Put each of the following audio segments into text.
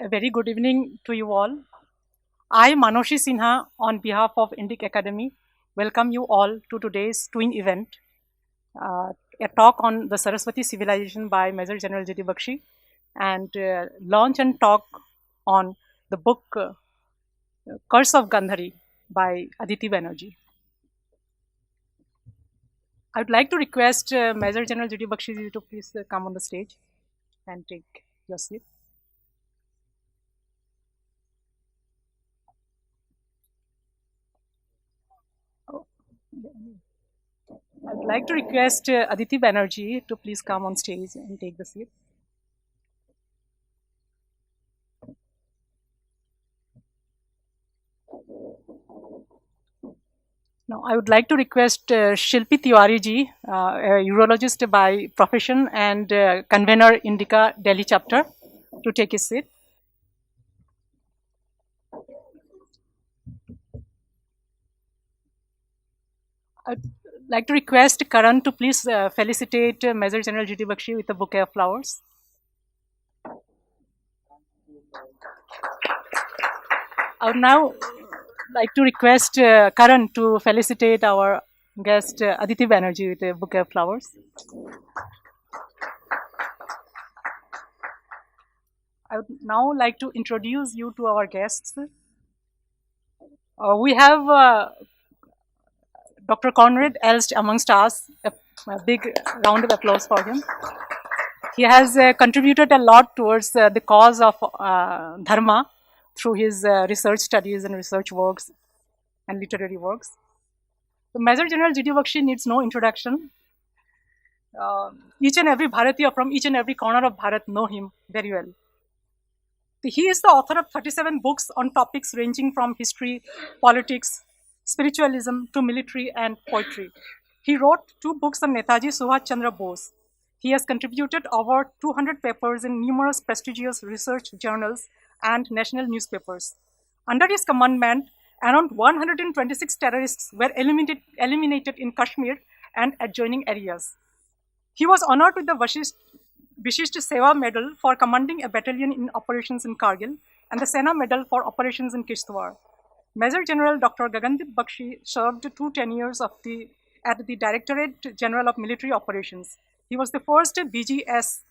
A very good evening to you all. I, Manoshi Sinha, on behalf of Indic Academy, welcome you all to today's twin event, a talk on the Sarasvati Civilization by Major General J.D. Bakshi, and launch and talk on the book Curse of Gandhari by Aditi Banerjee. I would like to request Major General J.D. Bakshi to please come on the stage and take your seat. I would like to request Aditi Banerjee to please come on stage and take the seat. Now, I would like to request Shilpi Tiwari ji, a urologist by profession and convener Indica Delhi chapter, to take his seat. I'd like to request Karan to please felicitate Major General J.D. Bakshi with a bouquet of flowers. I would now like to request Karan to felicitate our guest Aditi Banerjee with a bouquet of flowers. I would now like to introduce you to our guests. We have Dr. Conrad Elst amongst us. A big round of applause for him. He has contributed a lot towards the cause of Dharma through his research studies and research works and literary works. So Major General J.D. Bakshi needs no introduction. Each and every Bharatiya from each and every corner of Bharat know him very well. He is the author of 37 books on topics ranging from history, politics, spiritualism to military and poetry. He wrote 2 books on Netaji Subhash Chandra Bose. He has contributed over 200 papers in numerous prestigious research journals and national newspapers. Under his commandment, around 126 terrorists were eliminated in Kashmir and adjoining areas. He was honored with the Vishisht Seva Medal for commanding a battalion in operations in Kargil and the Sena Medal for operations in Kishtwar. Major General Dr. Gagandip Bakshi served 2 tenures at the Directorate General of Military Operations. He was the first BGSIW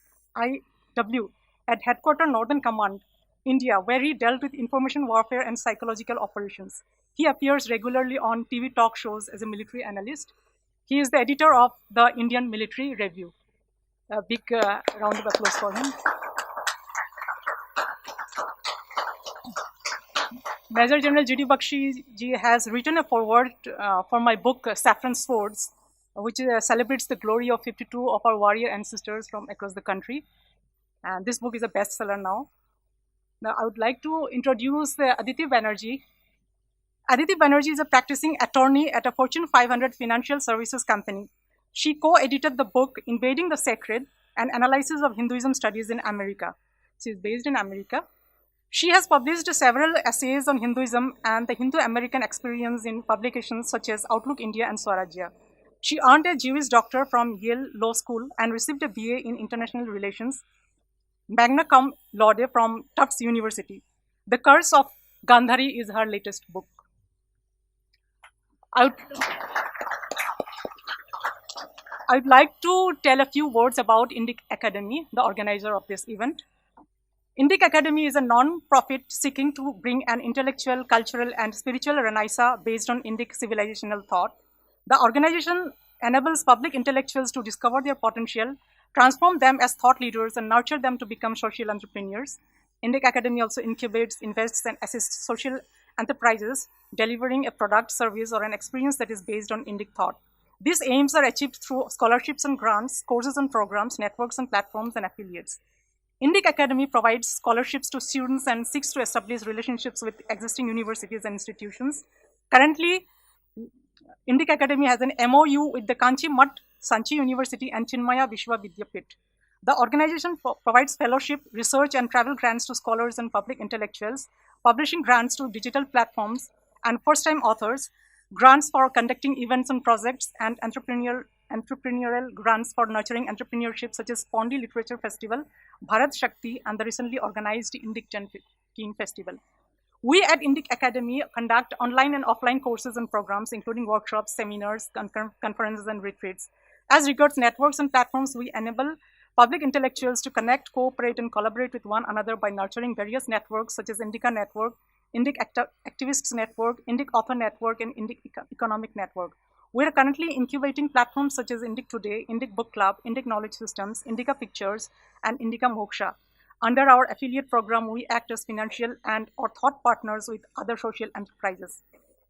at Headquarters Northern Command, India, where he dealt with information warfare and psychological operations. He appears regularly on TV talk shows as a military analyst. He is the editor of the Indian Military Review. A big round of applause for him. Major General J.D. Bakshi ji has written a foreword for my book Saffron Swords, which celebrates the glory of 52 of our warrior ancestors from across the country. And this book is a bestseller now. Now, I would like to introduce Aditi Banerjee. Aditi Banerjee is a practicing attorney at a Fortune 500 financial services company. She co-edited the book Invading the Sacred, an analysis of Hinduism studies in America. She is based in America. She has published several essays on Hinduism and the Hindu-American experience in publications such as Outlook India and Swarajya. She earned a Jewish doctor from Yale Law School and received a BA in International Relations, magna cum laude from Tufts University. The Curse of Gandhari is her latest book. I would like to tell a few words about Indic Academy, the organizer of this event. Indic Academy is a non-profit seeking to bring an intellectual, cultural, and spiritual renaissance based on Indic civilizational thought. The organization enables public intellectuals to discover their potential, transform them as thought leaders, and nurture them to become social entrepreneurs. Indic Academy also incubates, invests, and assists social enterprises, delivering a product, service, or an experience that is based on Indic thought. These aims are achieved through scholarships and grants, courses and programs, networks and platforms, and affiliates. Indic Academy provides scholarships to students and seeks to establish relationships with existing universities and institutions. Currently, Indic Academy has an MOU with the Kanchi Math Sanchi University and Chinmaya Vishwa Vidyapith. The organization provides fellowship, research, and travel grants to scholars and public intellectuals, publishing grants to digital platforms and first-time authors, grants for conducting events and projects, and entrepreneurial entrepreneurial grants for nurturing entrepreneurship, such as Pondi Literature Festival, Bharat Shakti, and the recently organized Indic Teen Festival. We at Indic Academy conduct online and offline courses and programs, including workshops, seminars, conferences, and retreats. As regards networks and platforms, we enable public intellectuals to connect, cooperate, and collaborate with one another by nurturing various networks such as Indica Network, Indic Activists Network, Indic Author Network, and Indic Economic Network. We are currently incubating platforms such as Indic Today, Indic Book Club, Indic Knowledge Systems, Indica Pictures, and Indica Moksha. Under our affiliate program, we act as financial and or thought partners with other social enterprises.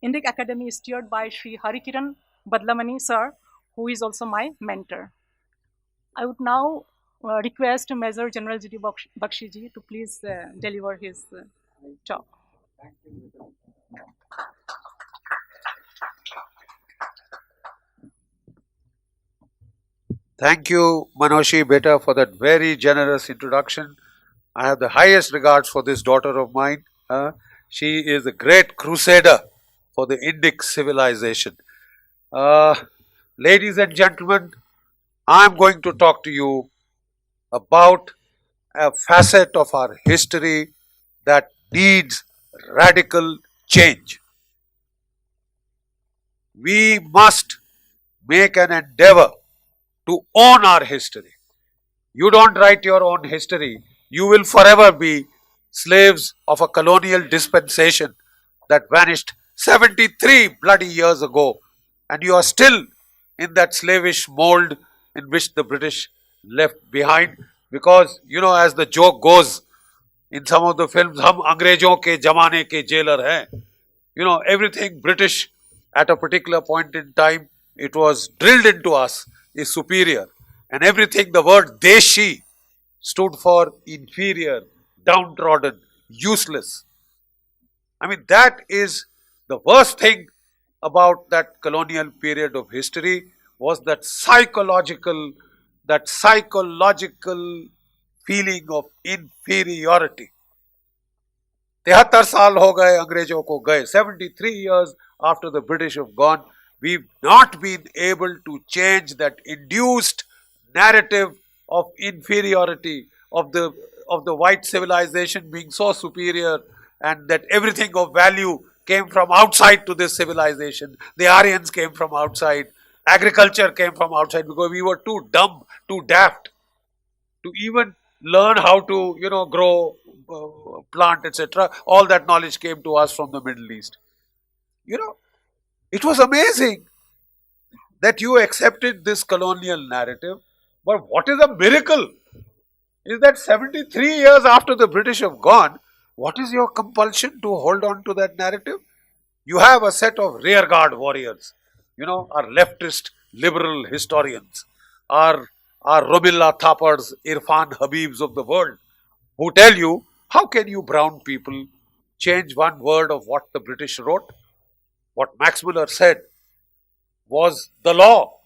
Indic Academy is steered by Sri Harikiran Badlamani sir, who is also my mentor. I would now request Major General G.D. Bakshi ji to please deliver his talk. Thank you, Manoshi Beta, for that very generous introduction. I have the highest regards for this daughter of mine. She is a great crusader for the Indic civilization. Ladies and gentlemen, I am going to talk to you about a facet of our history that needs radical change. We must make an endeavor to own our history. You don't write your own history. You will forever be slaves of a colonial dispensation that vanished 73 bloody years ago, and you are still in that slavish mold in which the British left behind. Because, you know, as the joke goes in some of the films, hum Angrejon ke jamane ke jailer hain. You know, everything British at a particular point in time, it was drilled into us, is superior. And everything, the word Deshi stood for inferior, downtrodden, useless. I mean, that is the worst thing about that colonial period of history, was that psychological feeling of inferiority. 73 साल हो गए अंग्रेजों को गए. 73 years after the British have gone, we've not been able to change that induced narrative of inferiority, of the white civilization being so superior, and that everything of value came from outside to this civilization. The Aryans came from outside. Agriculture came from outside because we were too dumb, too daft to even learn how to, you know, grow, plant, etc. All that knowledge came to us from the Middle East. You know, it was amazing that you accepted this colonial narrative. But what is a miracle is that 73 years after the British have gone, what is your compulsion to hold on to that narrative? You have a set of rearguard warriors, you know, our leftist liberal historians, our Romilla Thapars, Irfan Habibs of the world, who tell you, how can you brown people change one word of what the British wrote? What Max Muller said was the law.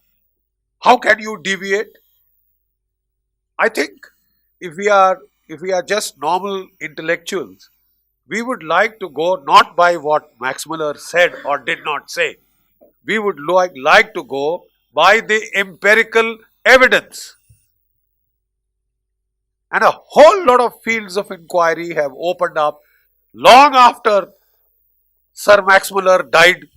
How can you deviate? I think if we are just normal intellectuals, we would like to go not by what Max Muller said or did not say. We would like to go by the empirical evidence. And a whole lot of fields of inquiry have opened up long after Sir Max Muller died,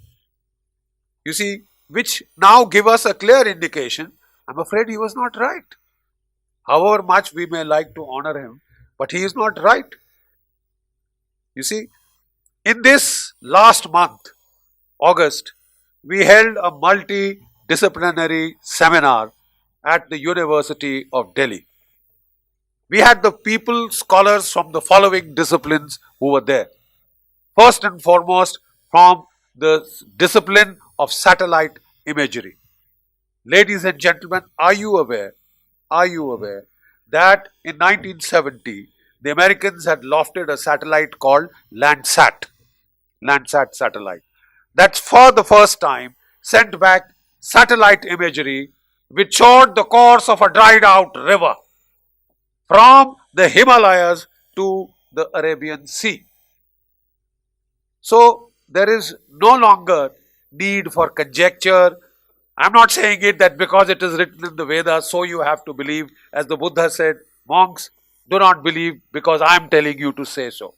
you see, which now give us a clear indication. I'm afraid he was not right. However much we may like to honor him, but he is not right. You see, in this last month, August, we held a multidisciplinary seminar at the University of Delhi. We had the people, scholars from the following disciplines who were there. First and foremost, from the discipline of satellite imagery. Ladies and gentlemen, are you aware that in 1970, the Americans had lofted a satellite called Landsat satellite. That's for the first time sent back satellite imagery which showed the course of a dried out river from the Himalayas to the Arabian Sea. So there is no longer need for conjecture I'm not saying it that because it is written in the Vedas, so you have to believe. As the Buddha said, monks, do not believe because I'm telling you to say so.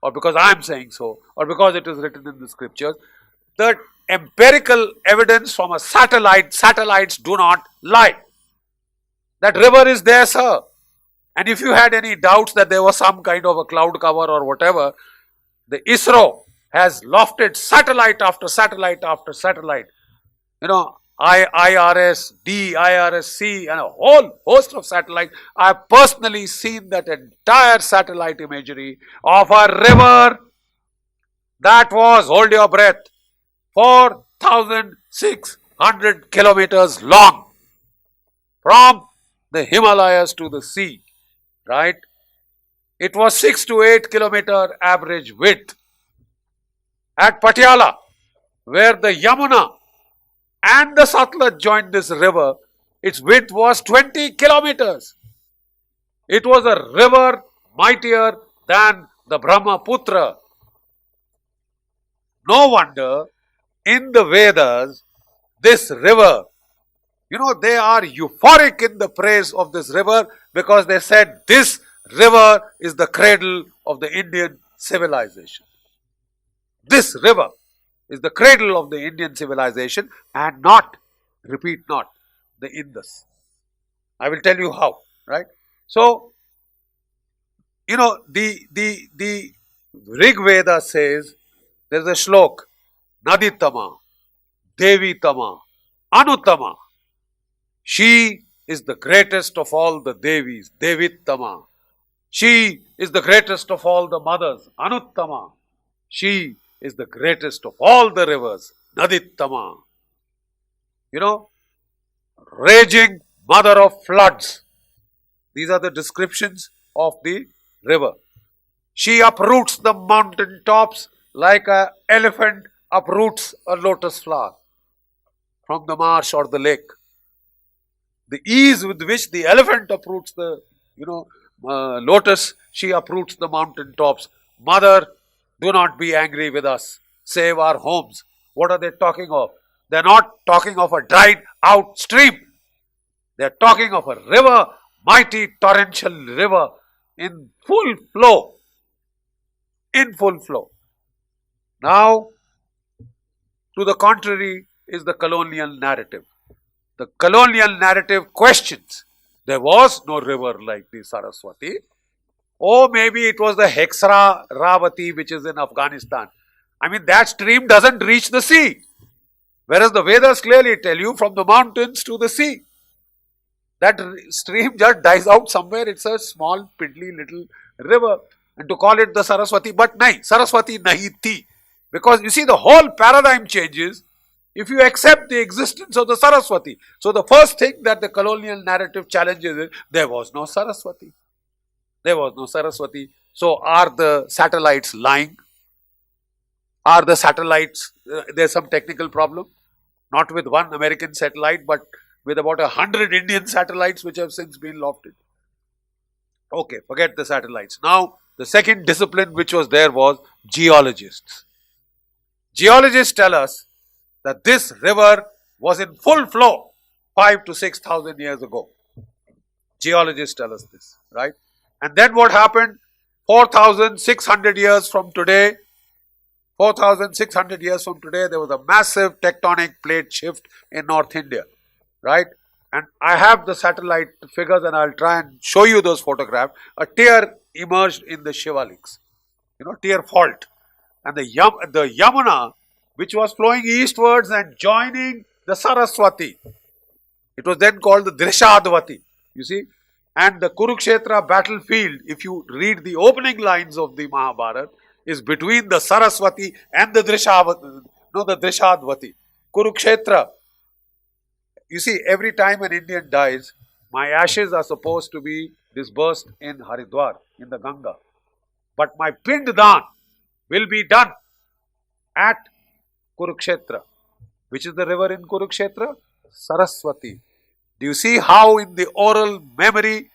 Or because I'm saying so, or because it is written in the scriptures. The empirical evidence from a satellites do not lie. That river is there, sir. And if you had any doubts that there was some kind of a cloud cover or whatever, the ISRO has lofted satellite after satellite after satellite. IRS, D, IRS-C, and a whole host of satellites. I have personally seen that entire satellite imagery of a river that was, hold your breath, 4,600 kilometers long from the Himalayas to the sea, right? It was 6 to 8 kilometer average width. At Patiala, where the Yamuna and the Satluj joined this river, its width was 20 kilometers. It was a river mightier than the Brahmaputra. No wonder in the Vedas, this river, they are euphoric in the praise of this river because they said this river is the cradle of the Indian civilization. This river is the cradle of the Indian civilization and not, repeat not, the Indus. I will tell you how, right? So, the Rig Veda says, there is a shlok, Naditama, Devitama, Anutama. She is the greatest of all the Devis, Devitama. She is the greatest of all the mothers, Anuttama. She is the greatest of all the rivers, Nadittama. Raging mother of floods. These are the descriptions of the river. She uproots the mountain tops like an elephant uproots a lotus flower from the marsh or the lake. The ease with which the elephant uproots the, lotus, she uproots the mountain tops. Mother, do not be angry with us. Save our homes. What are they talking of? They are not talking of a dried out stream. They are talking of a river, mighty torrential river in full flow. In full flow. Now, to the contrary is the colonial narrative. The colonial narrative questions. There was no river like the Saraswati. Or maybe it was the Hexra Ravati which is in Afghanistan. I mean, that stream doesn't reach the sea. Whereas the Vedas clearly tell you from the mountains to the sea. That stream just dies out somewhere. It's a small, piddly little river. And to call it the Saraswati, but nahi, Saraswati nahi thi. Because you see, the whole paradigm changes if you accept the existence of the Saraswati. So the first thing that the colonial narrative challenges is, there was no Saraswati. There was no Saraswati. So are the satellites lying? Are the satellites, there's some technical problem? Not with one American satellite, but with about 100 Indian satellites which have since been lofted. Okay, forget the satellites. Now, the second discipline which was there was geologists. Geologists tell us that this river was in full flow 5,000 to 6,000 years ago. Geologists tell us this, right? And then what happened? 4,600 years from today, 4,600 years from today, there was a massive tectonic plate shift in North India, right? And I have the satellite figures and I'll try and show you those photographs. A tear emerged in the Shivaliks, tear fault. And the Yamuna, which was flowing eastwards and joining the Saraswati, it was then called the Drishadvati, you see. And the Kurukshetra battlefield, if you read the opening lines of the Mahabharata, is between the Saraswati and the Drishadvati. Kurukshetra. You see, every time an Indian dies, my ashes are supposed to be dispersed in Haridwar, in the Ganga. But my Pinddan will be done at Kurukshetra. Which is the river in Kurukshetra? Saraswati. Do you see how in the oral memory,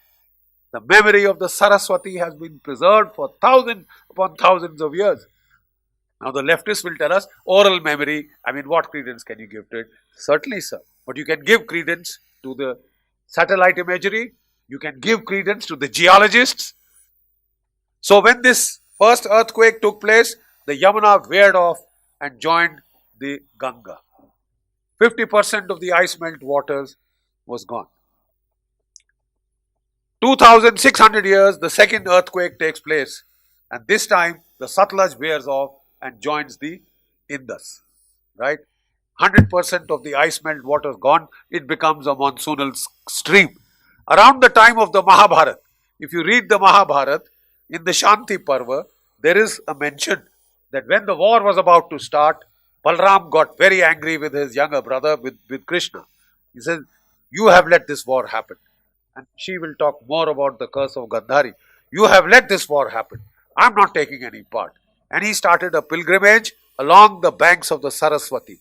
the memory of the Saraswati has been preserved for thousands upon thousands of years? Now the leftists will tell us oral memory. I mean, what credence can you give to it? Certainly, sir. But you can give credence to the satellite imagery. You can give credence to the geologists. So when this first earthquake took place, the Yamuna veered off and joined the Ganga. 50% of the ice melt waters was gone. 2,600 years, the second earthquake takes place, and this time the Satluj veers off and joins the Indus, right? 100% of the ice melt water is gone, it becomes a monsoonal stream. Around the time of the Mahabharata, if you read the Mahabharata, in the Shanti Parva, there is a mention that when the war was about to start, Balram got very angry with his younger brother, with Krishna. He says, you have let this war happen. And she will talk more about the curse of Gandhari. You have let this war happen. I am not taking any part. And he started a pilgrimage along the banks of the Sarasvati.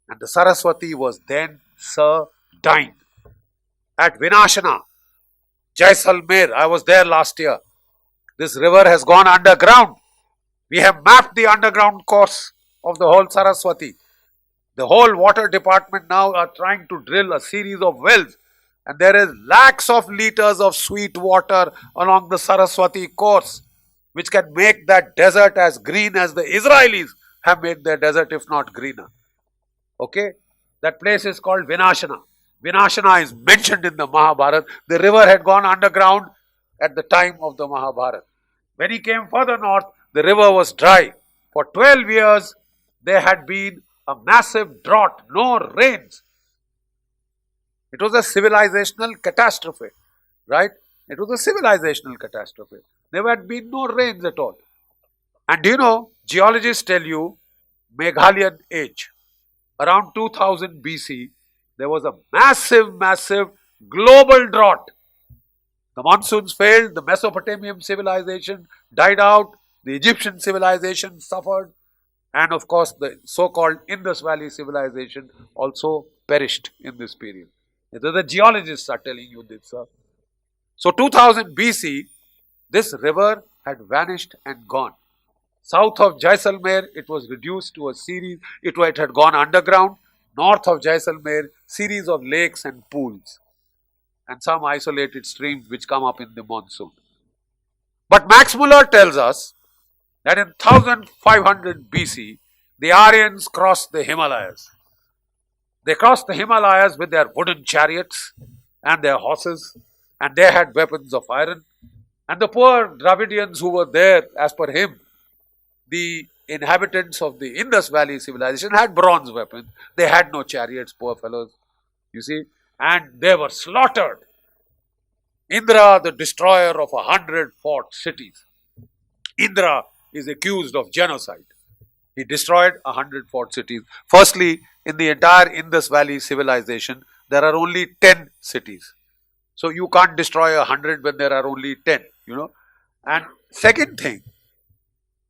And the Sarasvati was then, sir, dying. At Vinashana, Jaisalmer, I was there last year. This river has gone underground. We have mapped the underground course of the whole Saraswati. The whole water department now are trying to drill a series of wells. And there is lakhs of liters of sweet water along the Saraswati course, which can make that desert as green as the Israelis have made their desert, if not greener. Okay? That place is called Vinashana. Vinashana is mentioned in the Mahabharata. The river had gone underground at the time of the Mahabharata. When he came further north, the river was dry. For 12 years, there had been a massive drought, no rains. It was a civilizational catastrophe, right? It was a civilizational catastrophe. There had been no rains at all. And do you know, geologists tell you, Meghalayan age, around 2000 BC, there was a massive global drought. The monsoons failed, the Mesopotamian civilization died out, the Egyptian civilization suffered, and of course the so-called Indus Valley civilization also perished in this period. The geologists are telling you this, sir. So 2000 BC, this river had vanished and gone. South of Jaisalmer, it was reduced to a series, it had gone underground. North of Jaisalmer, series of lakes and pools. And some isolated streams which come up in the monsoon. But Max Muller tells us that in 1500 BC, the Aryans crossed the Himalayas. They crossed the Himalayas with their wooden chariots and their horses, and they had weapons of iron. And the poor Dravidians who were there, as per him, the inhabitants of the Indus Valley civilization had bronze weapons. They had no chariots, poor fellows, you see, and they were slaughtered. Indra, the destroyer of 100 fort cities. Indra is accused of genocide. He destroyed 100 fort cities. Firstly, in the entire Indus Valley civilization, there are only 10 cities. So you can't destroy 100 when there are only 10, you know. And second thing,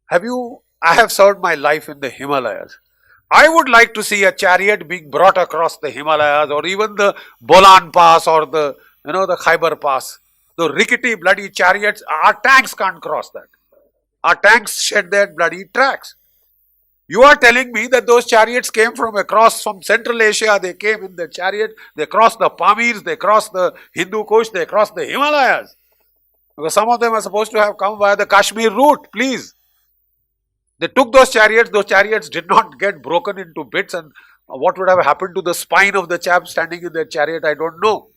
I have served my life in the Himalayas. I would like to see a chariot being brought across the Himalayas, or even the Bolan Pass, or the Khyber Pass. The rickety bloody chariots, our tanks can't cross that. Our tanks shed their bloody tracks. You are telling me that those chariots came from Central Asia, they came in the chariot, they crossed the Pamirs, they crossed the Hindu Kush, they crossed the Himalayas. Because some of them are supposed to have come via the Kashmir route, please. They took those chariots did not get broken into bits, and what would have happened to the spine of the chap standing in their chariot, I don't know.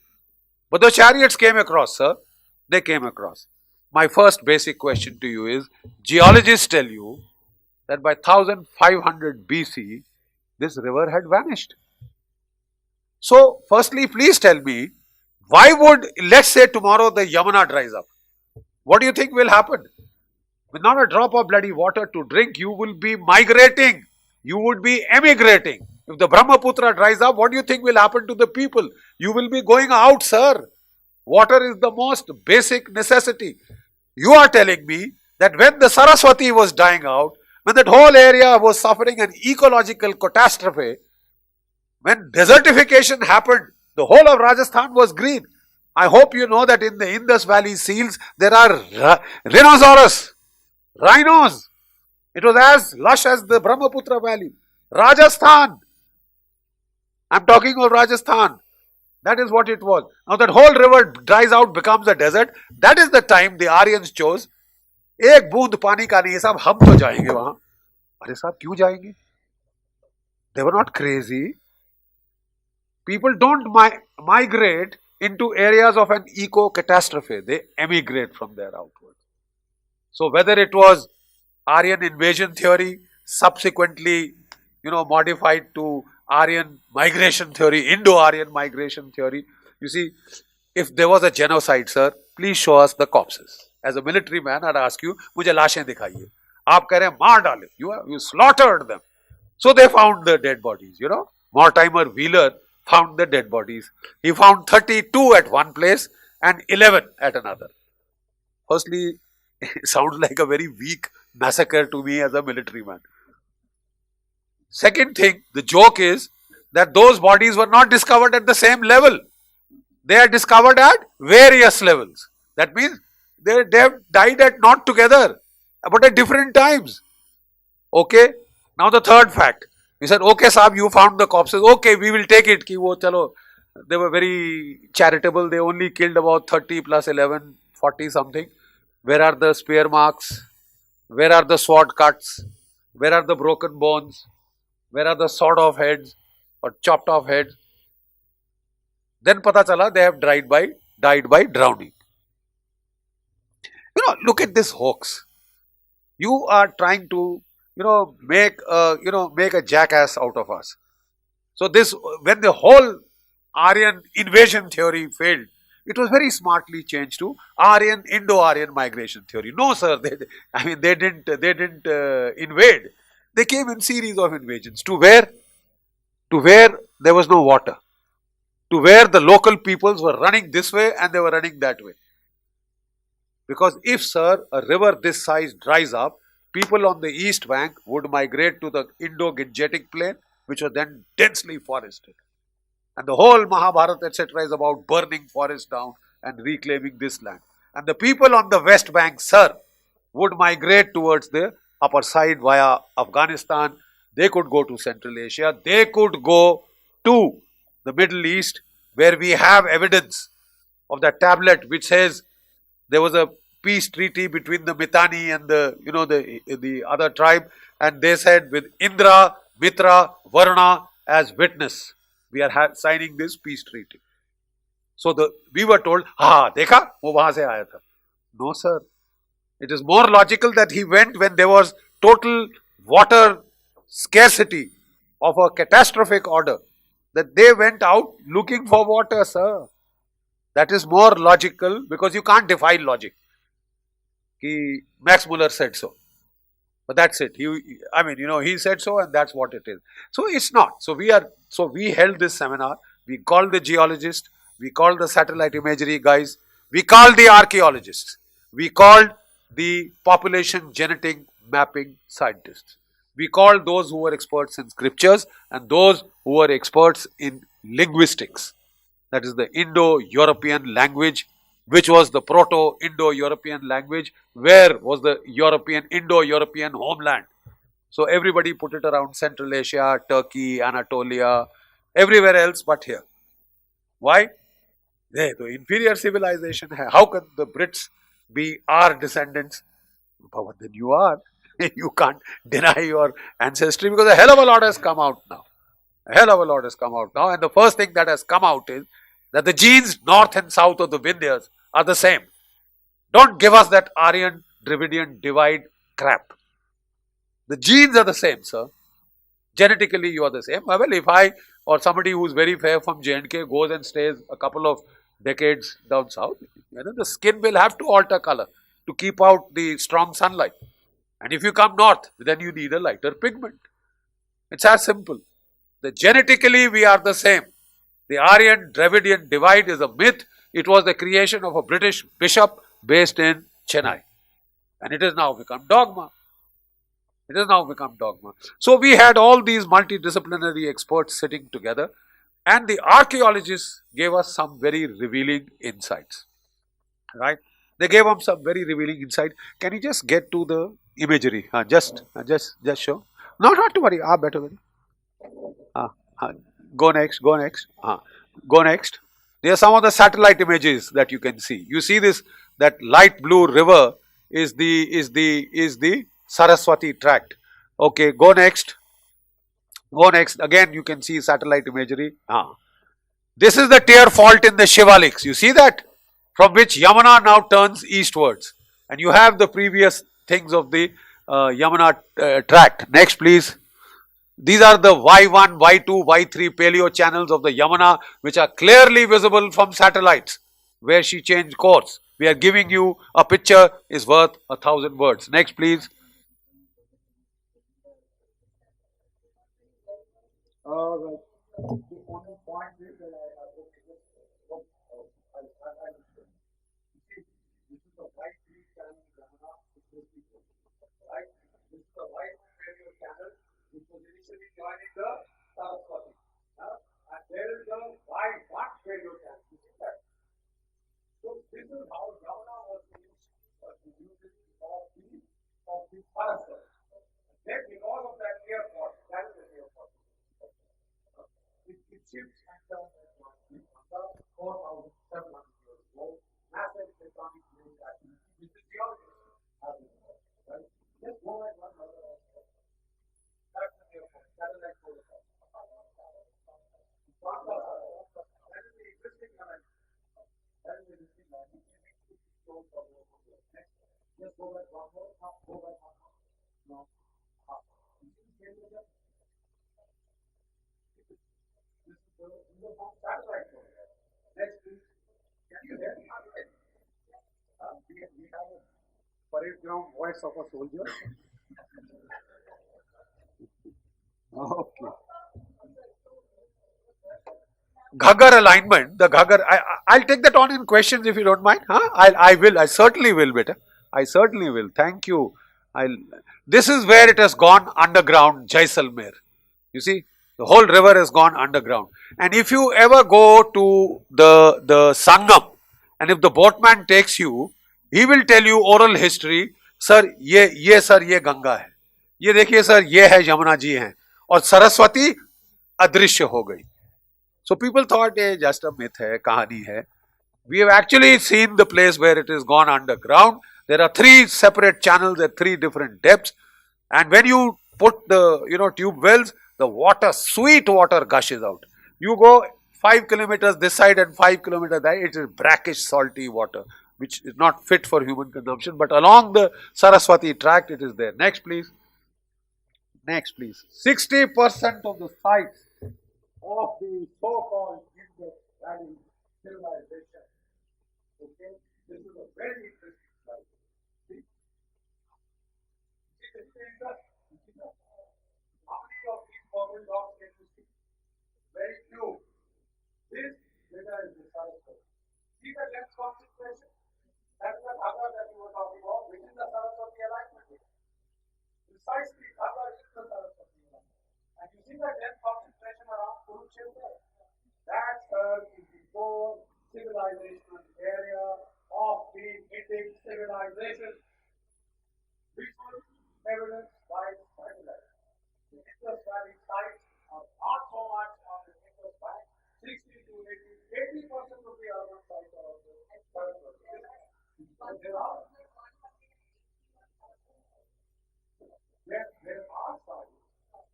But the chariots came across, sir. They came across. My first basic question to you is, geologists tell you that by 1500 BC, this river had vanished. So, firstly, please tell me, why would, let's say tomorrow the Yamuna dries up. What do you think will happen? With not a drop of bloody water to drink, you will be migrating. You would be emigrating. If the Brahmaputra dries up, what do you think will happen to the people? You will be going out, sir. Water is the most basic necessity. You are telling me that when the Saraswati was dying out, when that whole area was suffering an ecological catastrophe, when desertification happened, the whole of Rajasthan was green. I hope you know that in the Indus Valley seals, there are rhinoceros, rhinos. It was as lush as the Brahmaputra Valley. Rajasthan. I'm talking of Rajasthan. That is what it was. Now that whole river dries out, becomes a desert. That is the time the Aryans chose. एक बूंद पानी का नहीं है साहब, हम तो जाएंगे वहां. अरे साहब क्यों जाएंगे? They were not crazy. People don't migrate into areas of an eco-catastrophe. They emigrate from there outwards. So whether it was Aryan invasion theory, subsequently, modified to Aryan migration theory, Indo-Aryan migration theory. You see, if there was a genocide, sir, please show us the corpses. As a military man, I'd ask you, मुझे लाशें दिखाइए. आप कह रहे हैं मार डाले. You slaughtered them. So they found the dead bodies, Mortimer Wheeler found the dead bodies. He found 32 at one place and 11 at another. Firstly, it sounds like a very weak massacre to me as a military man. Second thing, the joke is that those bodies were not discovered at the same level. They are discovered at various levels. That means they have died at not together, but at different times. Okay. Now the third fact. He said, okay, Saab, you found the corpses. Okay, we will take it. Ki wo, chalo. They were very charitable. They only killed about 30 plus 11, 40 something. Where are the spear marks? Where are the sword cuts? Where are the broken bones? Where are the sawed off heads or chopped off heads? Then pata chala they have died by drowning. Look at this hoax. You are trying to make a jackass out of us. So this, when the whole Aryan invasion theory failed, it was very smartly changed to Aryan Indo-Aryan migration theory. No, sir, they didn't invade. They came in series of invasions. To where? To where there was no water. To where the local peoples were running this way and they were running that way. Because if, sir, a river this size dries up, people on the east bank would migrate to the Indo-Gangetic plain, which was then densely forested. And the whole Mahabharata, etc., is about burning forests down and reclaiming this land. And the people on the west bank, sir, would migrate towards the upper side via Afghanistan. They could go to Central Asia. They could go to the Middle East, where we have evidence of that tablet which says there was a peace treaty between the Mitanni and the other tribe, and they said with Indra, Mitra, Varna as witness, we are signing this peace treaty. So we were told, dekha, wo wahan se aaya tha. No, sir. It is more logical that he went when there was total water scarcity of a catastrophic order. That they went out looking for water, sir. That is more logical because you can't defy logic. Max Muller said so. But that's it. He said so and that's what it is. So it's not. So we held this seminar. We called the geologists. We called the satellite imagery guys. We called the archaeologists. We called the population genetic mapping scientists. We called those who were experts in scriptures and those who were experts in linguistics. That is the Indo-European language, which was the Proto-Indo-European language, where was the Indo-European homeland. So everybody put it around Central Asia, Turkey, Anatolia, everywhere else but here. Why? The inferior civilization. How can the Brits be our descendants? But then you are. You can't deny your ancestry because a hell of a lot has come out now. A hell of a lot has come out now. And the first thing that has come out is that the genes north and south of the Vindhyas are the same. Don't give us that Aryan Dravidian divide crap. The genes are the same, sir. Genetically, you are the same. Well, if I or somebody who is very fair from J&K goes and stays a couple of decades down south, the skin will have to alter color to keep out the strong sunlight. And if you come north, then you need a lighter pigment. It's as simple. Genetically, we are the same. The Aryan Dravidian divide is a myth. It was the creation of a British bishop based in Chennai. And it has now become dogma. It has now become dogma. So we had all these multidisciplinary experts sitting together, and the archaeologists gave us some very revealing insights. Right? They gave him some very revealing insight. Can you just get to the imagery? Just show. No, not to worry. Better. Go next. Go next. Go next. There are some of the satellite images that you can see. You see this, that light blue river is the Sarasvati tract. Okay, go next. Go next. Again, you can see satellite imagery. This is the tear fault in the Shivaliks. You see that? From which Yamuna now turns eastwards. And you have the previous things of the Yamuna tract. Next, please. These are the Y1, Y2, Y3 paleo channels of the Yamuna, which are clearly visible from satellites where she changed course. We are giving you a picture is worth 1,000 words. Next, please. All right. The only point is that I have to this is the white tree channel Yamuna, right? This is the white radio channel which was initially joining the Saraswati. And there is the white radio channel. You see that? So this is how Yamuna was used of the Saraswati. Then because of that airport, that is the airport. It shifts and turns under 4,700 years ago. Massive tectonic plate activity, which is geology, right? Just go and one other aspect. That's the airport. Satellite protocol. That is the existing line. That is the existing line. You can make 2 stones of next. Just go back one more. Go back one more. No. You see the same with that? This is the satellite protocol. Next, please. Can you hear me? We have a parade ground voice of a soldier. Okay. Ghaggar alignment. The Ghaggar. I'll take that on in questions if you don't mind. I will. I certainly will, beta. I certainly will. Thank you. This is where it has gone underground, Jaisalmer. You see, the whole river has gone underground. And if you ever go to the Sangam, and if the boatman takes you, he will tell you oral history. Sir, ये गंगा है. ये देखिए sir, ये है यमुना जी हैं. और सरस्वती अदृश्य हो गई. So people thought just a myth है, कहानी है. We have actually seen the place where it has gone underground. There are 3 separate channels at 3 different depths. And when you put the tube wells, the water, sweet water gushes out. You go 5 kilometers this side and 5 kilometers that, it is brackish, salty water, which is not fit for human consumption. But along the Saraswati tract, it is there. Next, please. Next, please. 60% of the sites of the so-called Indic Valley civilization. Okay, this is a very interesting slide. See the Indus? How many of these bubble dogs can you see? Very few. This data is the Saraswati. See the depth concentration? That is the Ghaggar that we were talking about, which is the Saraswati alignment. Precisely, Ghaggar is the Saraswati alignment. And you see the depth concentration around Kurukshetra? That is the core civilization area of the Indic civilization. Visual evidence by satellite. The Indus Valley sites are not so much on the Indus Valley. 60 to 80% of the urban sites are on the Saraswati. There are sites.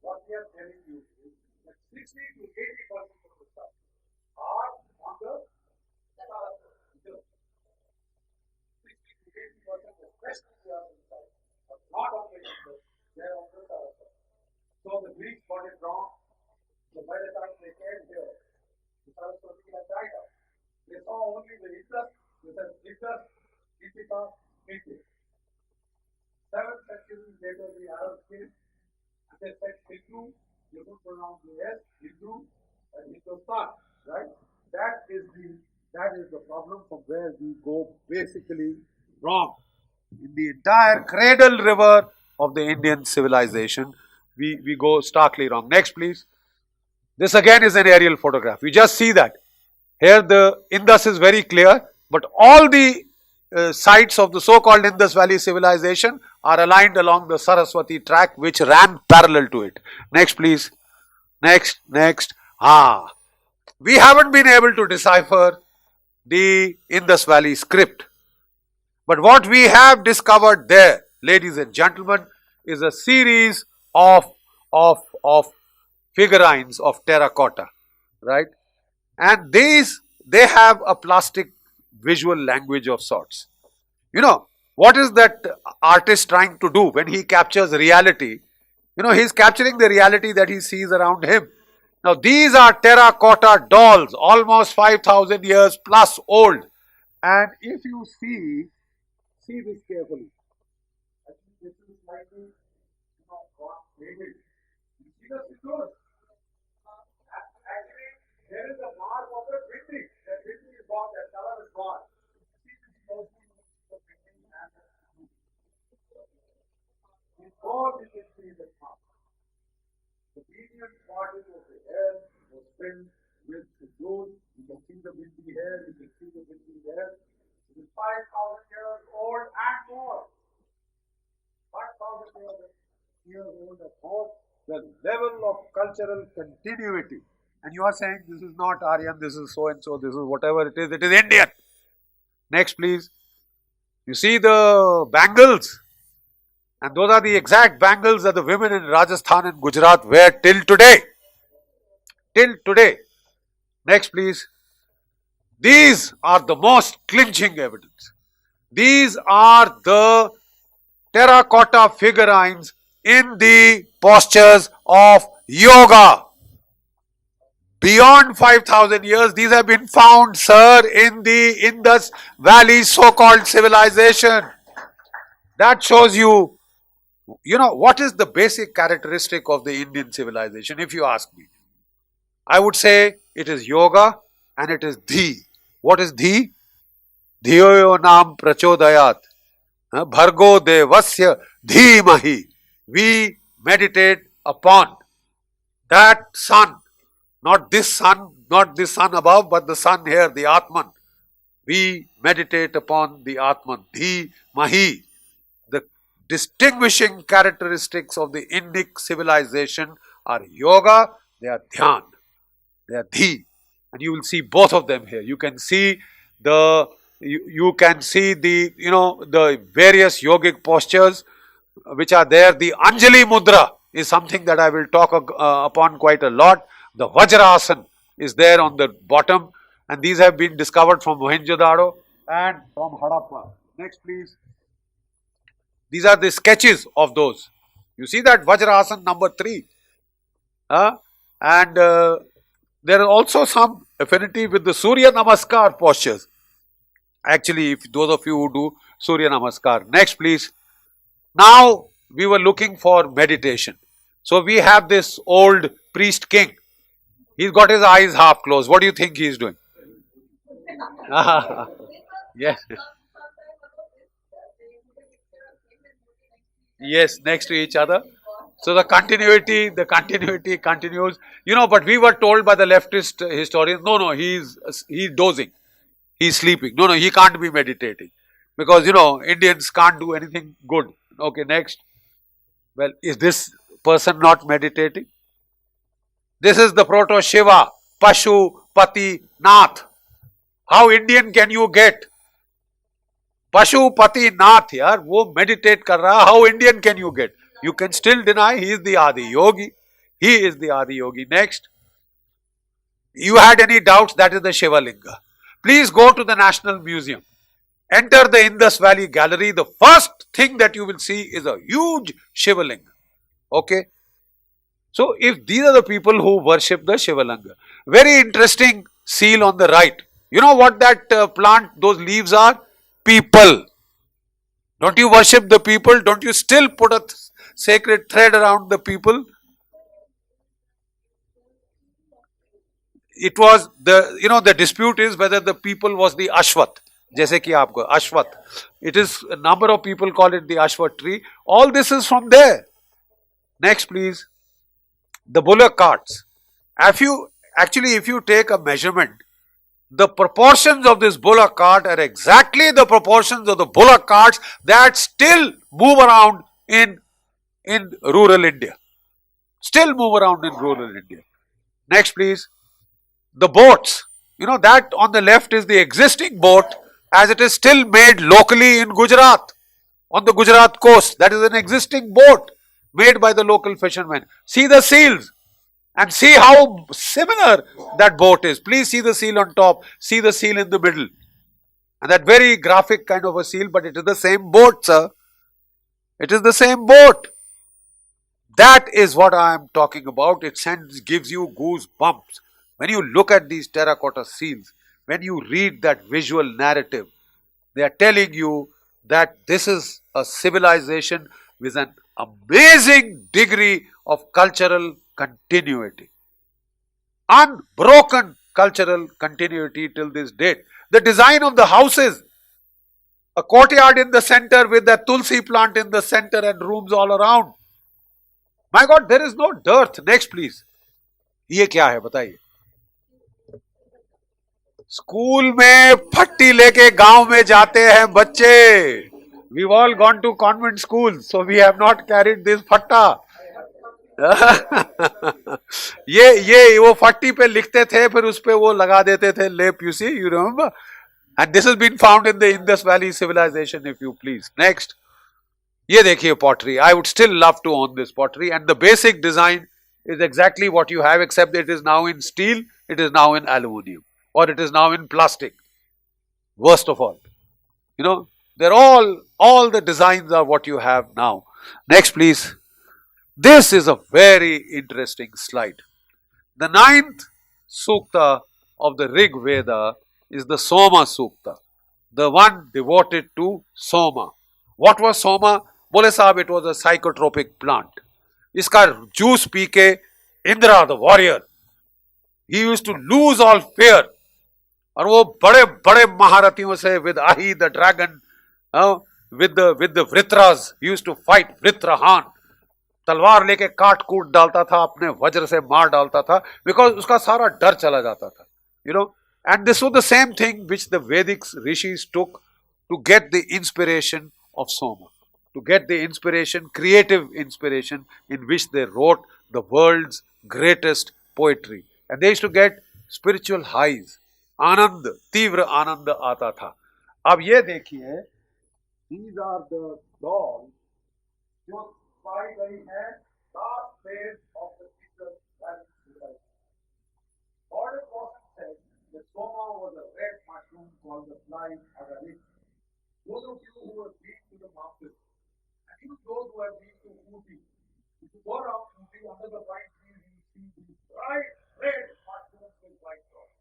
What we are telling you is that 60 to 80% of the sites are on the Saraswati. 60 to 80%, especially the urban sites, are not on the Indus. They are on the Saraswati. So the Greeks got it wrong. So by the time they came here, the Saraswati had died out. They saw only the Indus. They said Indus, Indica, Indic. 7th century later, the Arabs came and they said Hindu. You don't pronounce the S, Hindu, and Hindustan, right? That is the problem from where we go basically wrong. In the entire cradle river of the Indian civilization, we go starkly wrong. Next, please. This again is an aerial photograph. You just see that. Here the Indus is very clear, but all the sites of the so-called Indus Valley civilization are aligned along the Sarasvati track which ran parallel to it. Next please. Next. We haven't been able to decipher the Indus Valley script. But what we have discovered there, ladies and gentlemen, is a series of figurines of terracotta, right? And they have a plastic visual language of sorts. You know, what is that artist trying to do when he captures reality? You know, he's capturing the reality that he sees around him. Now, these are terracotta dolls, almost 5,000 years plus old. And if you see this carefully. I think this is slightly, God made it. You see the figures? Actually, there is a mark of the printing. The printing is gone, that color is gone. See this closely, the printing and the in all you can see the mark. The median body of the hair was filled with the gold. You can see the windy hair, you can see the windy hair. It is 5,000 years old and more. 5,000 years old and more. The level of cultural continuity. And you are saying this is not Aryan, this is so and so, this is whatever it is Indian. Next please. You see the bangles. And those are the exact bangles that the women in Rajasthan and Gujarat wear till today. Till today. Next please. These are the most clinching evidence. These are the terracotta figurines in the postures of yoga. Beyond 5,000 years, these have been found, sir, in the Indus Valley so-called civilization. That shows you, what is the basic characteristic of the Indian civilization, if you ask me. I would say it is yoga and it is dhi. What is dhi? Dhiyo nam prachodayat. Bhargo devasya dhimahi. We meditate upon that sun. Not this sun above, but the sun here, the Atman. We meditate upon the Atman. Dhimahi. The distinguishing characteristics of the Indic civilization are yoga, they are dhyan, they are dhi. And you will see both of them here. You can see the various yogic postures which are there. The Anjali Mudra is something that I will talk upon quite a lot. The Vajrasana is there on the bottom, and these have been discovered from Mohenjo-daro and from Harappa. Next please. These are the sketches of those. You see that Vajrasana number 3. And there is also some affinity with the Surya Namaskar postures. Actually, if those of you who do Surya Namaskar. Next please. Now we were looking for meditation. So we have this old priest king. He's got his eyes half closed. What do you think he's doing? Yes. Yes, next to each other. So the continuity continues. But we were told by the leftist historians, no, he's dozing. He's sleeping. No, he can't be meditating. Because, Indians can't do anything good. Okay, next. Well, is this person not meditating? This is the proto-Shiva, Pashu, Pati, Nath. How Indian can you get? Pashupati Nath yaar, wo meditate kar raha. How Indian can you get? You can still deny he is the Adi Yogi. He is the Adi Yogi. Next. You had any doubts? That is the Shiva Linga. Please go to the National Museum. Enter the Indus Valley Gallery. The first thing that you will see is a huge Shiva Linga. Okay. So if these are the people who worship the Shiva Linga. Very interesting seal on the right. You know what that plant, those leaves are? People. Don't you worship the people? Don't you still put a sacred thread around the people? It was the dispute is whether the people was the Ashwat. Jaise ki aapko, Ashwat. It is, a number of people call it the Ashwat tree. All this is from there. Next please. The bullock carts. If you take a measurement The proportions of this bullock cart are exactly the proportions of the bullock carts that still move around in rural India. Still move around in rural India. Next, please. The boats. You know, that on the left is the existing boat as it is still made locally in Gujarat, on the Gujarat coast. That is an existing boat made by the local fishermen. See the seals and see how similar that boat is. Please see the seal on top, see the seal in the middle. And that very graphic kind of a seal, but it is the same boat, sir. It is the same boat. That is what I am talking about. It gives you goosebumps. When you look at these terracotta seals, when you read that visual narrative, they are telling you that this is a civilization with an amazing degree of cultural continuity. Unbroken cultural continuity till this date. The design of the houses, a courtyard in the center with the tulsi plant in the center and rooms all around. My God, there is no dearth. Next, please. ये क्या है बताइए? School में फट्टी लेके गांव में जाते हैं बच्चे. We've all gone to convent schools, so we have not carried this फट्टा. ये वो फट्टी पे लिखते थे, फिर उस पे वो लगा देते थे लेप. You see, you remember? And this has been found in the Indus Valley civilization, if you please. Next. ये देखिए pottery. I would still love to own this pottery, and the basic design is exactly what you have, except it is now in steel, it is now in aluminium, or it is now in plastic. Worst of all, you know, they're all the designs are what you have now. Next, please. This is a very interesting slide. The 9th Sukta of the Rig Veda is the Soma Supta, the one devoted to Soma. What was Soma? बोले साहब, it was a psychotropic plant. इसका juice P के Indra the warrior, he used to lose all fear. और वो बड़े बड़े महारथियों से with Ahi the dragon, with the Vritras, he used to fight Vritrahan. तलवार लेके काट कूट डालता था, अपने वज्र से मार डालता था, because उसका सारा डर चला जाता था. You know, and this was the same thing which the Vedic rishis took to get the inspiration of Soma, to get the inspiration, creative inspiration, in which they wrote the world's greatest poetry. And they used to get spiritual highs. आनंद, तीव्र आनंद आता था. अब ये देखिए, these are the dolls जो पाई गई हैं last phase of the Indus Valley civilization. Gordon Wasson said that Soma was a red mushroom called the fly agaric. Those of you who have been to the mountains, and even those who have been to Ooty, if you go around Ooty under the pine trees, you see these bright red mushrooms with white dots.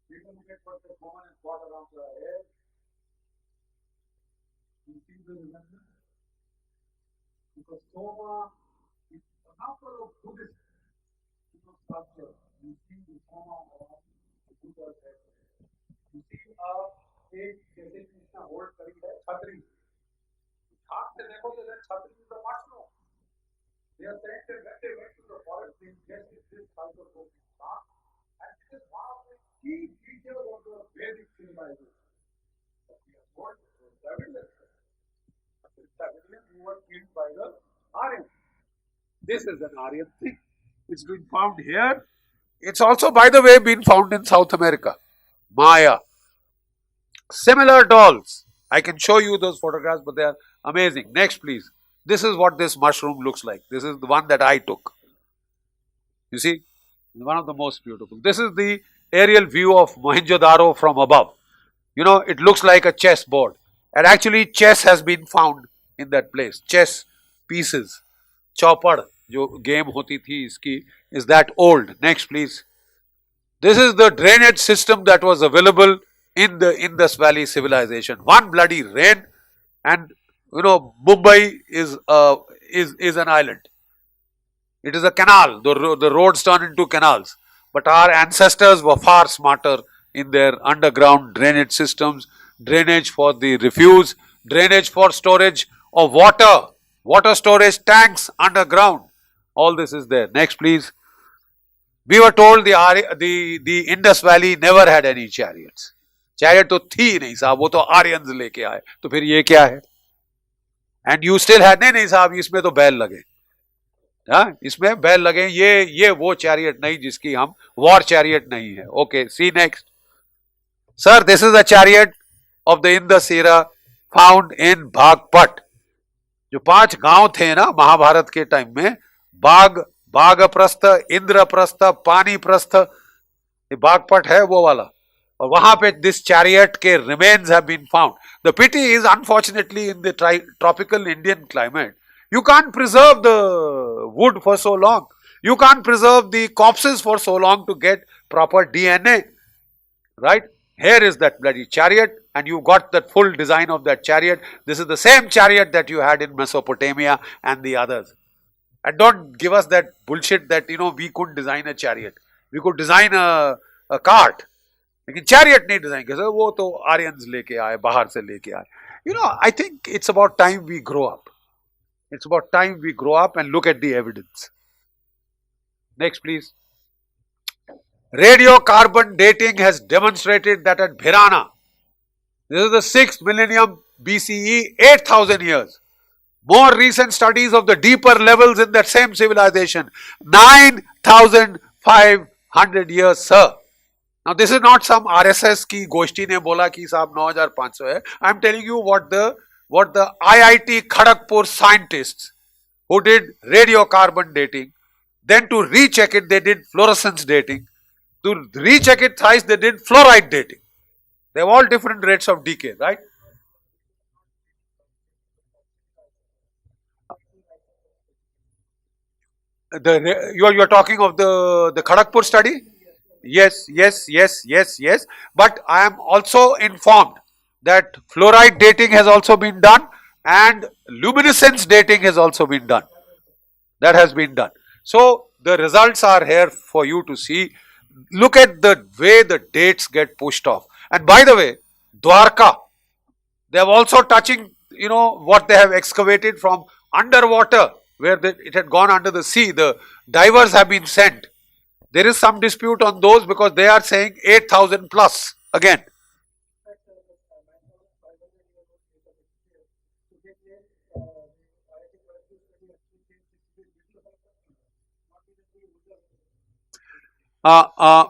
People look at what the woman has got around her hair. You see the resemblance? Because Soma is a number of Buddhist sculptures. You see the Soma around the Buddha's head. You see एक जैसे कि इसका hold करी है छतरी. हाथ से देखो तो छतरी is a mushroom. They are saying that when they went to the forest, they ingested this psychotropic plant, and it is one of the key features of the Vedic civilization. But we are told the Civilisation. The Civilisation were killed by the Aryans. This is an Aryan thing. It's been found here. It's also, by the way, been found in South America. Maya. Similar dolls. I can show you those photographs, but they are amazing. Next, please. This is what this mushroom looks like. This is the one that I took. You see? One of the most beautiful. This is the aerial view of Mohenjo-daro from above. You know, it looks like a chess board. And actually, chess has been found in that place. Chess pieces. Chaupad, जो game होती थी इसकी, is that old. Next, please. This is the drainage system that was available in the Indus Valley civilization. One bloody rain, and you know, Mumbai is an island. It is a canal. The roads turn into canals. But our ancestors were far smarter in their underground drainage systems, drainage for the refuse, drainage for storage of water, water storage tanks underground. All this is there. Next, please. We were told the Indus Valley never had any chariots. Chariot तो थी ही नहीं साहब, वो तो Aryans लेके आए, तो फिर ये क्या है? And you still had, नहीं साहब इसमें तो बैल लगे, हाँ इसमें बैल लगे, ये वो चैरियट नहीं जिसकी हम वॉर चैरियट नहीं है. Okay, see next. Sir, this is the chariot of the Indus era found in Baghpat. जो 5 गांव थे ना महाभारत के टाइम में, बागप्रस्थ, इंद्रप्रस्थ, पानीप्रस्थ, ये बागपट है वो वाला, और वहां पे दिस चैरियट के remains have been found. The pity is unfortunately in the tropical Indian climate you can't preserve the wood for so long, you can't preserve the corpses for so long to get proper DNA, right? Here is that bloody chariot, and you got that full design of that chariot. This is the same chariot that you had in Mesopotamia and the others. And don't give us that bullshit that we could design a chariot, we could design a cart, लेकिन chariot नहीं design कर सकते, वो तो Aryans लेके आए, बाहर से लेके आए. I think it's about time we grow up. It's about time we grow up and look at the evidence. Next, please. Radiocarbon dating has demonstrated that at Bhirana, this is the 6th millennium BCE, 8,000 years. More recent studies of the deeper levels in that same civilization, 9,500 years, sir. Now, this is not some RSS ki goshti ne bola ki saab 9,500 hai. I am telling you what the IIT Kharagpur scientists who did radiocarbon dating, then to recheck it they did fluorescence dating, to recheck it thrice they did fluoride dating. They have all different rates of decay, right? You are talking of the Kharagpur study? Yes. But I am also informed that fluoride dating has also been done and luminescence dating has also been done. That has been done. So the results are here for you to see. Look at the way the dates get pushed off. And by the way, Dwarka, they have also touching, what they have excavated from underwater, where it had gone under the sea. The divers have been sent. There is some dispute on those because they are saying 8,000 plus again. Uh,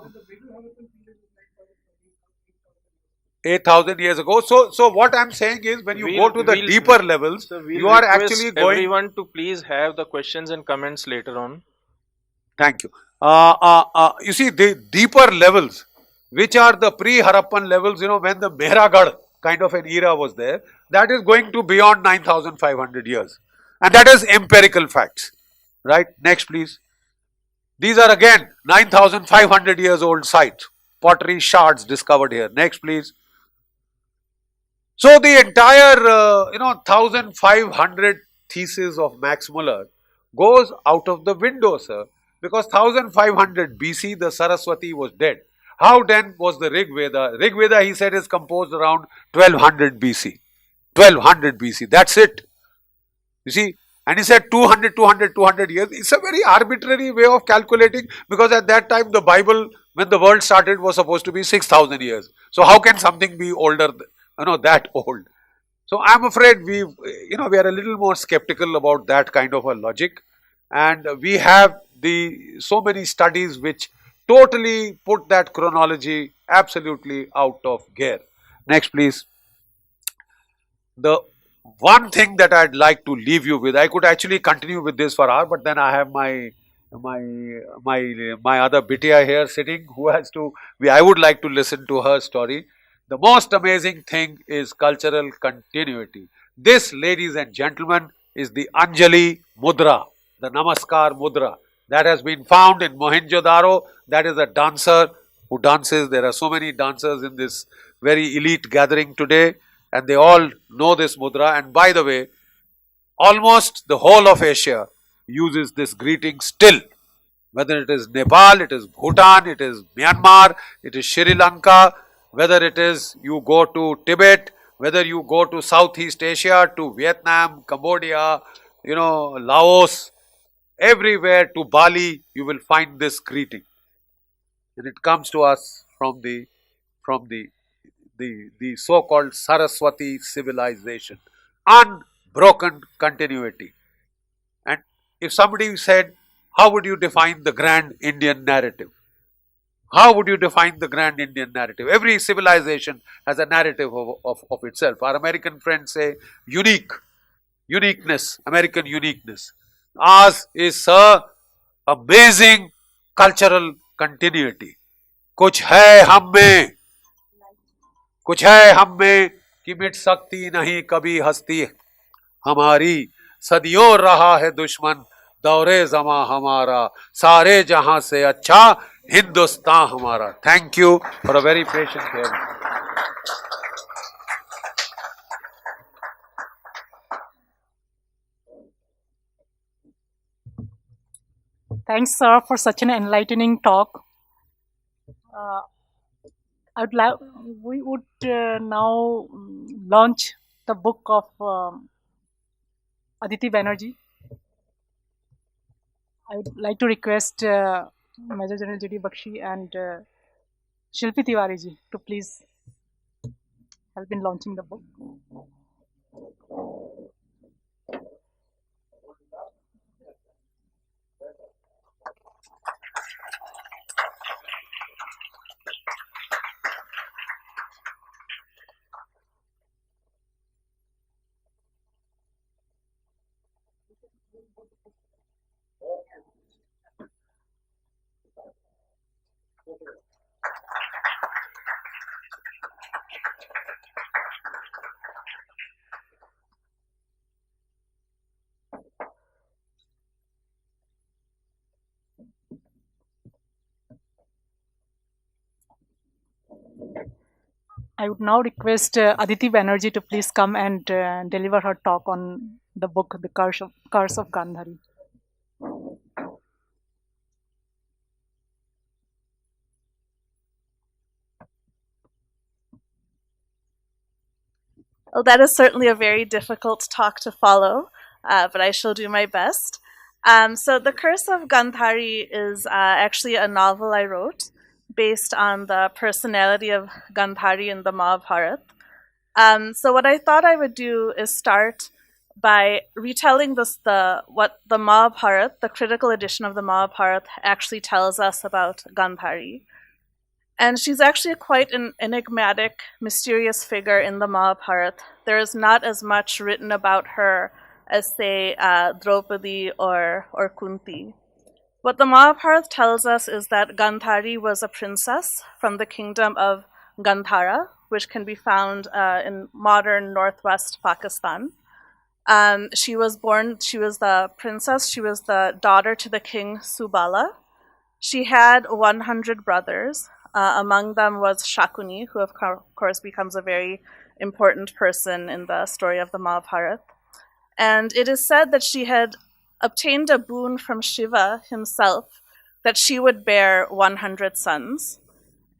8,000 years ago. So what I'm saying is, when you go to the deeper levels, you are actually going. Everyone to please have the questions and comments later on. Thank you. You see, the deeper levels, which are the pre-Harappan levels, when the Mehragad kind of an era was there, that is going to beyond 9,500 years. And that is empirical facts. Right? Next, please. These are again 9,500 years old sites. Pottery shards discovered here. Next, please. So the entire, 1,500 thesis of Max Muller goes out of the window, sir. Because 1,500 BC, the Sarasvati was dead. How then was the Rig Veda? Rig Veda, he said, is composed around 1200 BC. 1200 BC, that's it. You see, and he said 200 years. It's a very arbitrary way of calculating, because at that time the Bible, when the world started, was supposed to be 6,000 years. So how can something be older, that old? So I'm afraid we are a little more skeptical about that kind of a logic. And we have so many studies which totally put that chronology absolutely out of gear. Next, please. The one thing that I'd like to leave you with, I could actually continue with this for hours, but then I have my other bitia here sitting who has to, I would like to listen to her story. The most amazing thing is cultural continuity. This, ladies and gentlemen, is the Anjali Mudra, the Namaskar Mudra, that has been found in Mohenjo-daro. That is a dancer who dances. There are so many dancers in this very elite gathering today, and they all know this mudra. And by the way, almost the whole of Asia uses this greeting still. Whether it is Nepal, it is Bhutan, it is Myanmar, it is Sri Lanka, whether it is you go to Tibet, whether you go to Southeast Asia, to Vietnam, Cambodia, Laos, everywhere to Bali, you will find this greeting. and it comes to us from the so-called Sarasvati civilization, unbroken continuity. And if somebody said, how would you define the grand Indian narrative? How would you define the grand Indian narrative? Every civilization has a narrative of itself. Our American friends say uniqueness, American uniqueness. Ours is amazing cultural continuity. कुछ है हम में, कुछ है हम में कि मिट सकती नहीं कभी हस्ती हमारी, सदियों रहा है दुश्मन दौरे जमा हमारा, सारे जहां से अच्छा हिंदुस्तान हमारा. Thank you for a very patient hearing. Thanks, sir, for such an enlightening talk. We would now launch the book of Aditi Banerjee. I would like to request Major General J.D. Bakshi and Shilpi Tiwari ji to please help in launching the book. I would now request Aditi Banerjee to please come and deliver her talk on the book, The Curse of Gandhari. Well, that is certainly a very difficult talk to follow, but I shall do my best. So The Curse of Gandhari is actually a novel I wrote based on the personality of Gandhari in the Mahabharata. So what I thought I would do is start by retelling what the Mahabharata, the critical edition of the Mahabharata, actually tells us about Gandhari. And she's actually quite an enigmatic, mysterious figure in the Mahabharata. There is not as much written about her as, say, Draupadi or Kunti. What the Mahabharata tells us is that Gandhari was a princess from the kingdom of Gandhara, which can be found in modern northwest Pakistan. She was the princess, she was the daughter to the king Subala. She had 100 brothers. Among them was Shakuni, who of course becomes a very important person in the story of the Mahabharata. And it is said that she had obtained a boon from Shiva himself that she would bear 100 sons.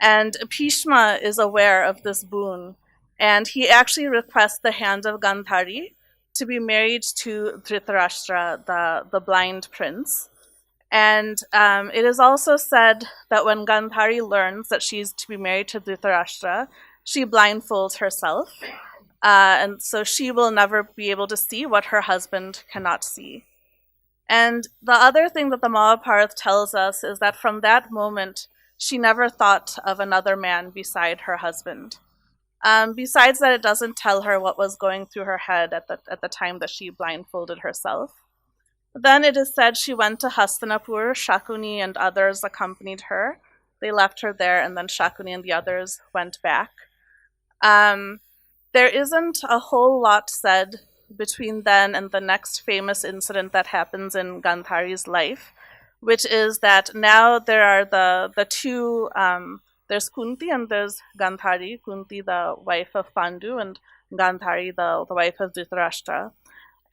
And Bhishma is aware of this boon, and he actually requests the hand of Gandhari to be married to Dhritarashtra, the blind prince. And it is also said that when Gandhari learns that she's to be married to Dhritarashtra, she blindfolds herself. And so she will never be able to see what her husband cannot see. And the other thing that the Mahabharata tells us is that from that moment, she never thought of another man beside her husband. Besides that, it doesn't tell her what was going through her head at the time that she blindfolded herself. Then it is said she went to Hastinapur. Shakuni and others accompanied her. They left her there, and then Shakuni and the others went back. There isn't a whole lot said between then and the next famous incident that happens in Gandhari's life, which is that now there are the two, there's Kunti and there's Gandhari, Kunti the wife of Pandu and Gandhari the wife of Dhritarashtra.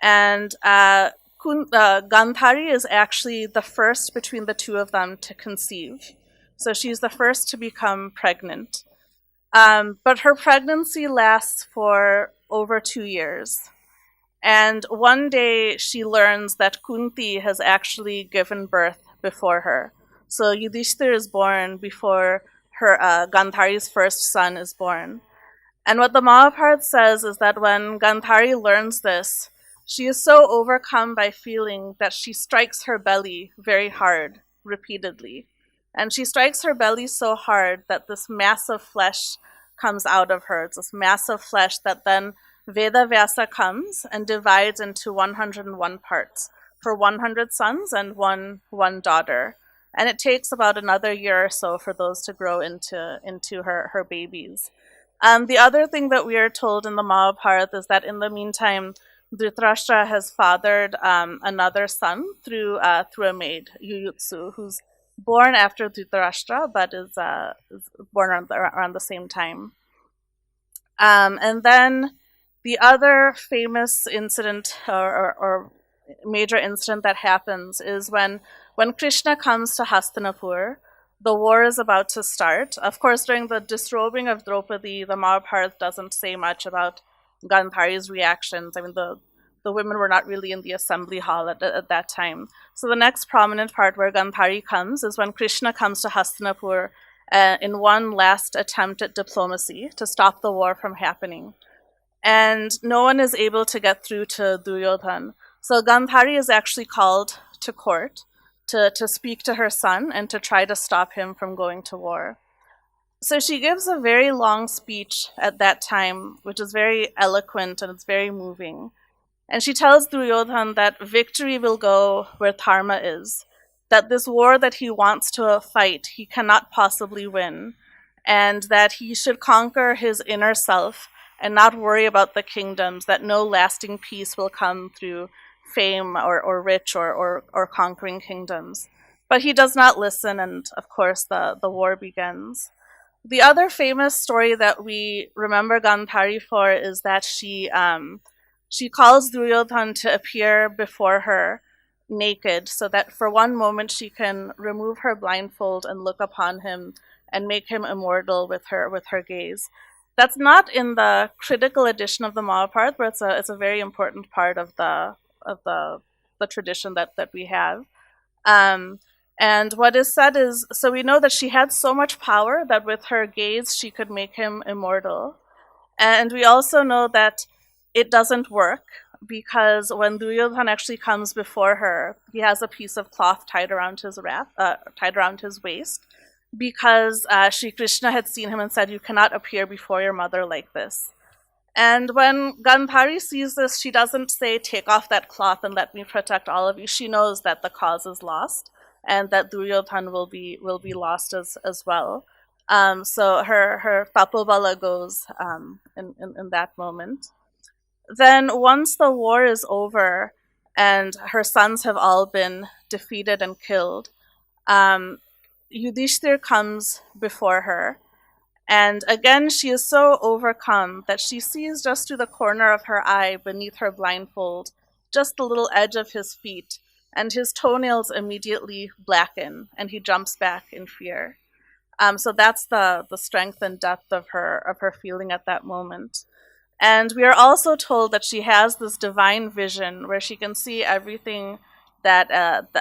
And Gandhari is actually the first between the two of them to conceive. So she's the first to become pregnant. But her pregnancy lasts for over 2 years. And one day she learns that Kunti has actually given birth before her. So Yudhishthir is born before her Gandhari's first son is born. And what the Mahabharata says is that when Gandhari learns this, she is so overcome by feeling that she strikes her belly very hard, repeatedly. And she strikes her belly so hard that this mass of flesh comes out of her. It's this mass of flesh that then Vedavyasa comes and divides into 101 parts for 100 sons and one daughter. And it takes about another year or so for those to grow into her babies. The other thing that we are told in the Mahabharata is that in the meantime, Dhritarashtra has fathered another son through a maid, Yuyutsu, who's born after Dhritarashtra but is born around the same time. And then the other famous incident or major incident that happens is when Krishna comes to Hastinapur. The war is about to start. Of course, during the disrobing of Draupadi, the Mahabharata doesn't say much about Gandhari's reactions. I mean, the women were not really in the assembly hall at that time. So the next prominent part where Gandhari comes is when Krishna comes to Hastinapur in one last attempt at diplomacy to stop the war from happening. And no one is able to get through to Duryodhan. So Gandhari is actually called to court to speak to her son and to try to stop him from going to war. So she gives a very long speech at that time, which is very eloquent and it's very moving. And she tells Duryodhan that victory will go where Dharma is, that this war that he wants to fight, he cannot possibly win, and that he should conquer his inner self and not worry about the kingdoms, that no lasting peace will come through fame or rich or conquering kingdoms. But he does not listen, and of course the war begins. The other famous story that we remember Gandhari for is that she calls Duryodhan to appear before her naked, so that for one moment she can remove her blindfold and look upon him and make him immortal with her gaze. That's not in the critical edition of the Mahabharata, but it's a very important part of the tradition that we have. And what is said is, so we know that she had so much power that with her gaze she could make him immortal. And we also know that it doesn't work, because when Duryodhan actually comes before her, he has a piece of cloth tied around his waist, because Shri Krishna had seen him and said, "You cannot appear before your mother like this." And when Gandhari sees this, she doesn't say, "Take off that cloth and let me protect all of you." She knows that the cause is lost and that Duryodhan will be lost as well. So her tapobala goes in that moment. Then once the war is over and her sons have all been defeated and killed, Yudhishthir comes before her. And again, she is so overcome that she sees just through the corner of her eye beneath her blindfold just the little edge of his feet, and his toenails immediately blacken, and he jumps back in fear. So that's the strength and depth of her feeling at that moment. And we are also told that she has this divine vision where she can see everything that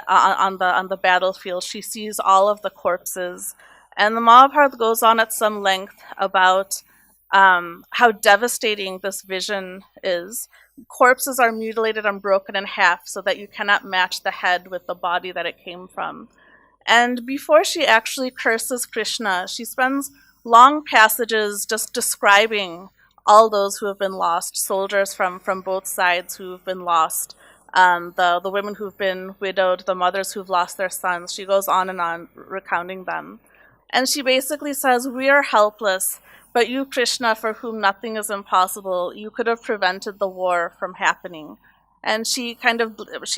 on the battlefield. She sees all of the corpses. And the Mahabharata goes on at some length about how devastating this vision is. Corpses are mutilated and broken in half so that you cannot match the head with the body that it came from. And before she actually curses Krishna, she spends long passages just describing all those who have been lost, soldiers from both sides who have been lost, the women who've been widowed, the mothers who've lost their sons. She goes on and on recounting them. And she basically says, "We are helpless, but you, Krishna, for whom nothing is impossible, you could have prevented the war from happening." And she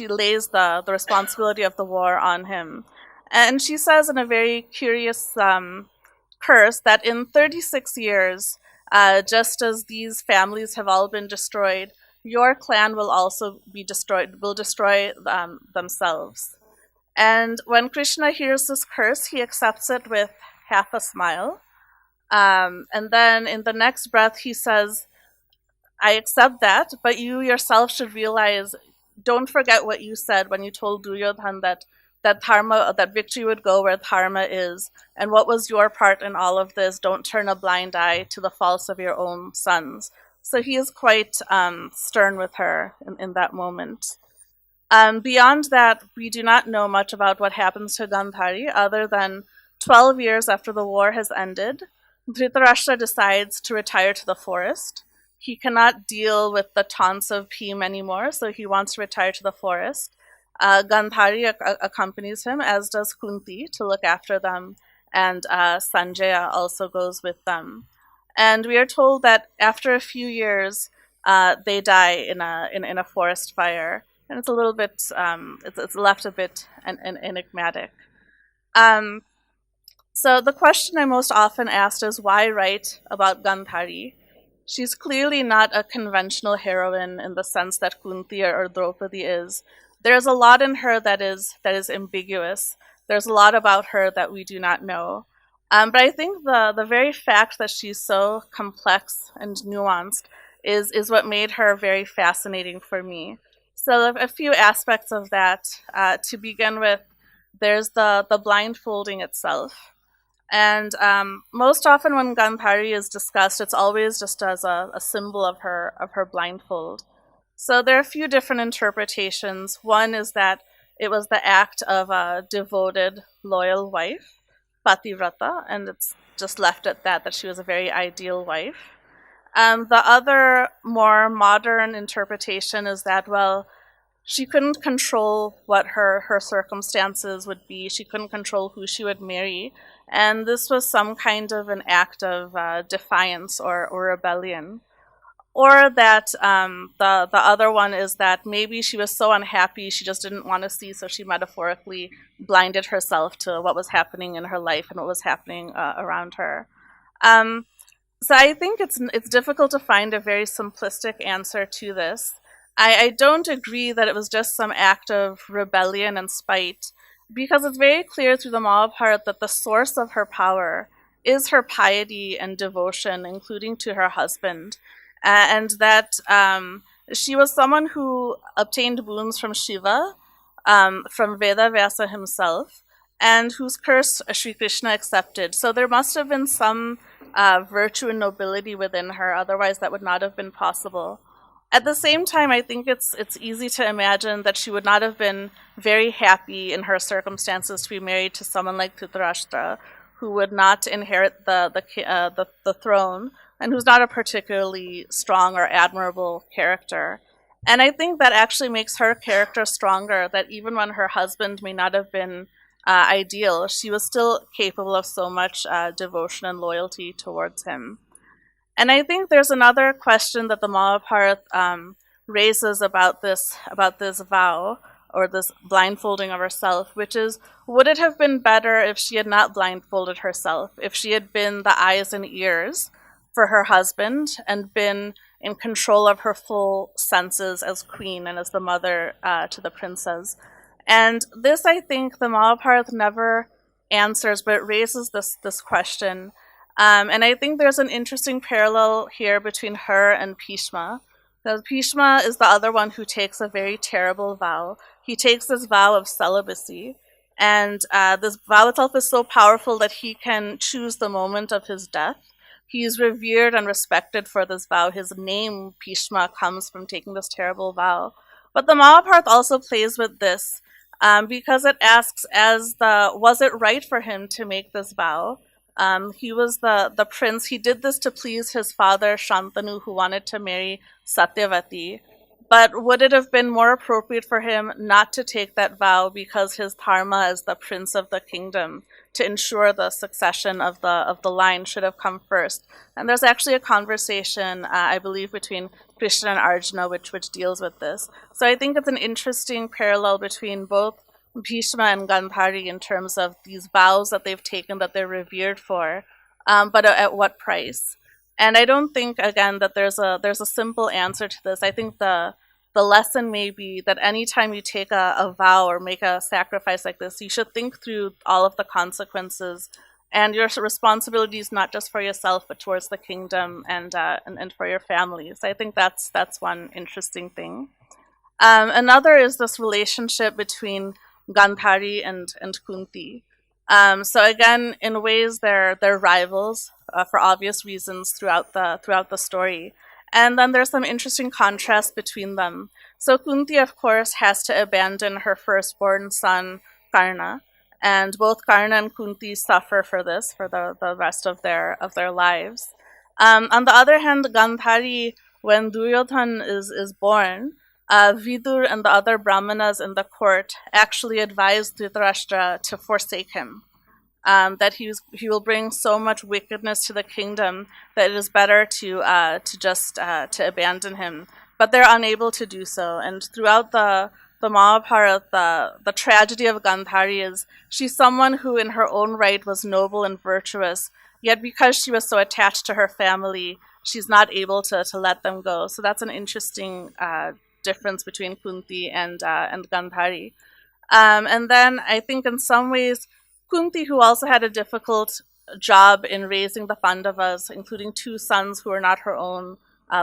lays the responsibility of the war on him. And she says in a very curious curse that in 36 years, just as these families have all been destroyed, your clan will also be destroyed, will destroy themselves. And when Krishna hears this curse, he accepts it with half a smile. And then in the next breath, he says, "I accept that, but you yourself should realize, don't forget what you said when you told Duryodhan that that victory would go where dharma is, and what was your part in all of this? Don't turn a blind eye to the faults of your own sons. So he is quite stern with her in that moment. Beyond that, we do not know much about what happens to Gandhari, other than 12 years after the war has ended, Dhritarashtra decides to retire to the forest. He cannot deal with the taunts of Bhim anymore, so he wants to retire to the forest. Gandhari accompanies him, as does Kunti, to look after them, and Sanjaya also goes with them. And we are told that after a few years, they die in a forest fire, and it's a little bit it's left a bit enigmatic. So the question I'm most often asked is, why write about Gandhari? She's clearly not a conventional heroine in the sense that Kunti or Draupadi is. There's a lot in her that is ambiguous. There's a lot about her that we do not know. But I think the very fact that she's so complex and nuanced is what made her very fascinating for me. So a few aspects of that. To begin with, there's the blindfolding itself. And most often when Gandhari is discussed, it's always just as a symbol of her blindfold. So there are a few different interpretations. One is that it was the act of a devoted, loyal wife, Pativrata, and it's just left at that she was a very ideal wife. The other, more modern interpretation is that, well, she couldn't control what her circumstances would be. She couldn't control who she would marry. And this was some kind of an act of defiance or rebellion. Or that the other one is that maybe she was so unhappy she just didn't want to see, so she metaphorically blinded herself to what was happening in her life and what was happening around her. So I think it's difficult to find a very simplistic answer to this. I don't agree that it was just some act of rebellion and spite, because it's very clear through the Mahabharata that the source of her power is her piety and devotion, including to her husband, and that she was someone who obtained boons from Shiva, from Vedavyasa himself, and whose curse Sri Krishna accepted. So there must have been some virtue and nobility within her, otherwise that would not have been possible. At the same time, I think it's easy to imagine that she would not have been very happy in her circumstances to be married to someone like Dhritarashtra, who would not inherit the throne, and who's not a particularly strong or admirable character. And I think that actually makes her character stronger, that even when her husband may not have been ideal, she was still capable of so much devotion and loyalty towards him. And I think there's another question that the Mahabharata raises about this vow, or this blindfolding of herself, which is, would it have been better if she had not blindfolded herself, if she had been the eyes and ears for her husband and been in control of her full senses as queen and as the mother to the princes? And this, I think, the Mahabharata never answers, but it raises this question. And I think there's an interesting parallel here between her and Bhishma. Because Bhishma is the other one who takes a very terrible vow. He takes this vow of celibacy, and this vow itself is so powerful that he can choose the moment of his death. He is revered and respected for this vow. His name, Bhishma, comes from taking this terrible vow. But the Mahabharata also plays with this, because it asks, was it right for him to make this vow? He was the prince. He did this to please his father, Shantanu, who wanted to marry Satyavati. But would it have been more appropriate for him not to take that vow because his dharma as the prince of the kingdom, to ensure the succession of the line, should have come first? And there's actually a conversation, I believe, between Krishna and Arjuna, which deals with this. So I think it's an interesting parallel between both Bhishma and Gandhari in terms of these vows that they've taken, that they're revered for, but at what price? And I don't think, again, that there's a simple answer to this. I think the lesson may be that anytime you take a vow or make a sacrifice like this, you should think through all of the consequences and your responsibilities, not just for yourself, but towards the kingdom and for your family. So I think that's one interesting thing. Another is this relationship between Gandhari and Kunti. So again, in ways they're rivals for obvious reasons throughout the story. And then there's some interesting contrast between them. So Kunti, of course, has to abandon her firstborn son Karna, and both Karna and Kunti suffer for this for the rest of their lives. On the other hand, Gandhari, when Duryodhan is born, Vidur and the other brahmanas in the court actually advised Dhritarashtra to forsake him. That he will bring so much wickedness to the kingdom that it is better to abandon him. But they're unable to do so. And throughout the Mahabharata, the tragedy of Gandhari is she's someone who in her own right was noble and virtuous, yet because she was so attached to her family, she's not able to let them go. So that's an interesting difference between Kunti and Gandhari. And then I think in some ways, Kunti, who also had a difficult job in raising the Pandavas, including 2 sons who were not her own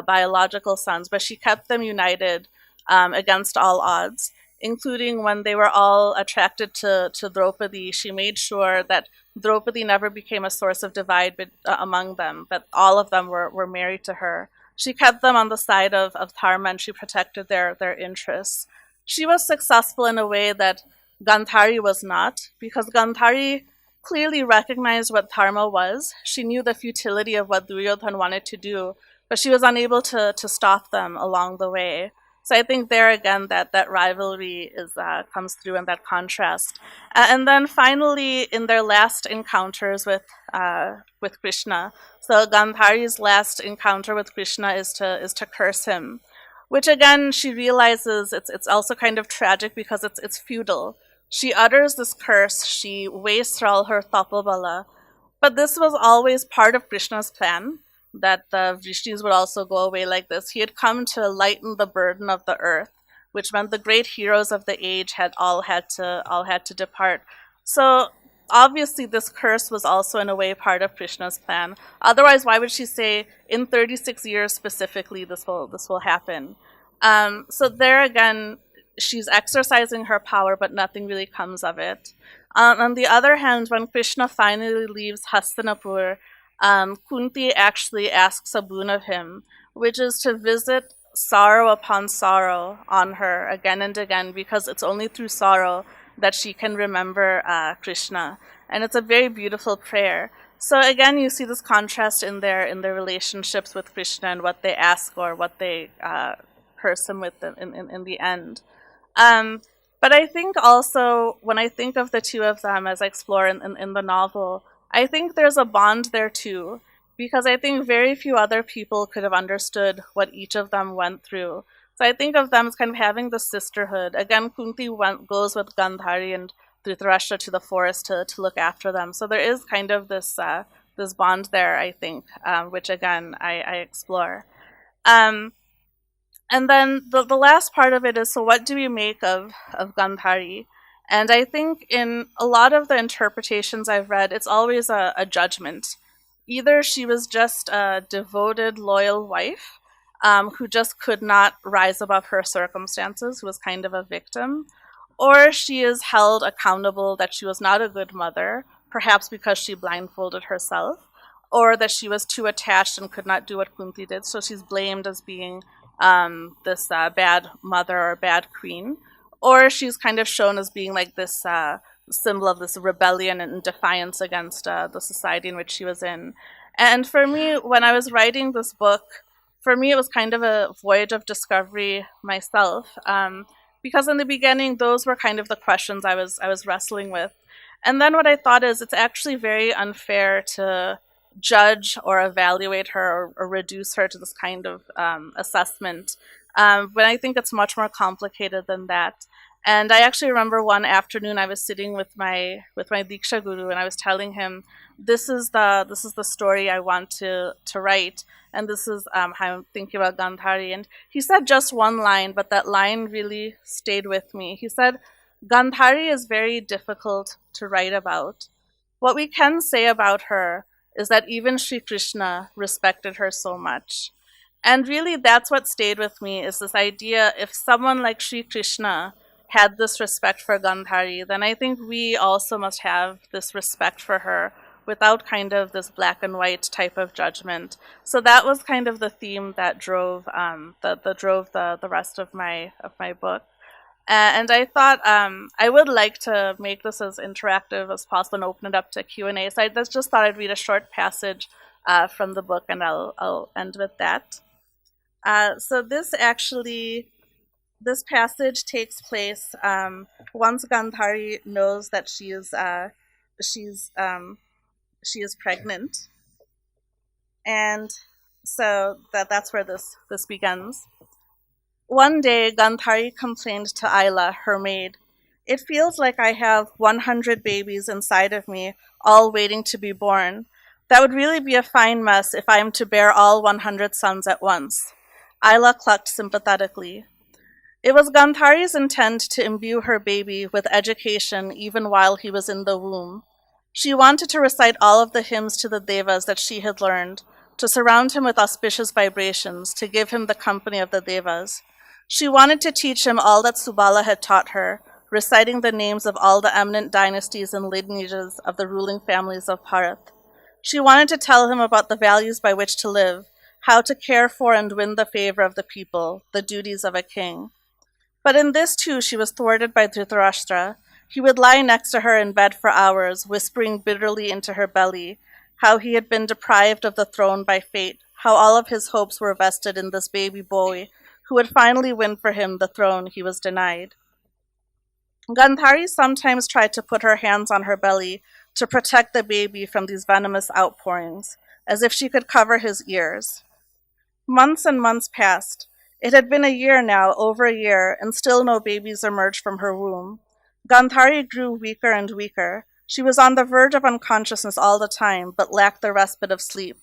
biological sons, but she kept them united against all odds, including when they were all attracted to Draupadi. She made sure that Draupadi never became a source of divide among them, but all of them were married to her. She kept them on the side of Dharma, and she protected their interests. She was successful in a way that Gandhari was not, because Gandhari clearly recognized what dharma was. She knew the futility of what Duryodhan wanted to do, but she was unable to stop them along the way. So I think there again that rivalry comes through in that contrast. And then finally, in their last encounters with Krishna, so Gandhari's last encounter with Krishna is to curse him, which again she realizes it's also kind of tragic because it's futile. She utters this curse, she wastes all her tapabala, but this was always part of Krishna's plan, that the Vrishnis would also go away like this. He had come to lighten the burden of the earth, which meant the great heroes of the age had to depart. So obviously this curse was also in a way part of Krishna's plan. Otherwise, why would she say in 36 years specifically this will happen? So there again, she's exercising her power, but nothing really comes of it. On the other hand, when Krishna finally leaves Hastinapur, Kunti actually asks a boon of him, which is to visit sorrow upon sorrow on her again and again, because it's only through sorrow that she can remember Krishna. And it's a very beautiful prayer. So again, you see this contrast in their relationships with Krishna and what they ask or what they curse him with in the end. But I think also, when I think of the two of them as I explore in the novel, I think there's a bond there too, because I think very few other people could have understood what each of them went through. So I think of them as kind of having the sisterhood. Again, Kunti goes with Gandhari and Dhritarashtra to the forest to look after them. So there is kind of this bond there, I think, which again, I explore. And then the last part of it is, so what do we make of Gandhari? And I think in a lot of the interpretations I've read, it's always a judgment. Either she was just a devoted, loyal wife who just could not rise above her circumstances, who was kind of a victim, or she is held accountable that she was not a good mother, perhaps because she blindfolded herself, or that she was too attached and could not do what Kunti did, so she's blamed as being this bad mother or bad queen, or she's kind of shown as being like this symbol of this rebellion and defiance against the society in which she was in. And for me, when I was writing this book, for me it was kind of a voyage of discovery myself, because in the beginning those were kind of the questions I was wrestling with. And then what I thought is it's actually very unfair to judge or evaluate her or reduce her to this kind of assessment, when I think it's much more complicated than that. And I actually remember one afternoon I was sitting with my Diksha Guru, and I was telling him, this is the story I want to write, and this is how I'm thinking about Gandhari. And he said just one line, but that line really stayed with me. He said, Gandhari is very difficult to write about. What we can say about her is that even Sri Krishna respected her so much. And really that's what stayed with me, is this idea, if someone like Sri Krishna had this respect for Gandhari, then I think we also must have this respect for her without kind of this black and white type of judgment. So that was kind of the theme that drove the rest of my book. And I thought I would like to make this as interactive as possible and open it up to Q&A. So I just thought I'd read a short passage from the book, and I'll end with that. So this passage takes place once Gandhari knows that she is pregnant, and so that's where this begins. One day, Gandhari complained to Ayla, her maid, "It feels like I have 100 babies inside of me, all waiting to be born. That would really be a fine mess if I am to bear all 100 sons at once." Ayla clucked sympathetically. It was Gandhari's intent to imbue her baby with education even while he was in the womb. She wanted to recite all of the hymns to the devas that she had learned, to surround him with auspicious vibrations, to give him the company of the devas. She wanted to teach him all that Subala had taught her, reciting the names of all the eminent dynasties and lineages of the ruling families of Bharat. She wanted to tell him about the values by which to live, how to care for and win the favor of the people, the duties of a king. But in this too she was thwarted by Dhritarashtra. He would lie next to her in bed for hours, whispering bitterly into her belly, how he had been deprived of the throne by fate, how all of his hopes were vested in this baby boy, who would finally win for him the throne he was denied. Gandhari sometimes tried to put her hands on her belly to protect the baby from these venomous outpourings, as if she could cover his ears. Months and months passed. It had been a year now, over a year, and still no babies emerged from her womb. Gandhari grew weaker and weaker. She was on the verge of unconsciousness all the time, but lacked the respite of sleep.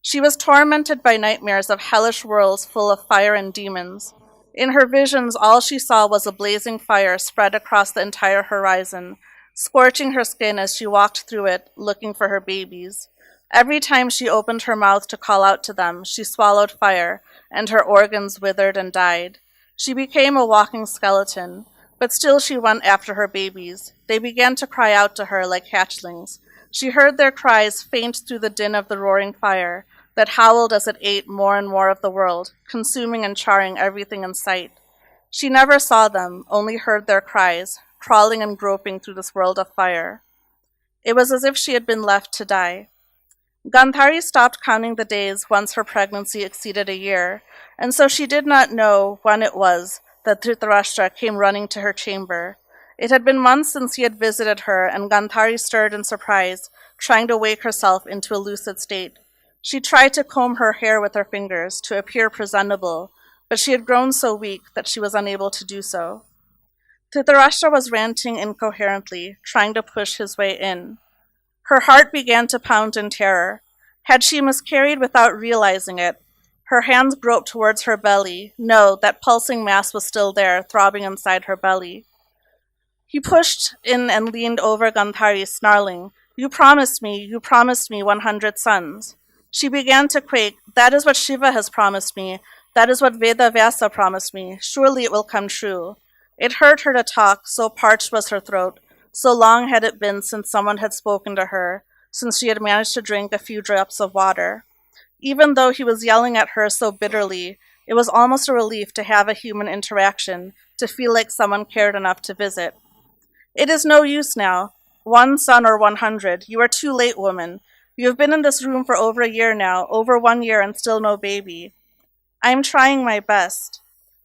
She was tormented by nightmares of hellish worlds full of fire and demons. In her visions, all she saw was a blazing fire spread across the entire horizon, scorching her skin as she walked through it, looking for her babies. Every time she opened her mouth to call out to them, she swallowed fire, and her organs withered and died. She became a walking skeleton, but still she went after her babies. They began to cry out to her like hatchlings. She heard their cries faint through the din of the roaring fire that howled as it ate more and more of the world, consuming and charring everything in sight. She never saw them, only heard their cries, crawling and groping through this world of fire. It was as if she had been left to die. Gandhari stopped counting the days once her pregnancy exceeded a year, and so she did not know when it was that Dhritarashtra came running to her chamber. It had been months since he had visited her, and Gandhari stirred in surprise, trying to wake herself into a lucid state. She tried to comb her hair with her fingers to appear presentable, but she had grown so weak that she was unable to do so. Dhritarashtra was ranting incoherently, trying to push his way in. Her heart began to pound in terror. Had she miscarried without realizing it? Her hands groped towards her belly. No, that pulsing mass was still there, throbbing inside her belly. He pushed in and leaned over Gandhari, snarling, you promised me 100 sons." She began to quake. "That is what Shiva has promised me. That is what Veda Vyasa promised me. Surely it will come true." It hurt her to talk, so parched was her throat. So long had it been since someone had spoken to her, since she had managed to drink a few drops of water. Even though he was yelling at her so bitterly, it was almost a relief to have a human interaction, to feel like someone cared enough to visit. "It is no use now. 1 son or 100. You are too late, woman. You have been in this room for over a year now, over 1 year and still no baby." "I am trying my best."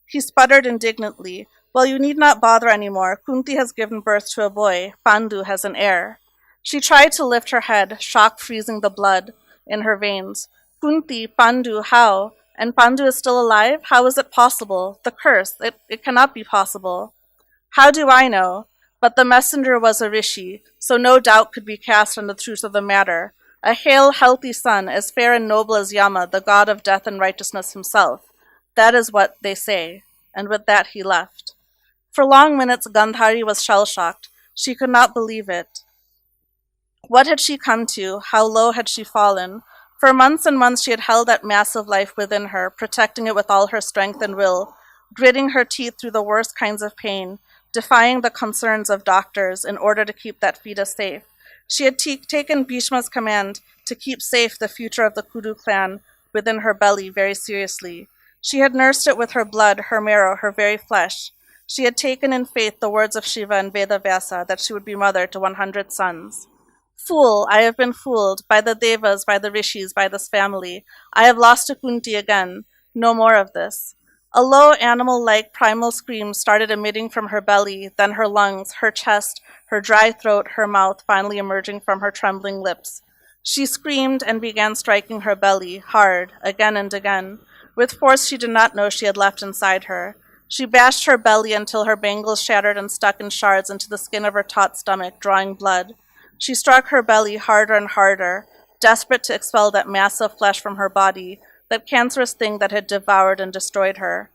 He sputtered indignantly. "Well, you need not bother anymore. Kunti has given birth to a boy. Pandu has an heir." She tried to lift her head, shock freezing the blood in her veins. "Kunti, Pandu, how? And Pandu is still alive? How is it possible? The curse, it cannot be possible." "How do I know?" But the messenger was a rishi, so no doubt could be cast on the truth of the matter. A hale, healthy son, as fair and noble as Yama, the god of death and righteousness himself. That is what they say. And with that he left. For long minutes Gandhari was shell-shocked. She could not believe it. What had she come to? How low had she fallen? For months and months she had held that massive life within her, protecting it with all her strength and will, gritting her teeth through the worst kinds of pain, defying the concerns of doctors in order to keep that fetus safe. She had taken Bhishma's command to keep safe the future of the Kudu clan within her belly very seriously. She had nursed it with her blood, her marrow, her very flesh. She had taken in faith the words of Shiva and Vedavyasa that she would be mother to 100 sons. Fool, I have been fooled by the devas, by the rishis, by this family. I have lost to Kunti again. No more of this. A low animal-like primal scream started emitting from her belly, then her lungs, her chest, her dry throat, her mouth finally emerging from her trembling lips. She screamed and began striking her belly, hard, again and again, with force she did not know she had left inside her. She bashed her belly until her bangles shattered and stuck in shards into the skin of her taut stomach, drawing blood. She struck her belly harder and harder, desperate to expel that mass of flesh from her body, that cancerous thing that had devoured and destroyed her.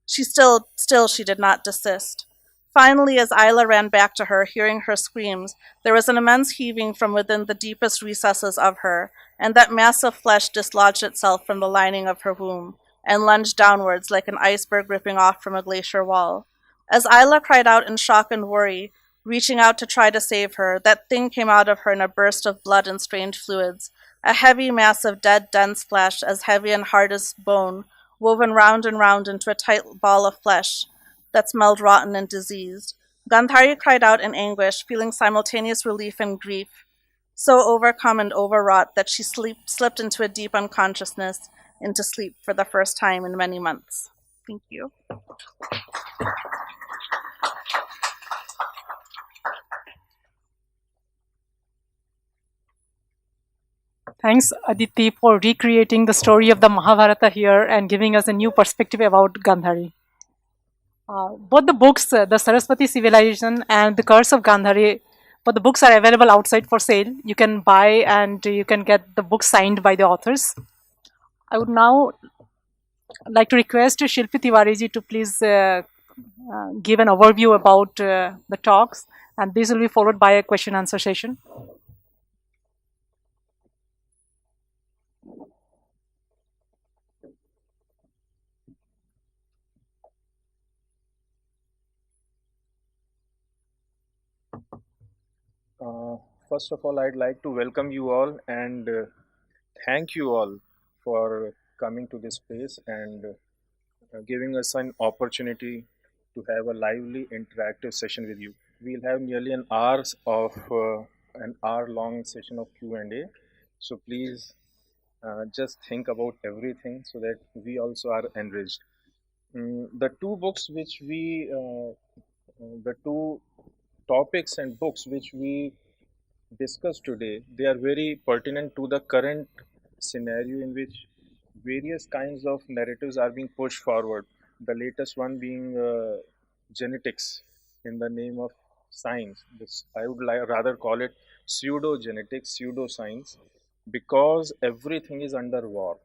Still she did not desist. Finally, as Isla ran back to her, hearing her screams, there was an immense heaving from within the deepest recesses of her, and that mass of flesh dislodged itself from the lining of her womb, and lunged downwards like an iceberg ripping off from a glacier wall. As Isla cried out in shock and worry, reaching out to try to save her, that thing came out of her in a burst of blood and strange fluids, a heavy mass of dead, dense flesh, as heavy and hard as bone, woven round and round into a tight ball of flesh that smelled rotten and diseased. Gandhari cried out in anguish, feeling simultaneous relief and grief, so overcome and overwrought that she slipped into a deep unconsciousness, into sleep for the first time in many months. Thank you. Thanks, Aditi, for recreating the story of the Mahabharata here and giving us a new perspective about Gandhari. Both the books, the Sarasvati Civilisation and the Curse of Gandhari, both the books are available outside for sale. You can buy and you can get the books signed by the authors. I would now like to request Shilpi Tiwari to please give an overview about the talks, and this will be followed by a question answer session. First of all, I'd like to welcome you all and thank you all for coming to this place and giving us an opportunity to have a lively interactive session with you. We'll have nearly an hour long session of Q&A. So please just think about everything so that we also are enriched. The two books which the two topics and books which we discussed today, they are very pertinent to the current scenario in which various kinds of narratives are being pushed forward. The latest one being genetics in the name of science. I would rather call it pseudo genetics, pseudo science, because everything is under war,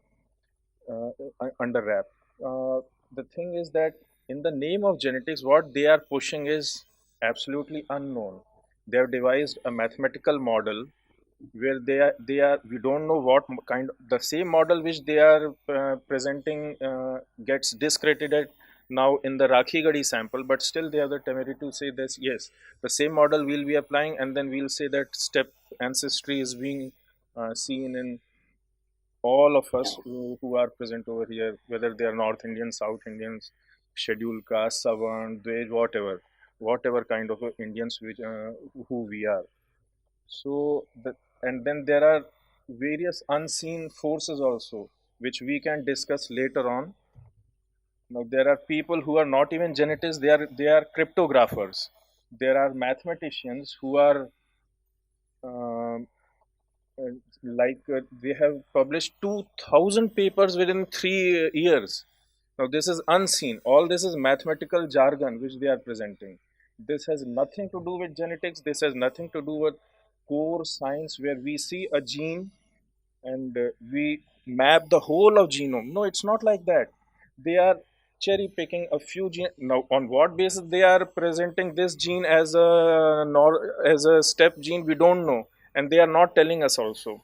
under wrap. The thing is that in the name of genetics, what they are pushing is absolutely unknown. They have devised a mathematical model where we don't know what kind, the same model which they are presenting gets discredited now in the Rakhi Gadi sample, but still they have the temerity to say this, yes, the same model we'll be applying, and then we'll say that step ancestry is being seen in all of us who are present over here, whether they are North Indians, South Indians, scheduled caste, Savan, Dwej, whatever kind of Indians who we are. So, and then there are various unseen forces also, which we can discuss later on. Now, there are people who are not even geneticists; they are cryptographers. There are mathematicians who are they have published 2,000 papers within 3 years. Now, this is unseen. All this is mathematical jargon which they are presenting. This has nothing to do with genetics. This has nothing to do with core science where we see a gene and we map the whole of genome. No, it's not like that. They are cherry picking a few genes. Now, on what basis they are presenting this gene as a step gene, we don't know, and they are not telling us also.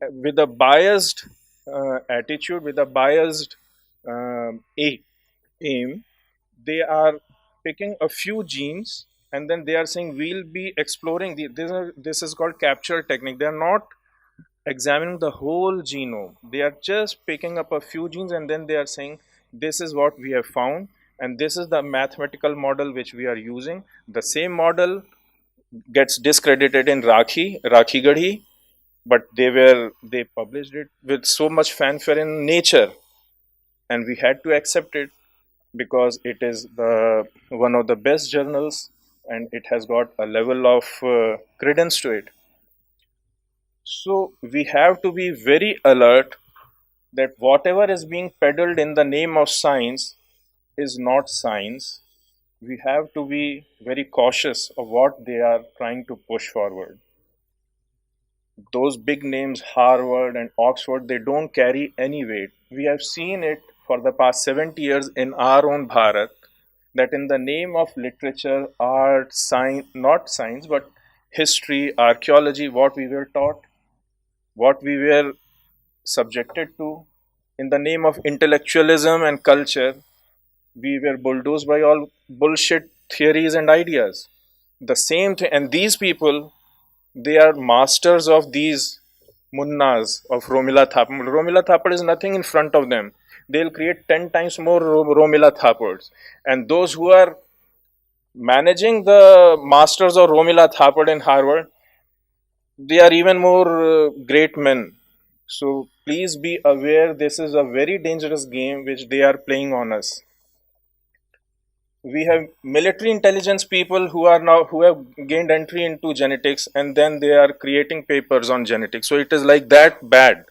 With a biased attitude, with a biased aim, they are picking a few genes, and then they are saying we'll be exploring this is called capture technique. They are not examining the whole genome. They are just picking up a few genes, and then they are saying this is what we have found, and this is the mathematical model which we are using. The same model gets discredited in Rakhi Gadhi, but they published it with so much fanfare in Nature, and we had to accept it because it is the one of the best journals, and it has got a level of credence to it. So we have to be very alert that whatever is being peddled in the name of science is not science. We have to be very cautious of what they are trying to push forward. Those big names, Harvard and Oxford, they don't carry any weight. We have seen it for the past 70 years in our own Bharat, that in the name of literature, art, science, not science, but history, archaeology, what we were taught, what we were subjected to, in the name of intellectualism and culture, we were bulldozed by all bullshit theories and ideas. The same thing, and these people, they are masters of these munnas of Romila Thapar. Romila Thapar is nothing in front of them. They'll create 10 times more Romila Thapars. And those who are managing the masters of Romila Thapar in Harvard, they are even more great men. So please be aware, this is a very dangerous game which they are playing on us. We have military intelligence people who have gained entry into genetics, and then they are creating papers on genetics. So it is like that bad.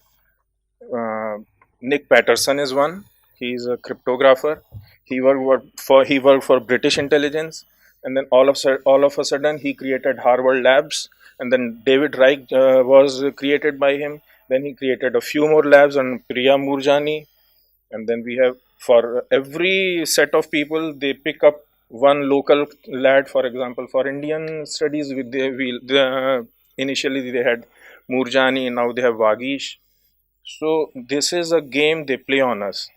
Nick Patterson is one. He is a cryptographer. He worked for British intelligence, and then all of a sudden he created Harvard labs, and then David Reich was created by him. Then he created a few more labs on Priya Murjani, and then we have, for every set of people, they pick up one local lad. For example, for Indian studies, initially they had Murjani, now they have Vagish. So this is a game they play on us.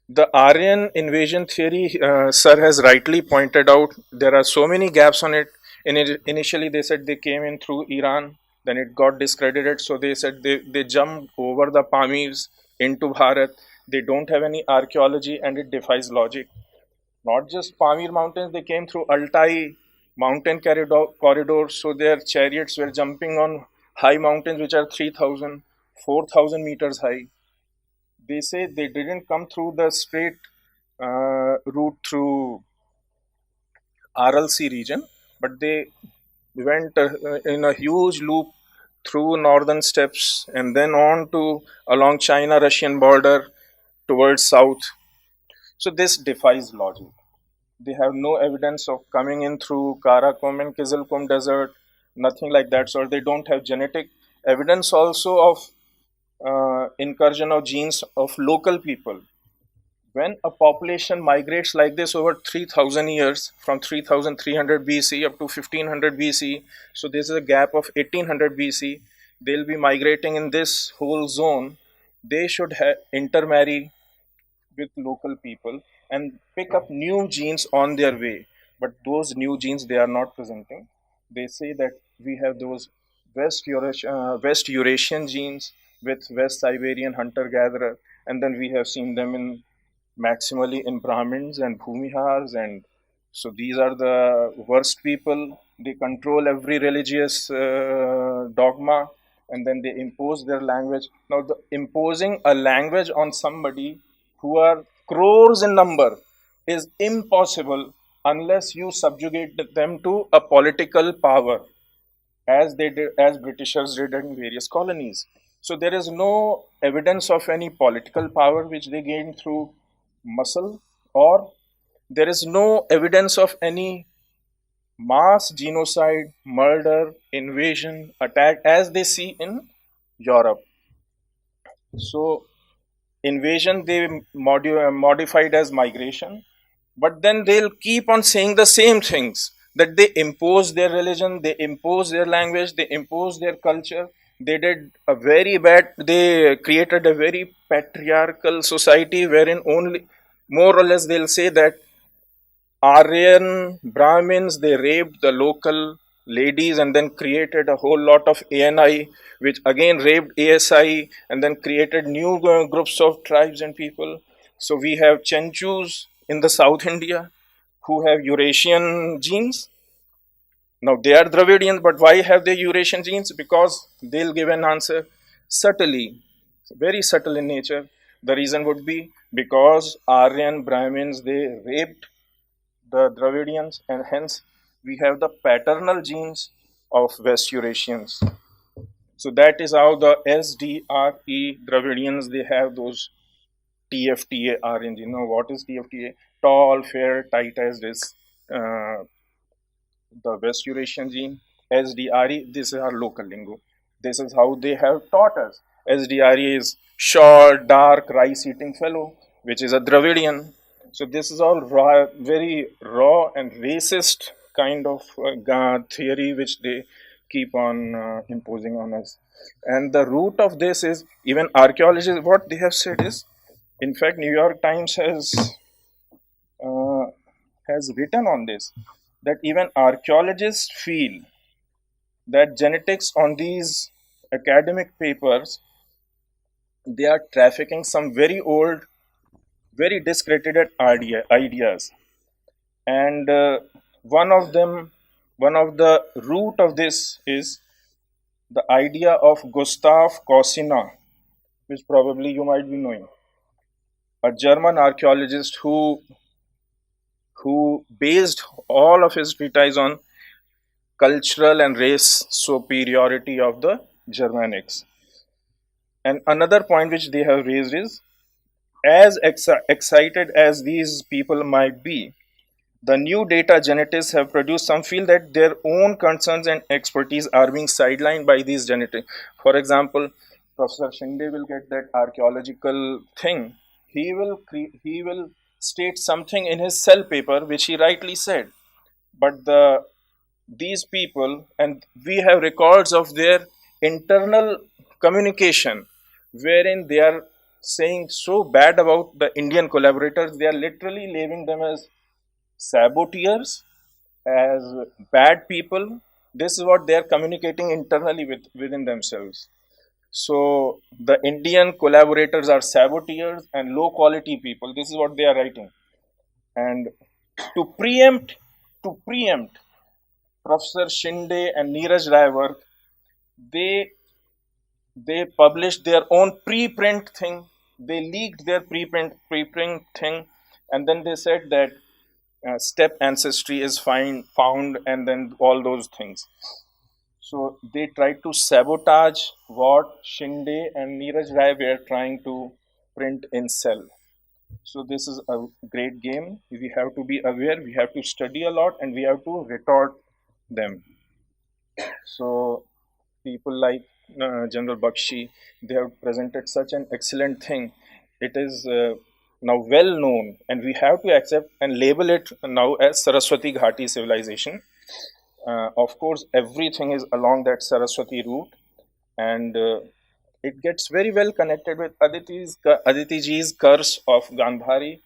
The Aryan invasion theory, sir has rightly pointed out, there are so many gaps on it. Initially they said they came in through Iran, then it got discredited. So they said they jumped over the Pamirs into Bharat. They don't have any archaeology, and it defies logic. Not just Pamir mountains, they came through Altai mountain corridor. So their chariots were jumping on high mountains which are 3,000, 4,000 meters high. They say they didn't come through the straight route through RLC region, but they went in a huge loop through northern steppes and then on to along China-Russian border towards south. So this defies logic. They have no evidence of coming in through Karakum and Kizilkum desert, nothing like that. So they don't have genetic evidence also of incursion of genes of local people. When a population migrates like this over 3,000 years, from 3,300 BC up to 1500 BC, so this is a gap of 1800 BC, they'll be migrating in this whole zone. They should intermarry with local people and pick up new genes on their way. But those new genes they are not presenting. They say that we have those West Eurasian genes with West Siberian hunter-gatherer, and then we have seen them in maximally in Brahmins and Bhumihars, and so these are the worst people. They control every religious dogma, and then they impose their language. Now, imposing a language on somebody who are crores in number is impossible unless you subjugate them to a political power, as Britishers did in various colonies. So there is no evidence of any political power which they gained through muscle, or there is no evidence of any mass genocide, murder, invasion, attack as they see in Europe. So invasion they modified as migration, but then they'll keep on saying the same things, that they impose their religion, they impose their language, they impose their culture. They created a very patriarchal society wherein only more or less they'll say that Aryan Brahmins, they raped the local ladies and then created a whole lot of ANI, which again raped ASI and then created new groups of tribes and people. So we have Chenchus in the South India who have Eurasian genes. Now they are Dravidians, but why have they Eurasian genes? Because they'll give an answer subtly, very subtle in nature. The reason would be because Aryan Brahmins, they raped the Dravidians, and hence we have the paternal genes of West Eurasians. So that is how the SDRE Dravidians, they have those TFTA Aryans. You know what is TFTA? Tall, fair, tight as this. The West Eurasian gene. SDRE, this is our local lingo. This is how they have taught us. SDRE is short, dark, rice-eating fellow, which is a Dravidian. So this is all raw, very raw and racist kind of theory which they keep on imposing on us. And the root of this is, even archaeologists, what they have said is, in fact, New York Times has written on this, that even archaeologists feel that genetics on these academic papers, they are trafficking some very old, very discredited ideas. And one of the root of this is the idea of Gustav Kosina, which probably you might be knowing, a German archaeologist who based all of his treatise on cultural and race superiority of the Germanics. And another point which they have raised is, as excited as these people might be, the new data geneticists have produced some feel that their own concerns and expertise are being sidelined by these genetics. For example, Professor Shinde will get that archaeological thing. He will state something in his cell paper which he rightly said, but these people, and we have records of their internal communication wherein they are saying so bad about the Indian collaborators, they are literally labeling them as saboteurs, as bad people. This is what they are communicating internally within themselves. So the Indian collaborators are saboteurs and low quality people. This is what they are writing. And to preempt Professor Shinde and Neeraj Rai work, they published their own preprint thing. They leaked their preprint thing, and then they said that step ancestry is found, and then all those things. So they tried to sabotage what Shinde and Neeraj Rai were trying to print in cell. So this is a great game. We have to be aware, we have to study a lot, and we have to retort them. So people like General Bakshi, they have presented such an excellent thing. It is now well known, and we have to accept and label it now as Saraswati Ghati civilization. Of course, everything is along that Saraswati route, and it gets very well connected with Aditi Ji's Curse of Gandhari,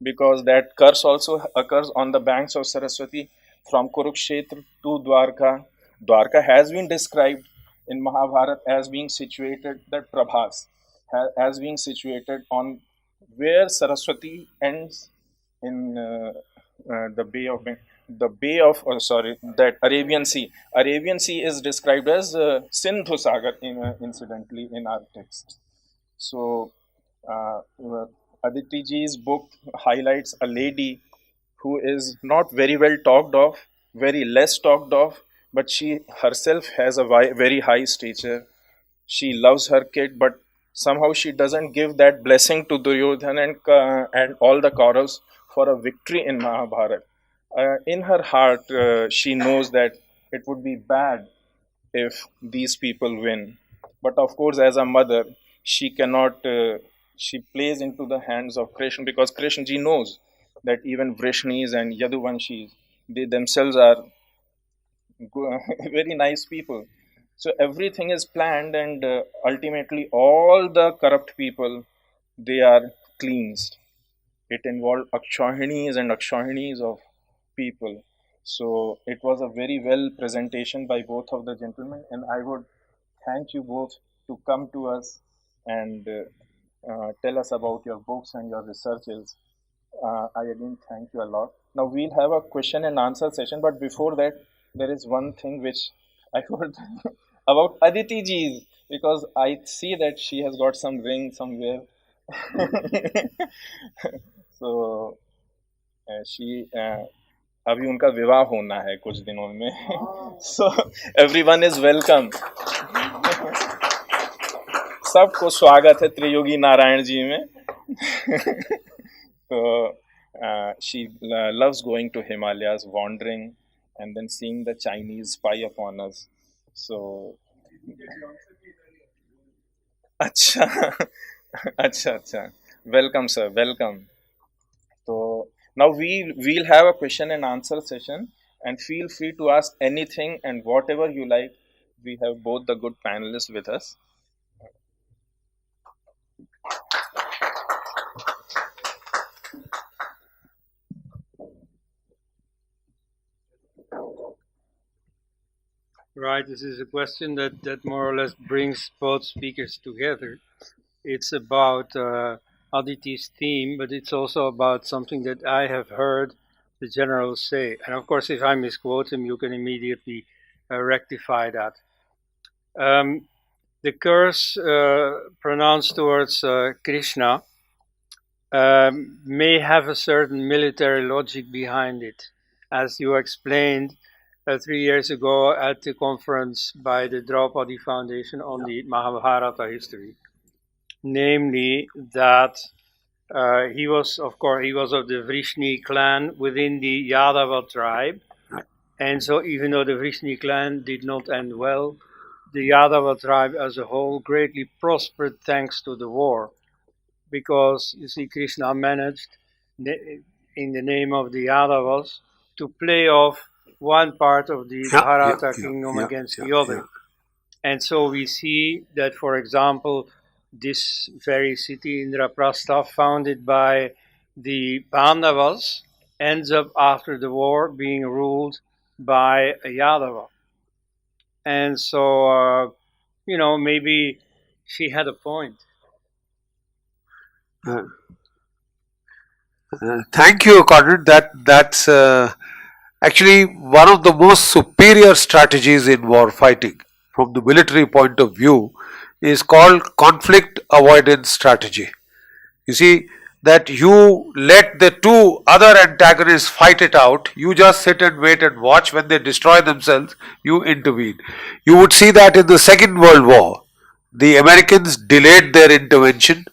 because that curse also occurs on the banks of Saraswati from Kurukshetra to Dwarka. Dwarka has been described in Mahabharata as being situated, that Prabhas, as being situated on where Saraswati ends in that Arabian Sea. Arabian Sea is described as Sindhu Sagar, incidentally, in our text. So Aditi Ji's book highlights a lady who is not very well talked of, very less talked of, but she herself has a very high stature. She loves her kid, but somehow she doesn't give that blessing to Duryodhana and all the Kauravas for a victory in Mahabharata. In her heart, she knows that it would be bad if these people win. But of course, as a mother, she cannot, she plays into the hands of Krishna, because Krishna ji knows that even Vrishnis and Yaduvanshis, they themselves are very nice people. So everything is planned, and ultimately all the corrupt people, they are cleansed. It involved Akshahinis and Akshahinis of people. So it was a very well presentation by both of the gentlemen, and I would thank you both to come to us and tell us about your books and your researches. I again thank you a lot. Now we'll have a question and answer session, but before that, there is one thing which I would about Aditi ji, because I see that she has got some ring somewhere. So she अभी उनका विवाह होना है कुछ दिनों में. So everyone is welcome. सबको स्वागत है त्रियोगी नारायण जी में. So she loves going to Himalayas, wandering, and then seeing the Chinese spy upon us. So अच्छा अच्छा welcome sir, welcome. So now we'll have a question and answer session, and feel free to ask anything and whatever you like. We have both the good panelists with us. Right, this is a question that more or less brings both speakers together. It's about Aditi's theme, but it's also about something that I have heard the general say. And of course, if I misquote him, you can immediately rectify that. The curse pronounced towards Krishna may have a certain military logic behind it, as you explained 3 years ago at the conference by the Draupadi Foundation on the Mahabharata history. Namely, that he was of the Vrishni clan within the Yadava tribe. And so even though the Vrishni clan did not end well, the Yadava tribe as a whole greatly prospered thanks to the war. Because, you see, Krishna managed, in the name of the Yadavas, to play off one part of the Bharata kingdom against the other. And so we see that, for example, this very city, Indraprastha, founded by the Pandavas, ends up after the war being ruled by a Yadava. And so, maybe she had a point. Thank you, Conrad. That's actually one of the most superior strategies in war fighting from the military point of view is called conflict avoidance strategy. You see, that you let the two other antagonists fight it out, you just sit and wait and watch. When they destroy themselves, you intervene. You would see that in the Second World War, the Americans delayed their intervention,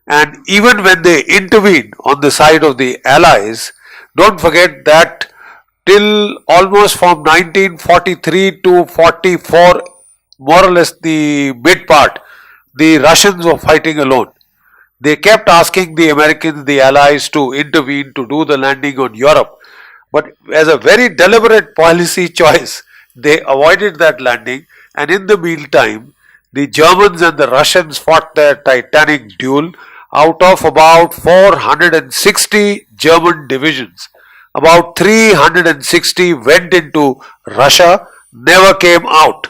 and even when they intervened on the side of the Allies, don't forget that till almost from 1943 to 44, more or less the mid part, the Russians were fighting alone. They kept asking the Americans, the Allies, to intervene to do the landing on Europe. But as a very deliberate policy choice, they avoided that landing, and in the meantime, the Germans and the Russians fought their titanic duel. Out of about 460 German divisions, about 360 went into Russia, never came out.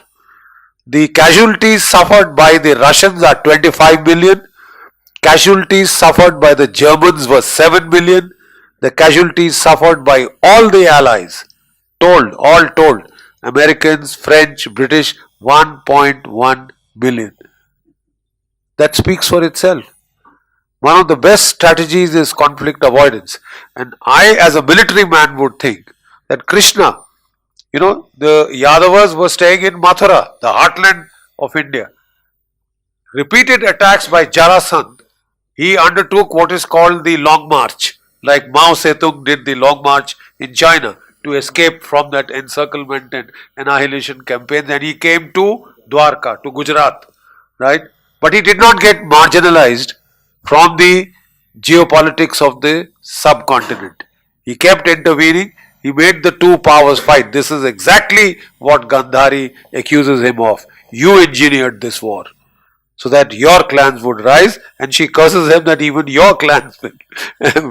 The casualties suffered by the Russians are 25 million. Casualties suffered by the Germans were 7 million. The casualties suffered by all the Allies, all told, Americans, French, British, 1.1 billion. That speaks for itself. One of the best strategies is conflict avoidance. And I, as a military man, would think that Krishna, the Yadavas were staying in Mathura, the heartland of India. Repeated attacks by Jarasandh, he undertook what is called the Long March, like Mao Zedong did the Long March in China to escape from that encirclement and annihilation campaign. And he came to Dwarka, to Gujarat, right? But he did not get marginalized from the geopolitics of the subcontinent. He kept intervening. He made the two powers fight. This is exactly what Gandhari accuses him of. You engineered this war. so that your clans would rise, and she curses him that even your clans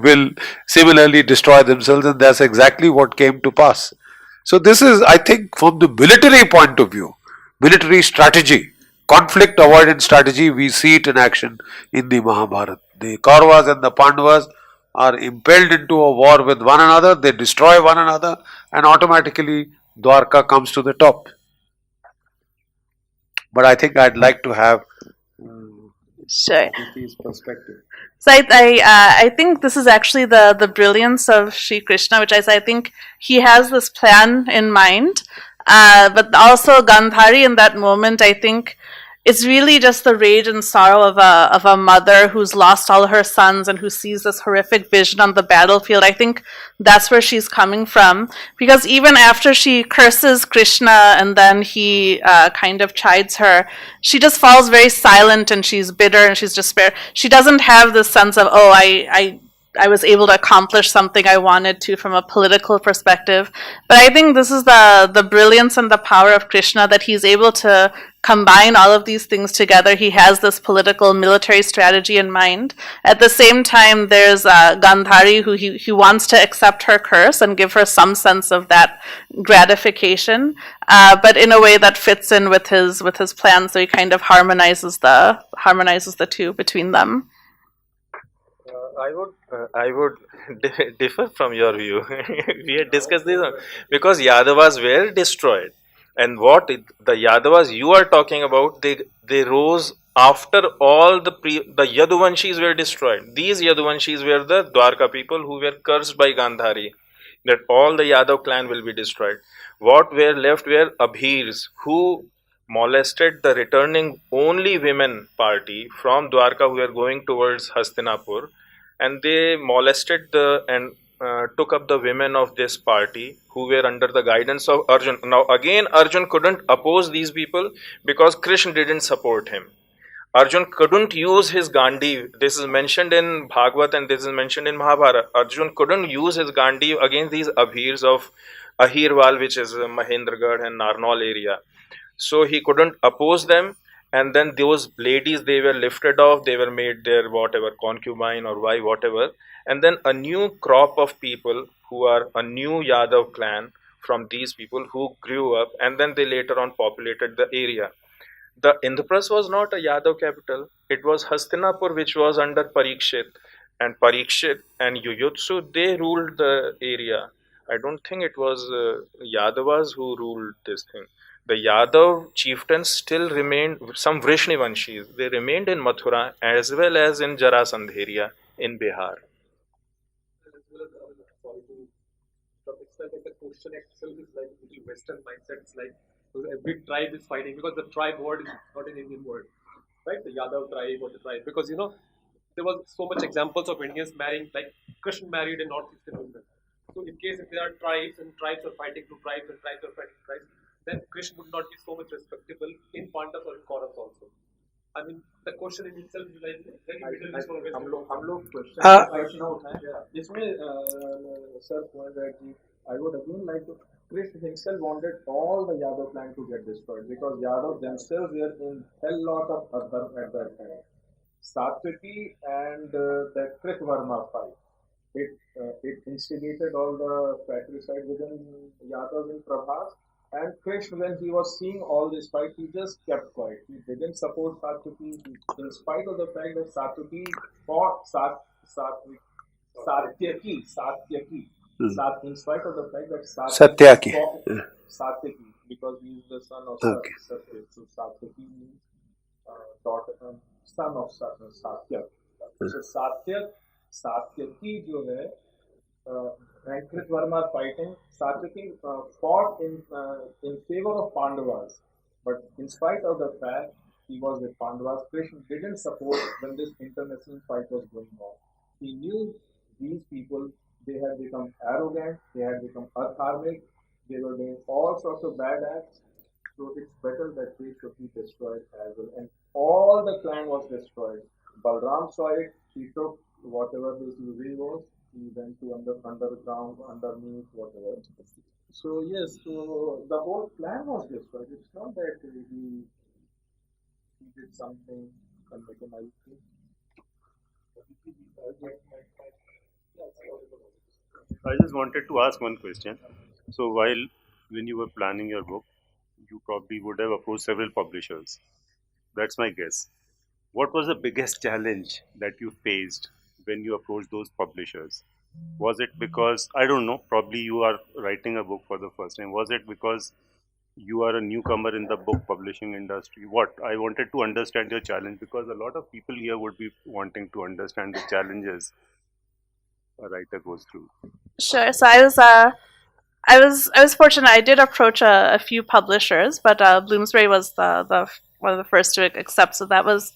will similarly destroy themselves, and that's exactly what came to pass. So this is, I think, from the military point of view, military strategy, conflict avoidance strategy, we see it in action in the Mahabharata. The Kauravas and the Pandavas are impelled into a war with one another, they destroy one another, and automatically Dwarka comes to the top. But I think I'd like to have Sure. Aditi's perspective. So I think this is actually the brilliance of Sri Krishna, which is I think he has this plan in mind, but also Gandhari in that moment, I think it's really just the rage and sorrow of a mother who's lost all her sons and who sees this horrific vision on the battlefield. I think that's where she's coming from, because even after she curses Krishna and then he kind of chides her, she just falls very silent and she's bitter and she's despair. She doesn't have this sense of, oh, I was able to accomplish something I wanted to from a political perspective. But I think this is the brilliance and the power of Krishna, that he's able to combine all of these things together. He has this political military strategy in mind. At the same time, there's Gandhari, who he wants to accept her curse and give her some sense of that gratification, but in a way that fits in with his plan. So he kind of harmonizes the two between them. I would differ from your view. We had discussed this because Yadavas were destroyed, and the Yadavas you are talking about, they rose after all the Yaduvanshis were destroyed. These Yaduvanshis were the Dwarka people who were cursed by Gandhari, that all the Yadav clan will be destroyed. What were left were Abhirs, who molested the returning only women party from Dwarka who were going towards Hastinapur, and they molested and took up the women of this party who were under the guidance of Arjun. Now again, Arjun couldn't oppose these people because Krishna didn't support him. Arjun couldn't use his Gandhi. This is mentioned in Bhagavad and this is mentioned in Mahabharata. Arjun couldn't use his Gandhi against these Abhirs of Ahirwal, which is Mahendragarh and Narnaul area. So he couldn't oppose them. And then those ladies, they were lifted off, they were made their whatever concubine or wife, whatever. And then a new crop of people who are a new Yadav clan from these people who grew up, and then they later on populated the area. The Indraprastha was not a Yadav capital. It was Hastinapur, which was under Parikshit. And Parikshit and Yuyutsu, they ruled the area. I don't think it was Yadavas who ruled this thing. The Yadav chieftains still remained, some Vrishnivanshis, they remained in Mathura as well as in Jarasandh area in Bihar. It's like the question itself is like little Western mindset. It's like every tribe is fighting, because the tribe word is not an Indian word, right? The Yadav tribe or the tribe, because there was so much examples of Indians marrying, like Krishna married a Northeastern woman. So in case if there are tribes and tribes are fighting to tribes and tribes are fighting tribes, then Krishna would not be so much respectable in Pandavas or in Kauravas also. I mean, the question in itself is like हम लोग question उठाएं इसमें sir point that I would again like to, Krishna himself wanted all the Yadav clan to get destroyed because Yadav themselves were in hell lot of adharm at that time. Satviki and the Kritvarma fight, it instigated all the fratricide within Yadav in Prabhas. And Krishna, when he was seeing all this fight, he just kept quiet. He didn't support Satyaki, in spite of the fact that Satyaki fought Satyaki. In spite of the fact that Satyaki fought Satyaki, because he is the son of Satyaki. So Satyaki means son of Satya. So Satyaki जो है, and Kritvarma fighting, Satyaki fought in favor of Pandavas, but in spite of the fact he was with Pandavas, Krishna didn't support when this international fight was going on. He knew these people, they had become arrogant, they had become adharmic, they were doing all sorts of bad acts, so it's better that they should be destroyed as well. And all the clan was destroyed. Balram saw it, he took whatever his way was, he went to underground, underneath, whatever. So yes, so the whole plan was destroyed. It's not that he he did something and make a milestone. I just wanted to ask one question. So when you were planning your book, you probably would have approached several publishers. That's my guess. What was the biggest challenge that you faced when you approached those publishers? Was it because, I don't know, probably you are writing a book for the first time. Was it because you are a newcomer in the book publishing industry? What? I wanted to understand your challenge because a lot of people here would be wanting to understand the challenges a writer goes through. Sure. So I was fortunate. I did approach a few publishers, but Bloomsbury was the one of the first to accept. So that was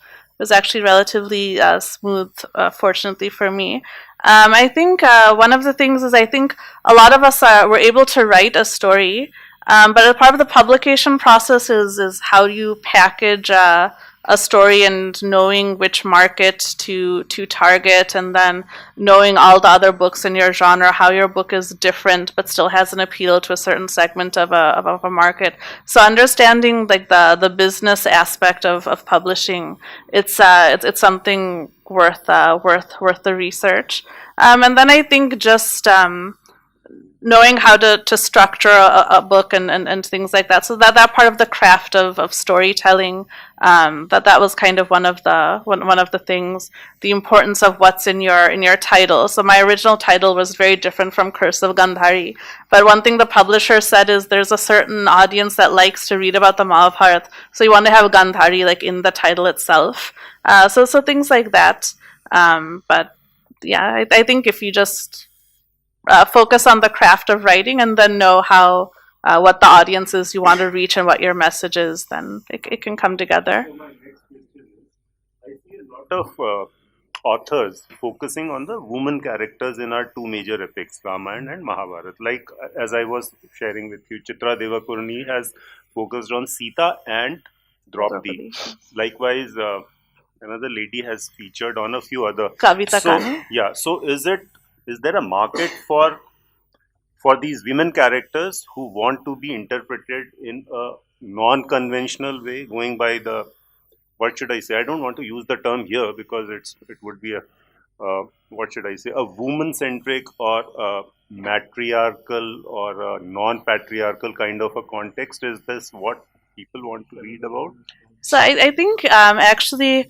actually relatively smooth, fortunately for me. I think one of the things is I think a lot of us were able to write a story, but a part of the publication process is how you package a story and knowing which market to target, and then knowing all the other books in your genre, how your book is different but still has an appeal to a certain segment of a market. So understanding like the business aspect of publishing, it's something worth the research. And then I think just knowing how to structure a book and things like that. So that part of the craft of storytelling, that was kind of one of the things, the importance of what's in your title. So my original title was very different from Curse of Gandhari. But one thing the publisher said is there's a certain audience that likes to read about the Mahabharata. So you want to have Gandhari like in the title itself. So things like that. But yeah, I think if you just focus on the craft of writing and then know how what the audience is you want to reach and what your message is, then it can come together. So my next question is, I see a lot of authors focusing on the woman characters in our two major epics, Ramayana and Mahabharata. Like as I was sharing with you, Chitra Devakurni has focused on Sita and Draupadi. Likewise, another lady has featured on a few other. Kavita So Kane. yeah, so is there a market for these women characters who want to be interpreted in a non-conventional way, going by the, what should I say? I don't want to use the term here because it would be a what should I say? A woman-centric or a matriarchal or a non-patriarchal kind of a context. Is this what people want to read about? So I think actually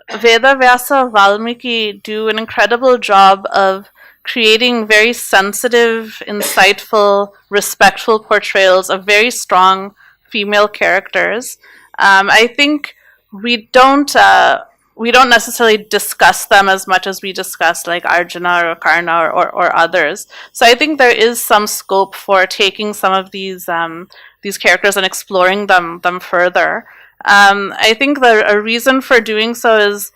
Veda Vyasa Valmiki do an incredible job of creating very sensitive, insightful, respectful portrayals of very strong female characters. I think we don't necessarily discuss them as much as we discuss like Arjuna or Karna or others. So I think there is some scope for taking some of these characters and exploring them further. I think a reason for doing so is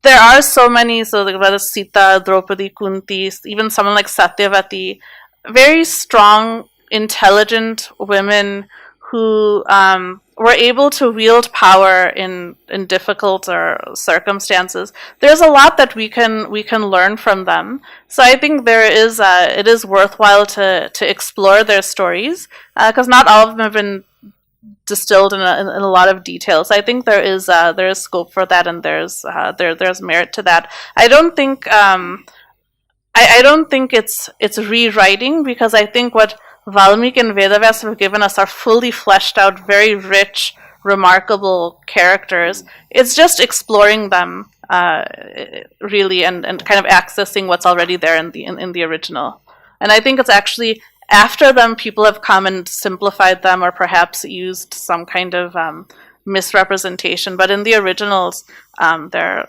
there are so many, so like whether Sita, Draupadi, Kunti, even someone like Satyavati, very strong, intelligent women who were able to wield power in difficult circumstances. There's a lot that we can learn from them. So I think it is worthwhile to explore their stories because not all of them have been distilled in a lot of details. I think there is scope for that, and there's merit to that. I don't think I don't think it's rewriting, because I think what Valmiki and Vedavyas have given us are fully fleshed out, very rich, remarkable characters. It's just exploring them really, and kind of accessing what's already there in the original. And I think it's actually after them, people have come and simplified them, or perhaps used some kind of misrepresentation. But in the originals, they're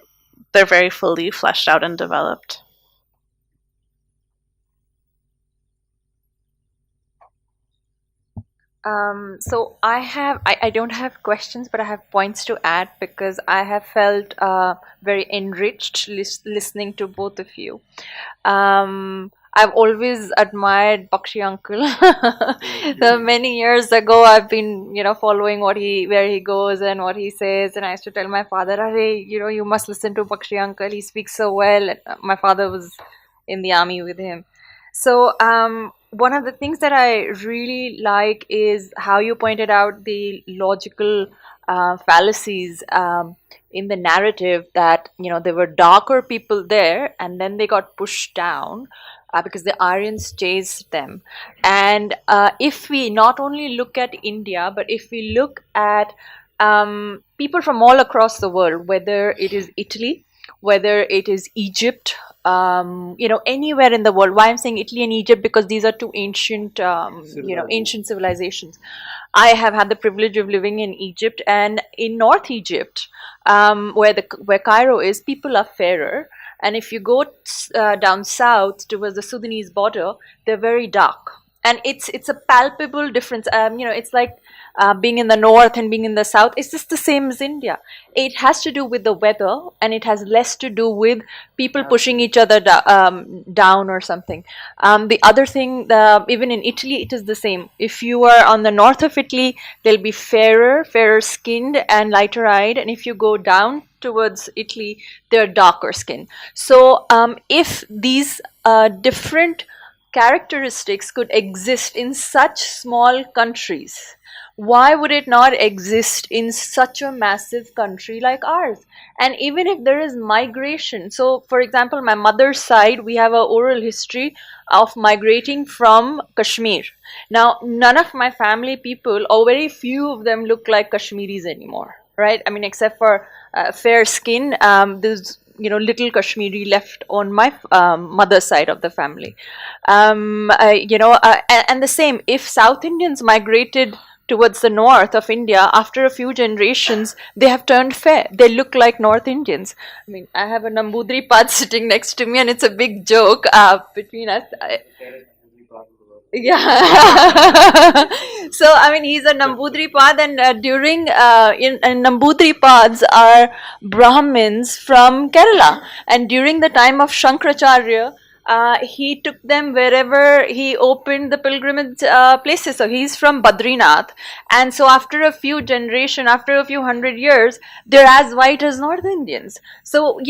very fully fleshed out and developed. So I don't have questions, but I have points to add, because I have felt very enriched listening to both of you. I've always admired Bakshi uncle. So many years ago, I've been, following where he goes and what he says. And I used to tell my father, "Arey, you must listen to Bakshi uncle. He speaks so well." My father was in the army with him. So one of the things that I really like is how you pointed out the logical fallacies in the narrative, that there were darker people there and then they got pushed down because the Aryans chased them. And if we not only look at India, but if we look at people from all across the world, whether it is Italy, whether it is Egypt, anywhere in the world. Why I'm saying Italy and Egypt, because these are two ancient, ancient civilizations. I have had the privilege of living in Egypt, and in North Egypt, where Cairo is, people are fairer. And if you go down south towards the Sudanese border, they're very dark. And it's a palpable difference. It's like being in the north and being in the south. It's just the same as India. It has to do with the weather, and it has less to do with people pushing each other down or something. The other thing, even in Italy, it is the same. If you are on the north of Italy, they'll be fairer skinned and lighter eyed. And if you go down towards Italy, they're darker skinned. So if these different characteristics could exist in such small countries, why would it not exist in such a massive country like ours? And even if there is migration, so for example, my mother's side, we have an oral history of migrating from Kashmir. Now, none of my family people, or very few of them, look like Kashmiris anymore, right? I mean, except for fair skin, there's little Kashmiri left on my mother's side of the family. And the same, if South Indians migrated towards the north of India, after a few generations, they have turned fair. They look like North Indians. I mean, I have a Nambudri Pad sitting next to me, and it's a big joke between us. Yeah. So, I mean, he's a Nambudri Pad, and during Nambudri Pads are Brahmins from Kerala. And during the time of Shankaracharya, he took them wherever he opened the pilgrimage places. So he's from Badrinath, and so after a few generations, after a few hundred years, they're as white as North Indians. So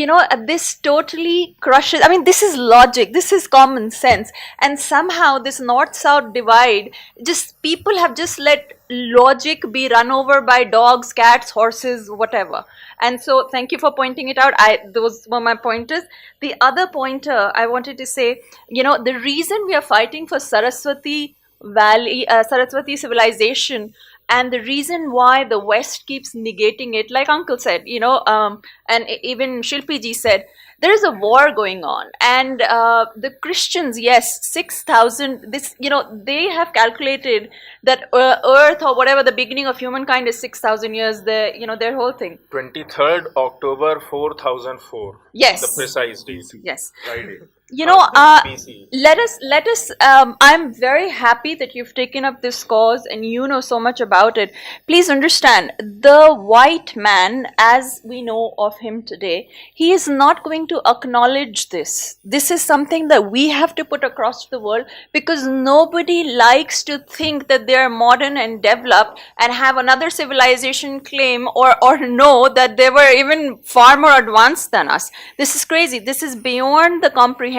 this totally crushes. I mean, this is logic, this is common sense, and somehow this north-south divide, just people have just let logic be run over by dogs, cats, horses, whatever. And so thank you for pointing it out. Those were my pointers. The other pointer I wanted to say, the reason we are fighting for Sarasvati Valley, Sarasvati civilization, and the reason why the West keeps negating it, like Uncle said, and even Shilpi ji said, there is a war going on, and the Christians, yes, 6,000. This, they have calculated that Earth, or whatever the beginning of humankind is, 6,000 years. Their whole thing. 23rd October 4004. Yes. The precise date. Yes. Friday. Let us. I'm very happy that you've taken up this cause and you know so much about it. Please understand, the white man, as we know of him today, he is not going to acknowledge this. This is something that we have to put across to the world, because nobody likes to think that they are modern and developed and have another civilization claim or know that they were even far more advanced than us. This is crazy. This is beyond the comprehension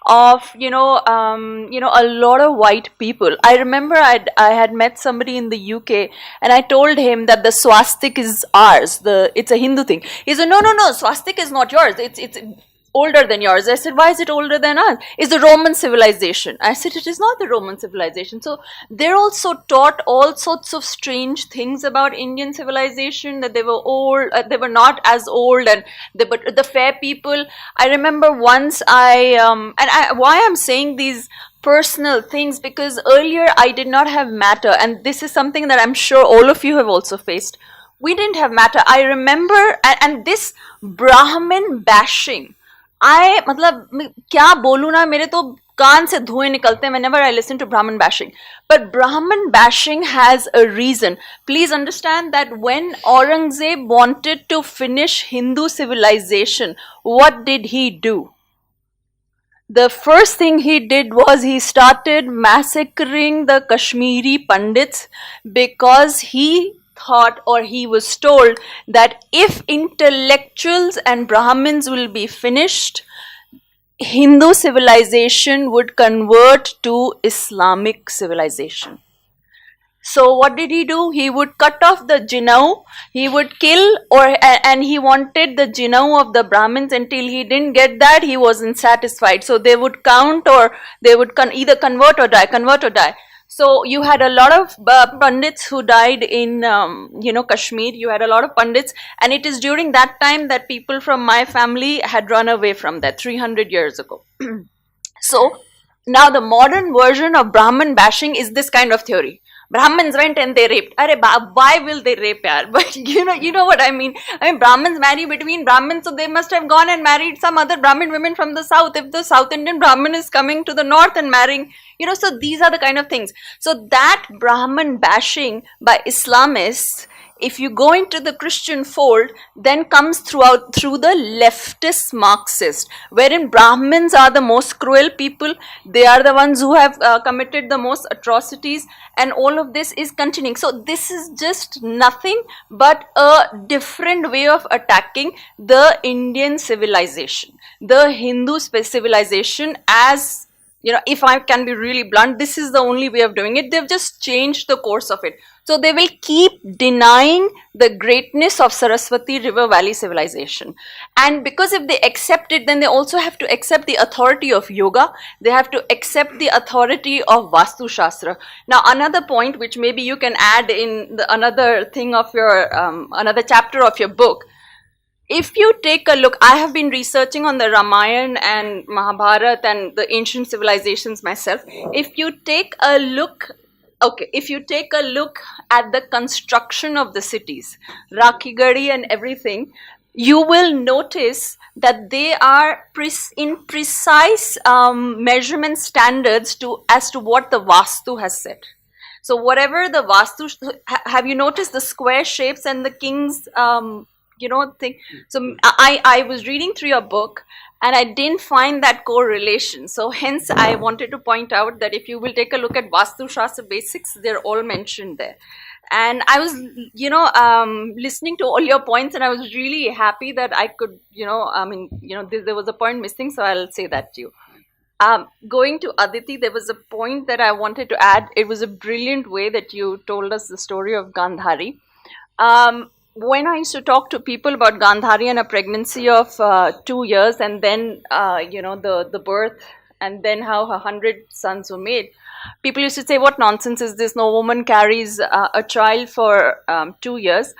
of a lot of white people. I remember I had met somebody in the UK, and I told him that the swastik is ours. It's a Hindu thing. He said, no, swastik is not yours. It's older than yours. I said, why is it older than us? It's the Roman civilization. I said, it is not the Roman civilization. So they're also taught all sorts of strange things about Indian civilization, that they were old, they were not as old, and but the fair people. I remember once why I'm saying these personal things, because earlier I did not have matter, and this is something that I'm sure all of you have also faced. We didn't have matter. I remember, and this Brahmin bashing, क्या बोलूं ना, मेरे तो कान से धुएं निकलते हैं whenever I listen to Brahmin bashing. But Brahmin bashing has a reason. Please understand that when Aurangzeb wanted to finish Hindu civilization, what did he do? The first thing he did was he started massacring the Kashmiri Pandits, because he thought, or he was told, that if intellectuals and Brahmins will be finished, Hindu civilization would convert to Islamic civilization. So what did he do? He would cut off the jinau, he would kill, and he wanted the jinau of the Brahmins. Until he didn't get that, he wasn't satisfied. So they would count, or they would either convert or die, convert or die. So you had a lot of Pandits who died in, Kashmir. You had a lot of Pandits, and it is during that time that people from my family had run away from that 300 years ago. So now the modern version of Brahman bashing is this kind of theory. Brahmins went and they raped. Why will they rape, yaar? But you know what I mean. Brahmins marry between Brahmins, so they must have gone and married some other Brahmin women from the south. If the South Indian Brahmin is coming to the north and marrying, so these are the kind of things. So that Brahman bashing by Islamists, if you go into the Christian fold, then comes through the leftist Marxist, wherein Brahmins are the most cruel people. They are the ones who have committed the most atrocities, and all of this is continuing. So this is just nothing but a different way of attacking the Indian civilization, the Hindu civilization. As if I can be really blunt, this is the only way of doing it. They've just changed the course of it. So they will keep denying the greatness of Sarasvati River Valley civilization. And because if they accept it, then they also have to accept the authority of yoga. They have to accept the authority of Vastu Shastra. Now, another point which maybe you can add in another thing of your, another chapter of your book. If you take a look, I have been researching on the Ramayana and Mahabharata and the ancient civilizations myself. If you take a look at the construction of the cities, Rakhigadi and everything, you will notice that they are in precise measurement standards as to what the Vastu has said. So whatever the Vastu, have you noticed the square shapes and the king's thing? So I was reading through your book and I didn't find that correlation. So hence I wanted to point out that if you will take a look at Vastu Shastra basics, they're all mentioned there. And I was, listening to all your points, and I was really happy that I could, there was a point missing, so I'll say that to you. Going to Aditi, there was a point that I wanted to add. It was a brilliant way that you told us the story of Gandhari. When I used to talk to people about Gandhari and a pregnancy of 2 years, and then, the birth, and then how 100 sons were made, people used to say, what nonsense is this? No woman carries a child for 2 years.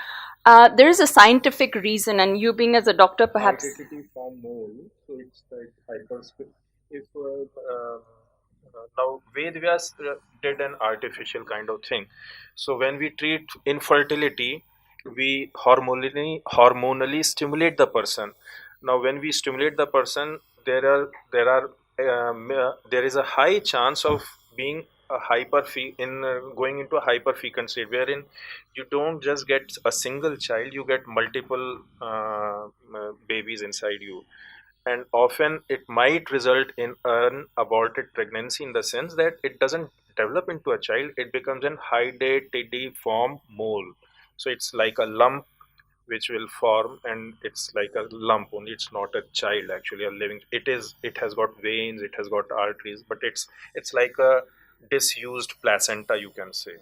There is a scientific reason, and you being as a doctor, perhaps... Identity form mole, so it's like hyperspecific. If now Vedvyas did an artificial kind of thing. So when we treat infertility, we hormonally stimulate the person. Now when we stimulate the person, there is a high chance of being going into a hyperfecund state, wherein you don't just get a single child, you get multiple babies inside you. And often it might result in an aborted pregnancy, in the sense that it doesn't develop into a child, it becomes an hydatidiform mole. So it's like a lump which will form, and it's like a lump only. It's not a child actually, a living. It has got veins, it has got arteries, but it's like a disused placenta, you can say.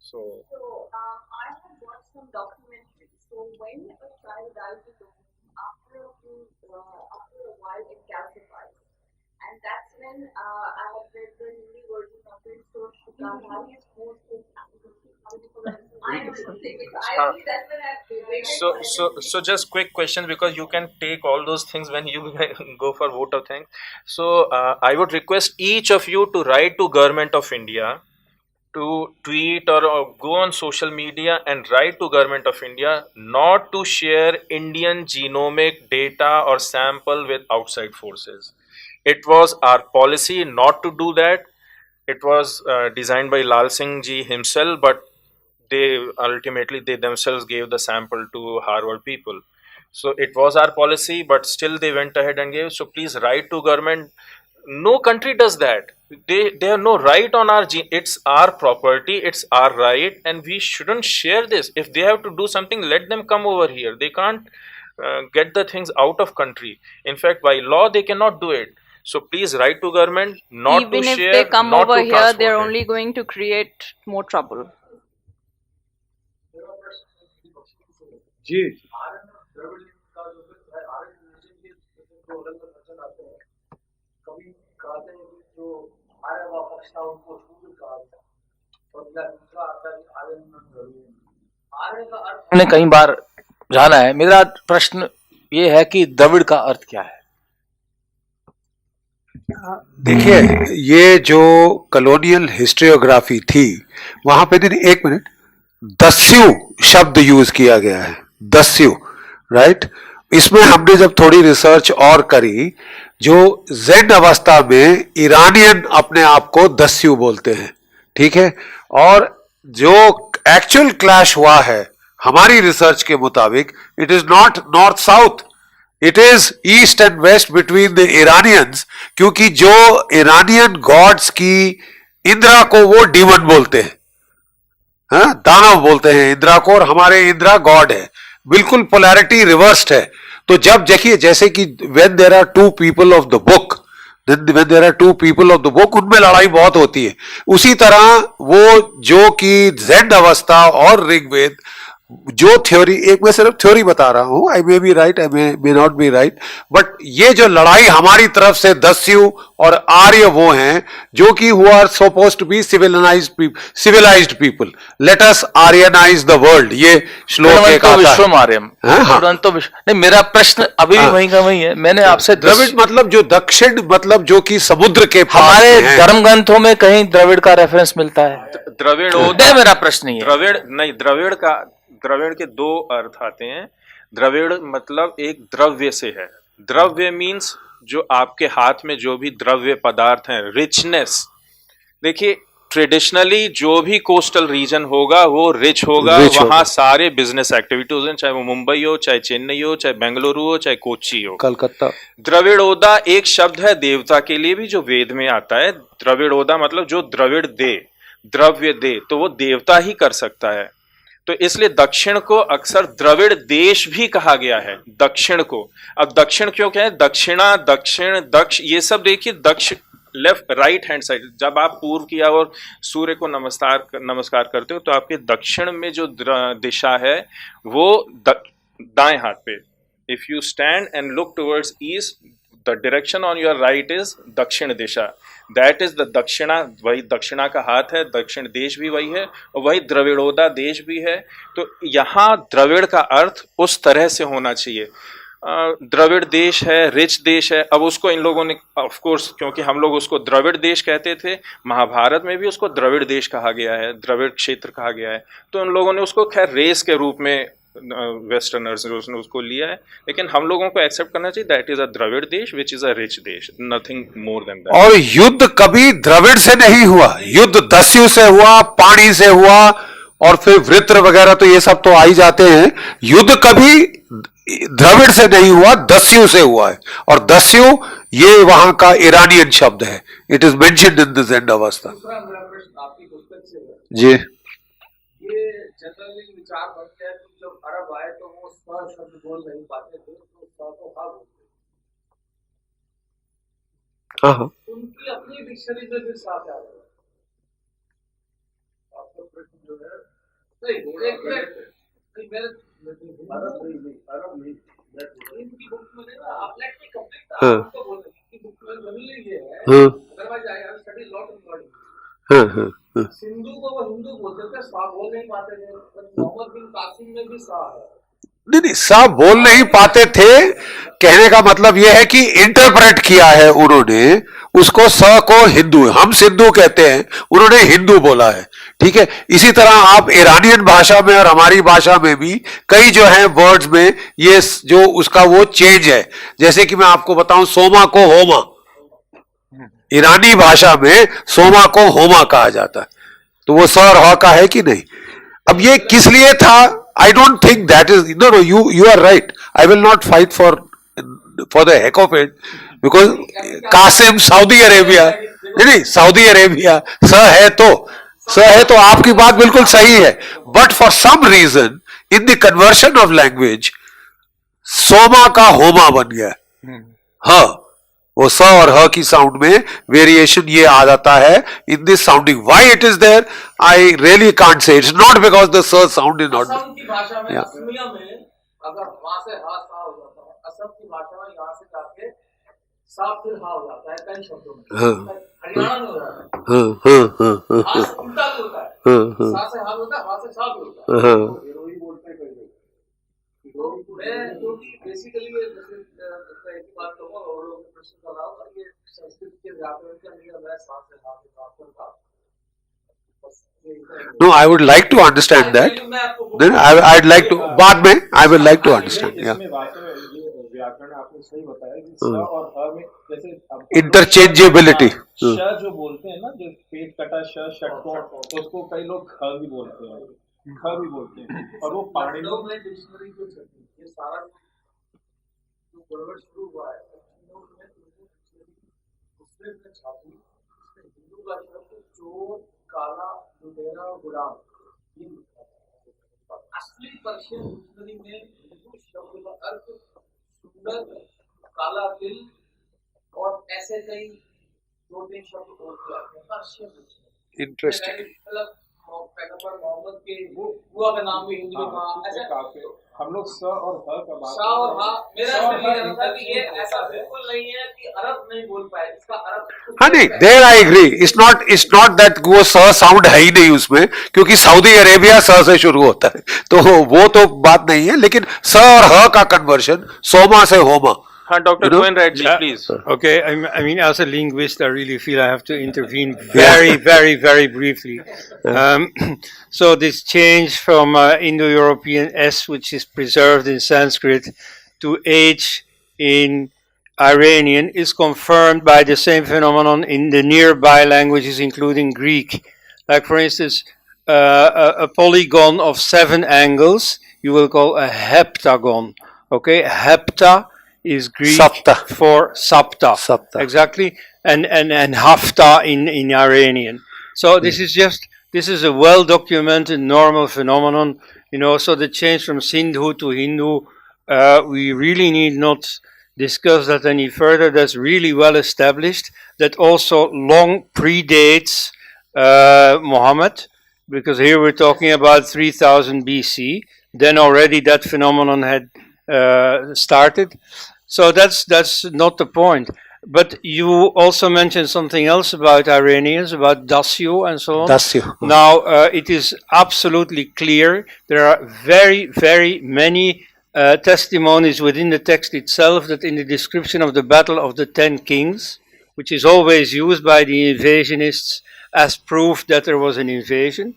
So I have watched some documentaries. So when a child dies in the womb, after a while it calcifies, and that's when I have read the Hindi version of it. So Gandhari is most So just quick question, because you can take all those things when you go for vote of thanks. So I would request each of you to write to Government of India, to tweet or go on social media and write to Government of India not to share Indian genomic data or sample with outside forces. It was our policy not to do that. It was designed by Lal Singh ji himself, but they themselves gave the sample to Harvard people. So it was our policy, but still they went ahead and gave. So please write to government. No country does that. They have no right on our gene. It's our property, it's our right, and we shouldn't share this. If they have to do something, let them come over here. They can't get the things out of country. In fact, by law they cannot do it. So please write to government not Even to if share, they come not over to here, transport they're it. only going to create more trouble. जी मैंने कई बार जाना है। मेरा प्रश्न ये है कि द्रविड़ का अर्थ क्या है? देखिए, ये जो कॉलोनियल हिस्ट्रियोग्राफी थी वहां पे एक मिनट, दस्यु शब्द यूज किया गया है, दस्यु, राइट। इसमें हमने जब थोड़ी रिसर्च और करी, जो ज़ेन अवस्था में ईरानियन अपने आप को दस्यु बोलते हैं, ठीक है, और जो एक्चुअल क्लैश हुआ है हमारी रिसर्च के मुताबिक, it is not north south, it is east and west between the Iranians, क्योंकि जो ईरानियन गॉड्स की इंद्रा को वो डीमन बोलते हैं, हाँ, दानव बोलते हैं इंद्रा को, और हमारे इंद्रा गॉड है, बिल्कुल पोलैरिटी रिवर्स्ड है। तो जब देखिए, जैसे कि when there are two people of the book, when there are two people of the book, उनमें लड़ाई बहुत होती है। उसी तरह वो जो कि ज़ेन अवस्था और ऋग्वेद, जो थ्योरी, एक मैं सिर्फ थ्योरी बता रहा हूं, I may be right, I may not be right, but ये जो लड़ाई हमारी तरफ से दस्यु और आर्य वो हैं जो कि who are suppose to be civilised people, let us Aryanise the world, ये श्लोक एक आता है। विश्वम आर्यम, नहीं, मेरा प्रश्न अभी भी वहीं का वही है। मैंने आपसे द्रविड़ मतलब जो दक्षिण, मतलब जो कि समुद्र के हमारे धर्म ग्रंथों में कहीं द्रविड़ का रेफरेंस मिलता है? द्रविड़, मेरा प्रश्न ये द्रविड़ नहीं, द्रविड़ के दो अर्थ आते हैं। द्रविड़ मतलब एक द्रव्य से है। द्रव्य मीन्स जो आपके हाथ में जो भी द्रव्य पदार्थ हैं, रिचनेस। देखिए, ट्रेडिशनली जो भी कोस्टल रीजन होगा वो रिच होगा, वहां सारे बिजनेस एक्टिविटीज हैं, चाहे वो मुंबई हो, चाहे चेन्नई हो, चाहे बेंगलुरु हो, चाहे कोच्चि हो, कलकत्ता। द्रविड़ोदा एक शब्द है देवता के लिए भी जो वेद में आता है। द्रविड़ोदा मतलब जो द्रविड़ दे, द्रव्य दे, तो वो देवता ही कर सकता है। तो इसलिए दक्षिण को अक्सर द्रविड़ देश भी कहा गया है, दक्षिण को। अब दक्षिण क्यों कहें? दक्षिणा, दक्षिण, दक्ष, ये सब देखिए, दक्ष लेफ्ट, राइट हैंड साइड। जब आप पूर्व की और सूर्य को नमस्कार करते हो तो आपके दक्षिण में जो दिशा है वो दाएं हाथ पे। If you stand and look towards east, the direction on your right is दक्षिण दिशा, दैट इज द दक्षिणा। वही दक्षिणा का हाथ है, दक्षिण देश भी वही है, और वही द्रविड़ोदा देश भी है। तो यहाँ द्रविड़ का अर्थ उस तरह से होना चाहिए। द्रविड़ देश है, रिच देश है। अब उसको इन लोगों ने, ऑफ कोर्स, क्योंकि हम लोग उसको द्रविड़ देश कहते थे, महाभारत में भी उसको द्रविड़ देश कहा गया है, द्रविड़ क्षेत्र कहा गया है। तो उन लोगों ने उसको खैर रेस के रूप में, वेस्टर्नर्स ने उसको लिया है, लेकिन हम लोगों को एक्सेप्ट करना चाहिए दैट इज अ द्रविड़ देश विच इज अ रिच देश, नथिंग मोर देन दैट। और युद्ध कभी द्रविड़ से नहीं हुआ, युद्ध दस्यु से हुआ, पाणी से हुआ, और फिर वृत्र वगैरह तो ये सब तो आ ही जाते हैं। युद्ध कभी द्रविड़ से नहीं हुआ, दस्यु से हुआ है, और दस्यु ये वहां का ईरानियन शब्द है। It is mentioned in the Zend Avesta. जी, ये जनरली विचार बनते हैं कि जब अरब आए तो वो स शब्द बोल नहीं पाते थे, तो स को हा बोलते। हाँ, उनकी अपनी डिक्शनरी में भी साथ आ गया। आपका प्रश्न जो है, नहीं, एक मिनट, मेरे अरब नहीं, इनकी बुक में ना, आप लेट मी कंप्लीट, आपको बोल रही कि बुक में जमीन ये है, otherwise I have studied lot of word. Sindhu को वो हिंदू बोलते थे, सा बोल नहीं पाते थे। मोहम्मद बिन कासिम में भी सा है। नहीं, सब बोल नहीं पाते थे, कहने का मतलब यह है कि इंटरप्रेट किया है उन्होंने उसको, स को हिंदू, हम सिंधु कहते हैं, उन्होंने हिंदू बोला है, ठीक है। इसी तरह आप ईरानियन भाषा में और हमारी भाषा में भी कई जो है वर्ड्स में ये जो उसका वो चेंज है। जैसे कि मैं आपको बताऊं, सोमा को होमा, ईरानी भाषा में सोमा को होमा कहा जाता है, तो वो स और ह का है कि नहीं। अब ये किस लिए था? I don't think that is, no, you are right. I will not fight for the heck of it, because Qassim Saudi Arabia, नहीं, सऊदी अरेबिया स है तो आपकी बात बिल्कुल सही है, but for some reason in the conversion of language Soma का होमा बन गया ह, वो स और ह की साउंड में वेरिएशन ये आ जाता है in this sounding. Why it is there I really can't say. It's not because the स साउंड इज नॉट. असम की भाषा में असमिया में अगर वहां से हा सा हो जाता है, असम की भाषा में यहाँ से जाके सा फिर हा हो जाता है कई शब्दों में. हरियाणा में हो जाता है. हा से उल्टा भी होता है. सा से हा होता है, हा से सा भी होता है. हिरोई बोलते हैं कई लोग. मैं क्योंकि बेसिकली एक ही बात कहूँगा और लोगों ने प्रश्न कर रहा हूँ ये संस्कृत के व्याकरण का नियम है सा से हा के साथ का. No, I would like to understand that. Then I'd like to. बाद में I will like to understand. Yeah. व्याकरण आपने सही बताया कि स और ह में जैसे Interchangeability. श जो बोलते हैं ना, जो पेट कटा श षटकोण, उसको कई लोग ख भी बोलते हैं, ख भी बोलते हैं. और वो पाणिनि में डिक्शनरी जो ये सारा जो गड़बड़ शुरू हुआ है उसमें छापी हिंदू का शब्द चोर, काला, लुटेरा, गुलाम ये लिखा था. और असली पर्शियन डिक्शनरी में हिंदू शब्द का अर्थ सुंदर, काला तिल और ऐसे कई दो तीन शब्द और आते हैं पर्शियन डिक्शनरी. Interesting. पैगंबर मोहम्मद के बुआ का नाम भी हिंदी में था. ऐसे हम लोग स और ह का बात सा और हा. मेरा इसमें था कि ये ऐसा बिल्कुल नहीं है कि अरब नहीं बोल पाए. इसका अरब हाँ नहीं, there I agree. It's not that वो स साउंड है ही नहीं उसमें, क्योंकि सऊदी अरेबिया स से शुरू होता है, तो वो तो बात नहीं है. लेकिन स और ह का कन्वर्शन सोमा से होमा. हाँ, doctor Govind right ji, please. Okay, I mean, as a linguist, I really feel I have to intervene very briefly. So this change from Indo-European S, which is preserved in Sanskrit, to H in Iranian is confirmed by the same phenomenon in the nearby languages, including Greek. Like, for instance, a polygon of 7 angles, you will call a heptagon. Okay, hepta is Greek Sapta. for sapta. Sapta. Exactly. And hafta in Iranian. So this is a well documented normal phenomenon, so the change from Sindhu to Hindu, we really need not discuss that any further. That's really well established. That also long predates Muhammad, because here we're talking about 3000 BC. Then already that phenomenon had started. So that's not the point. But you also mentioned something else about Iranians, about Dasyu and so on. Dasyu. Now, it is absolutely clear. There are very many testimonies within the text itself that in the description of the Battle of the 10 Kings, which is always used by the invasionists as proof that there was an invasion,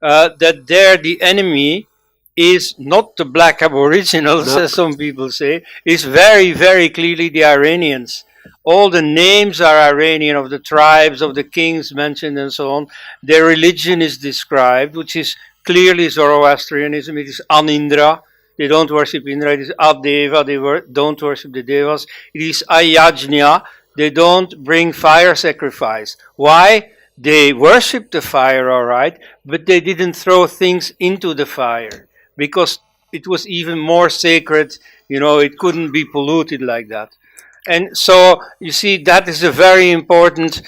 that there the enemy is not the black aboriginals, as some people say, is very clearly the Iranians. All the names are Iranian, of the tribes, of the kings mentioned and so on. Their religion is described, which is clearly Zoroastrianism. It is Anindra. They don't worship Indra. It is Adeva. They don't worship the Devas. It is Ayajna. They don't bring fire sacrifice. Why? They worship the fire, all right, but they didn't throw things into the fire, because it was even more sacred, it couldn't be polluted like that. And so, you see, that is a very important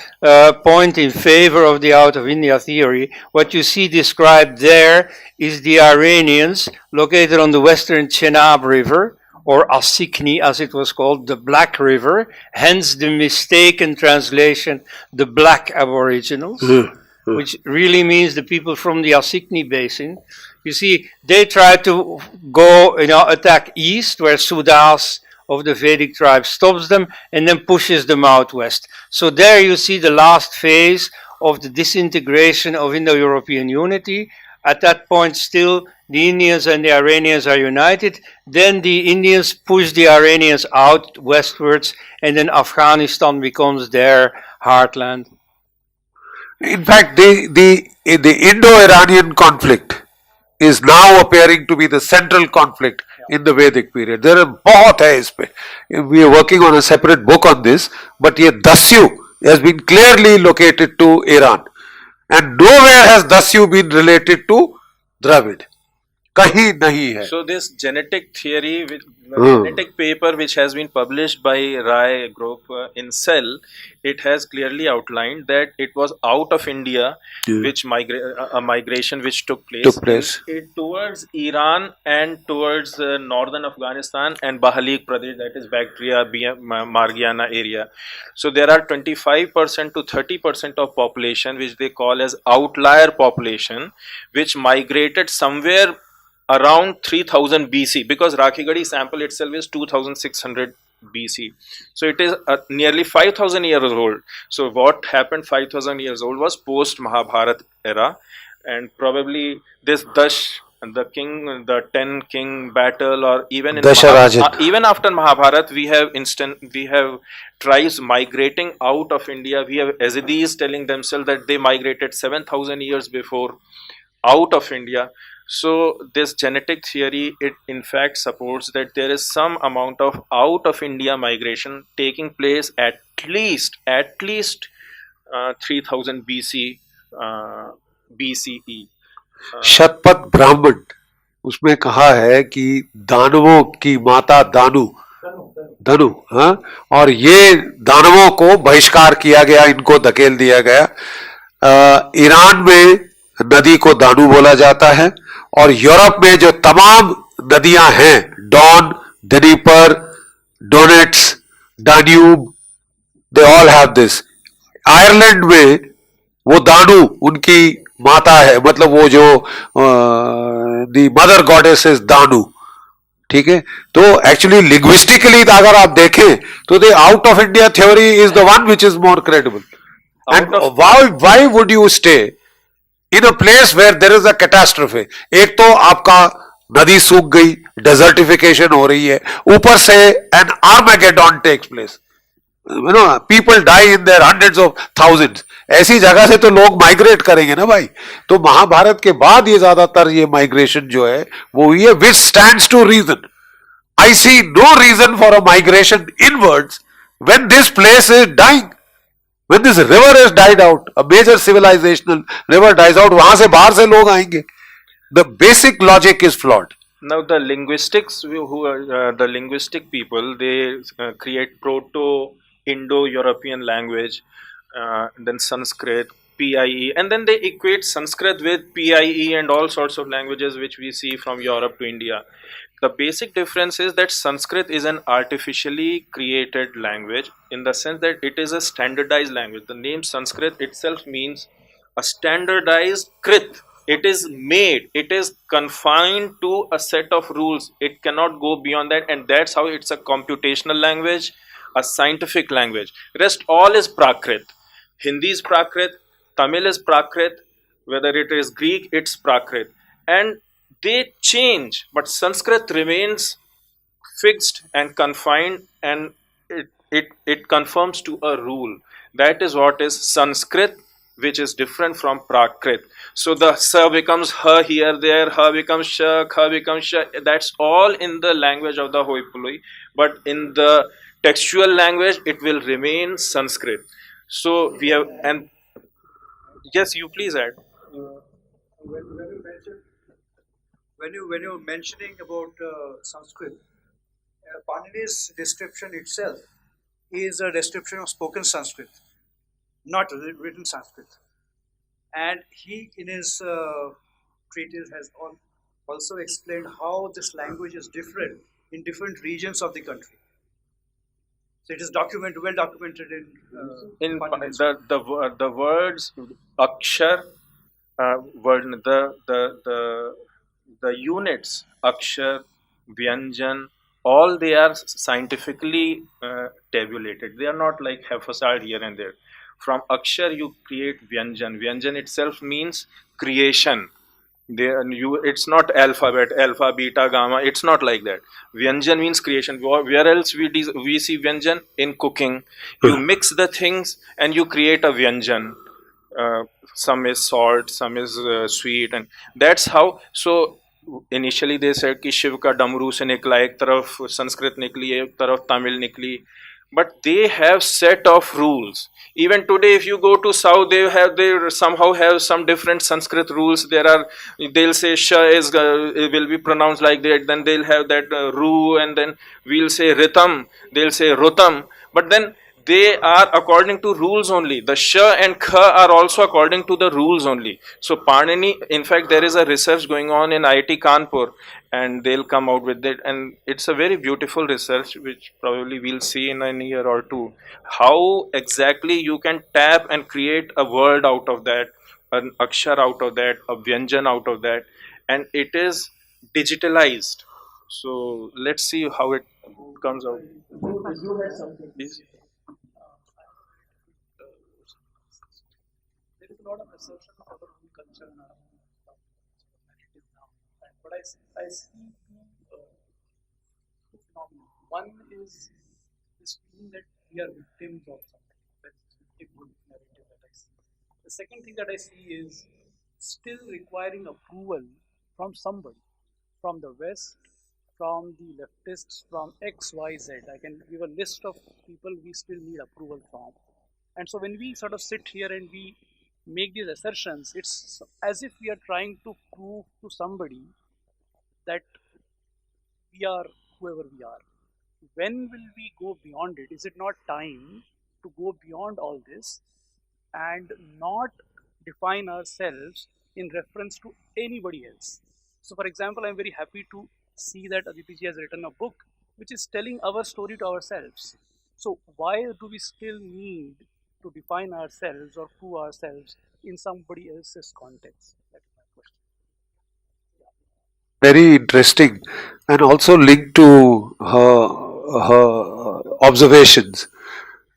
point in favor of the out of India theory. What you see described there is the Iranians located on the western Chenab River, or Asikni as it was called, the Black River, hence the mistaken translation, the Black Aboriginals, which really means the people from the Asikni Basin. You see, they tried to go, attack east, where Sudas of the Vedic tribe stops them and then pushes them out west. So there you see the last phase of the disintegration of Indo-European unity. At that point, still, the Indians and the Iranians are united. Then the Indians push the Iranians out westwards, and then Afghanistan becomes their heartland. In fact, the Indo-Iranian conflict is now appearing to be the central conflict in the Vedic period. There are बहुत है इस पे. We are working on a separate book on this, but ये Dasyu has been clearly located to Iran, and nowhere has Dasyu been related to Dravid. कहीं नहीं है. So this genetic theory, the Hmm. genetic paper which has been published by Rai group in Cell, it has clearly outlined that it was out of India which a migration which took place, towards Iran and towards northern Afghanistan and Bahalik Pradesh, that is Bactria, Margiana area. So there are 25% to 30% of population which they call as outlier population, which migrated somewhere around 3000 BC, because Rakhigadi sample itself is 2600 BC. So it is nearly 5000 years old. So what happened 5000 years old was post Mahabharat era, and probably this Dash, the king, the 10 king battle, or even in even after Mahabharat, we have tribes migrating out of India. We have Yazidis telling themselves that they migrated 7000 years before out of India. So this genetic theory, it in fact supports that there is some amount of out of India migration taking place at least 3000 BC, BCE. Shatapatha Brahmana उसमें कहा है कि दानवों की माता धनु, हाँ, और ये दानवों को बहिष्कार किया गया, इनको धकेल दिया गया. ईरान में नदी को दानू बोला जाता है, और यूरोप में जो तमाम नदियां हैं, Don, Dnieper, Donets, Danube, they all have this. Ireland में वो दानू उनकी माता है, मतलब वो जो the mother goddess is Danu. ठीक है, तो एक्चुअली लिंग्विस्टिकली अगर आप देखें तो the out of India theory is the one which is more credible. And why would you stay in a place where there is a catastrophe? एक तो आपका नदी सूख गई, डेजर्टिफिकेशन हो रही है, ऊपर से an Armageddon takes place. You know, people die in their hundreds of thousands. ऐसी जगह से तो लोग माइग्रेट करेंगे ना भाई. तो महाभारत के बाद ये ज्यादातर ये माइग्रेशन जो है वो हुई है, which stands to reason. I see no reason for a migration inwards when this place is dying. When this river has died out, a major civilizational river dies out, वहां से बाहर से लोग आएंगे. The basic logic is flawed. Now the linguistics, the linguistic people, they create Proto-Indo-European language, then Sanskrit, PIE, and then they equate Sanskrit with PIE and all sorts of languages which we see from Europe to India. The basic difference is that Sanskrit is an artificially created language, in the sense that it is a standardized language. The name Sanskrit itself means a standardized krit. It is made, it is confined to a set of rules. It cannot go beyond that, and that's how it's a computational language, a scientific language. Rest all is Prakrit. Hindi is Prakrit, Tamil is Prakrit, whether it is Greek, it's Prakrit. And they change, but Sanskrit remains fixed and confined, and it conforms to a rule. That is what is Sanskrit, which is different from Prakrit. So the sa becomes ha here, there, ha becomes sha, kha becomes sha. That's all in the language of the Hoi Polloi, but in the textual language, it will remain Sanskrit. So we have, and yes, you please add. When you're mentioning about Sanskrit, Panini's description itself is a description of spoken Sanskrit, not written Sanskrit. And he, in his treatise, has also explained how this language is different in different regions of the country. So it is well documented in the words akshar, the units akshar, vyanjan, all they are scientifically tabulated. They are not like haphazard here and there. From akshar you create vyanjan. Vyanjan itself means creation. It's not alphabet, alpha, beta, gamma. It's not like that. Vyanjan means creation. Where else we see vyanjan? In cooking. You mix the things and you create a vyanjan. Some is salt, some is sweet, and that's how. So initially they said कि शिव का डमरू से निकला, एक तरफ संस्कृत निकली, एक तरफ तमिल निकली. but they have set of rules. Even today, if you go to south, they somehow have some different Sanskrit rules. They'll say sha is it will be pronounced like that, then they'll have that ru, and then we'll say ritam, they'll say rutam, but then they are according to rules only. The sh and kha are also according to the rules only. So Panini, in fact, there is a research going on in IIT Kanpur, and they'll come out with it, and it's a very beautiful research which probably we'll see in a year or two, how exactly you can tap and create a word out of that, an akshar out of that, a vyanjan out of that, and it is digitalized. So let's see how it comes out. You had something. Please. There is a lot of assertion of our own culture and our own narrative now. But I see two phenomena. One is this feeling that we are victims of something. That's a good narrative that I see. The second thing that I see is still requiring approval from somebody, from the West, from the leftists, from X, Y, Z. I can give a list of people we still need approval from. And so when we sort of sit here and we make these assertions, it's as if we are trying to prove to somebody that we are whoever we are. When will we go beyond it? Is it not time to go beyond all this and not define ourselves in reference to anybody else? So for example, I'm very happy to see that Aditi ji has written a book which is telling our story to ourselves. So why do we still need to define ourselves or prove ourselves in somebody else's context? That's my question. Very interesting, and also linked to her observations.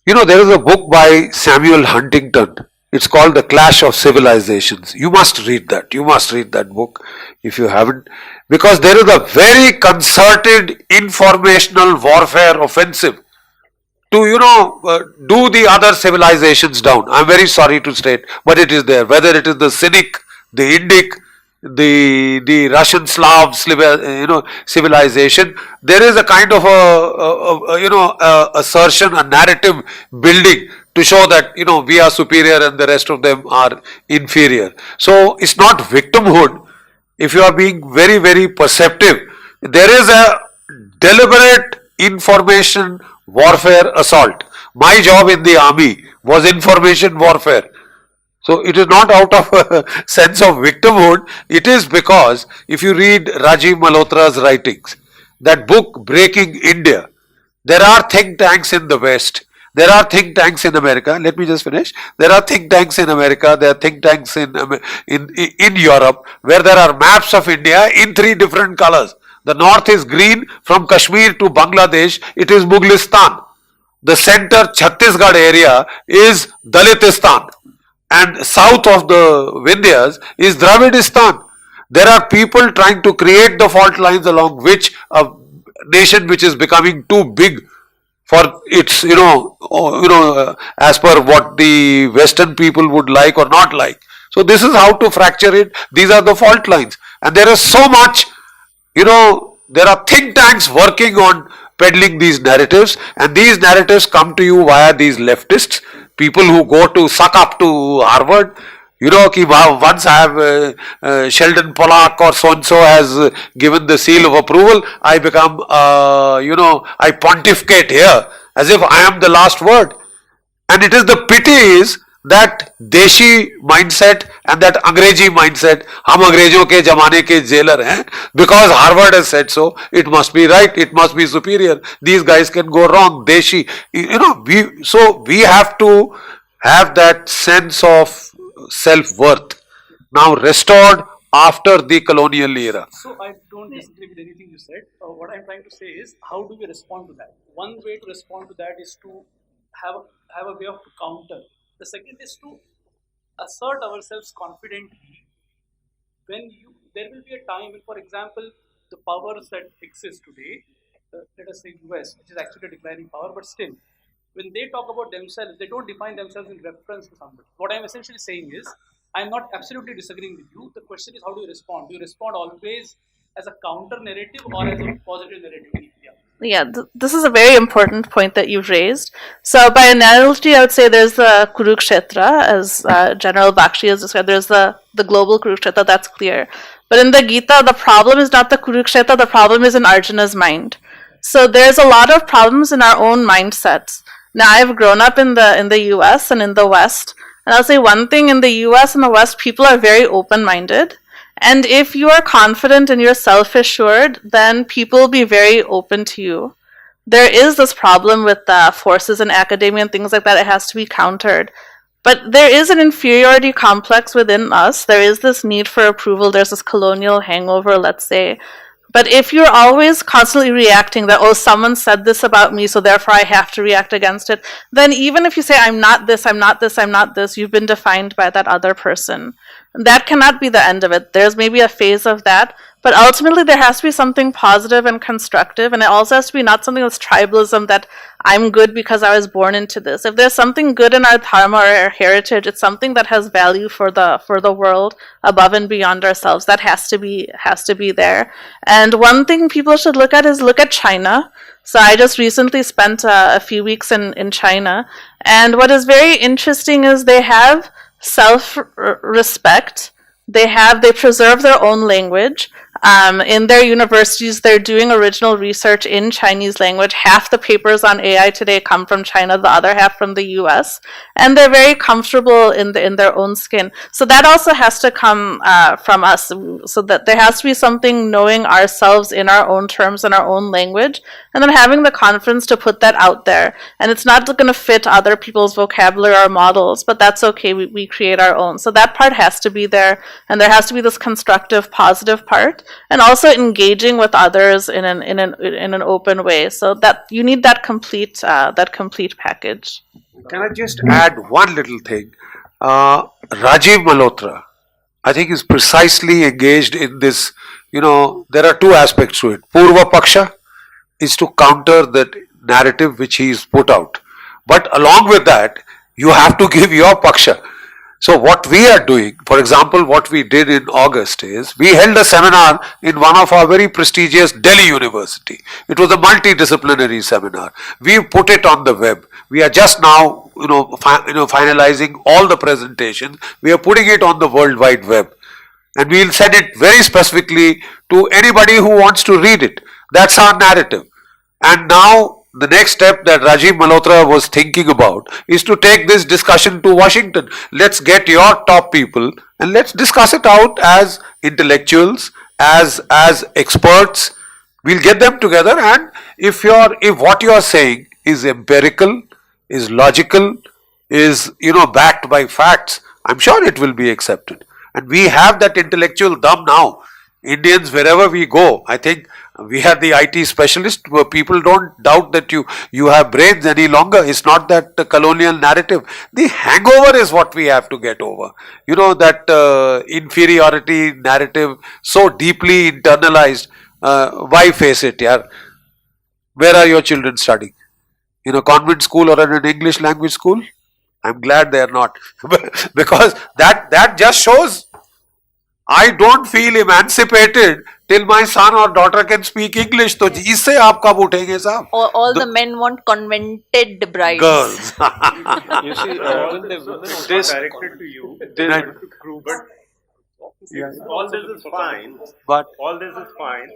You know, there is a book by Samuel Huntington. It's called The Clash of Civilizations. You must read that. You must read that book if you haven't, because there is a very concerted informational warfare offensive to, do the other civilizations down. I'm very sorry to state, but it is there. Whether it is the Cynic, the Indic, the Russian Slav, civilization, there is a kind of assertion, a narrative building to show that, we are superior and the rest of them are inferior. So it's not victimhood. If you are being very, very perceptive, there is a deliberate information warfare assault. My job in the army was information warfare. So it is not out of a sense of victimhood. It is because if you read Rajiv Malhotra's writings, that book Breaking India, there are think tanks in the West. There are think tanks in America. Let me just finish. There are think tanks in America. There are think tanks in Europe, where there are maps of India in 3 different colors. The north is green, from Kashmir to Bangladesh, it is Mughalistan. The center Chhattisgarh area is Dalitistan, and south of the Vindhyas is Dravidistan. There are people trying to create the fault lines along which a nation which is becoming too big for its, as per what the Western people would like or not like. So this is how to fracture it. These are the fault lines, and there is so much, there are think tanks working on peddling these narratives, and these narratives come to you via these leftists, people who go to suck up to Harvard. Once I have Sheldon Pollack or so-and-so has given the seal of approval, I become, I pontificate here as if I am the last word. And it is the pity is that Deshi mindset and that Angreji mindset, hum Angrezon ke zamane ke jailer hain, because Harvard has said so, it must be right, it must be superior, these guys can go wrong, Deshi, we have to have that sense of self-worth now restored after the colonial era. So I don't disagree with anything you said. What I'm trying to say is, how do we respond to that? One way to respond to that is to have a way of counter. The second is to assert ourselves confidently. There will be a time when, for example, the powers that exist today, let us say US, which is actually a declining power, but still, when they talk about themselves, they don't define themselves in reference to somebody. What I'm essentially saying is, I'm not absolutely disagreeing with you. The question is, how do you respond? Do you respond always as a counter narrative or as a positive narrative? Yeah. Yeah, this is a very important point that you've raised. So, by analogy, I would say there's the Kurukshetra, as General Bakshi has described. There's the global Kurukshetra, that's clear. But in the Gita, the problem is not the Kurukshetra, the problem is in Arjuna's mind. So, there's a lot of problems in our own mindsets. Now, I've grown up in the US and in the West, and I'll say one thing: in the US and the West, people are very open minded. And if you are confident and you're self assured, then people will be very open to you. There is this problem with forces in academia and things like that. It has to be countered. But there is an inferiority complex within us. There is this need for approval. There's this colonial hangover, let's say. But if you're always constantly reacting that, oh, someone said this about me, so therefore I have to react against it, then even if you say, I'm not this, I'm not this, I'm not this, you've been defined by that other person. That cannot be the end of it. There's maybe a phase of that, but ultimately there has to be something positive and constructive, and it also has to be not something that's tribalism, that I'm good because I was born into this. If there's something good in our dharma or our heritage, it's something that has value for the world above and beyond ourselves. That has to be there. And one thing people should look at China. So I just recently spent a few weeks in China, and what is very interesting is they have self-respect. They preserve their own language. In their universities, they're doing original research in Chinese language. Half the papers on AI today come from China, the other half from the US, and they're very comfortable in their own skin. So that also has to come from us. So that there has to be something knowing ourselves in our own terms and our own language, and then having the confidence to put that out there. And it's not going to fit other people's vocabulary or models, but that's okay. We create our own. So that part has to be there, and there has to be this constructive, positive part, and also engaging with others in an open way. So that you need that complete package. Can I just add one little thing? Rajiv Malhotra, I think, is precisely engaged in this. There are two aspects to it. Purva Paksha is to counter that narrative which he is put out. But along with that, you have to give your Paksha. So what we are doing, for example, what we did in August is, we held a seminar in one of our very prestigious Delhi University. It was a multidisciplinary seminar. We put it on the web. We are just now, finalizing all the presentations. We are putting it on the World Wide Web. And we'll send it very specifically to anybody who wants to read it. That's our narrative. And now the next step that Rajiv Malhotra was thinking about is to take this discussion to Washington. Let's get your top people and let's discuss it out as intellectuals, as experts. We'll get them together, and if what you are saying is empirical, is logical, is backed by facts, I'm sure it will be accepted. And we have that intellectual dum now. Indians, wherever we go, I think we are the IT specialist where people don't doubt that you have brains any longer. It's not that colonial narrative. The hangover is what we have to get over. That inferiority narrative, so deeply internalized. Why face it, yeah? Where are your children studying? In a convent school or in an English language school? I'm glad they are not. Because that just shows I don't feel emancipated till my son or daughter can speak English. तो इससे आप कब उठेंगे साहब? All the men want convented brides. Girls. You see, this directed to you. All this is fine. But all this is fine.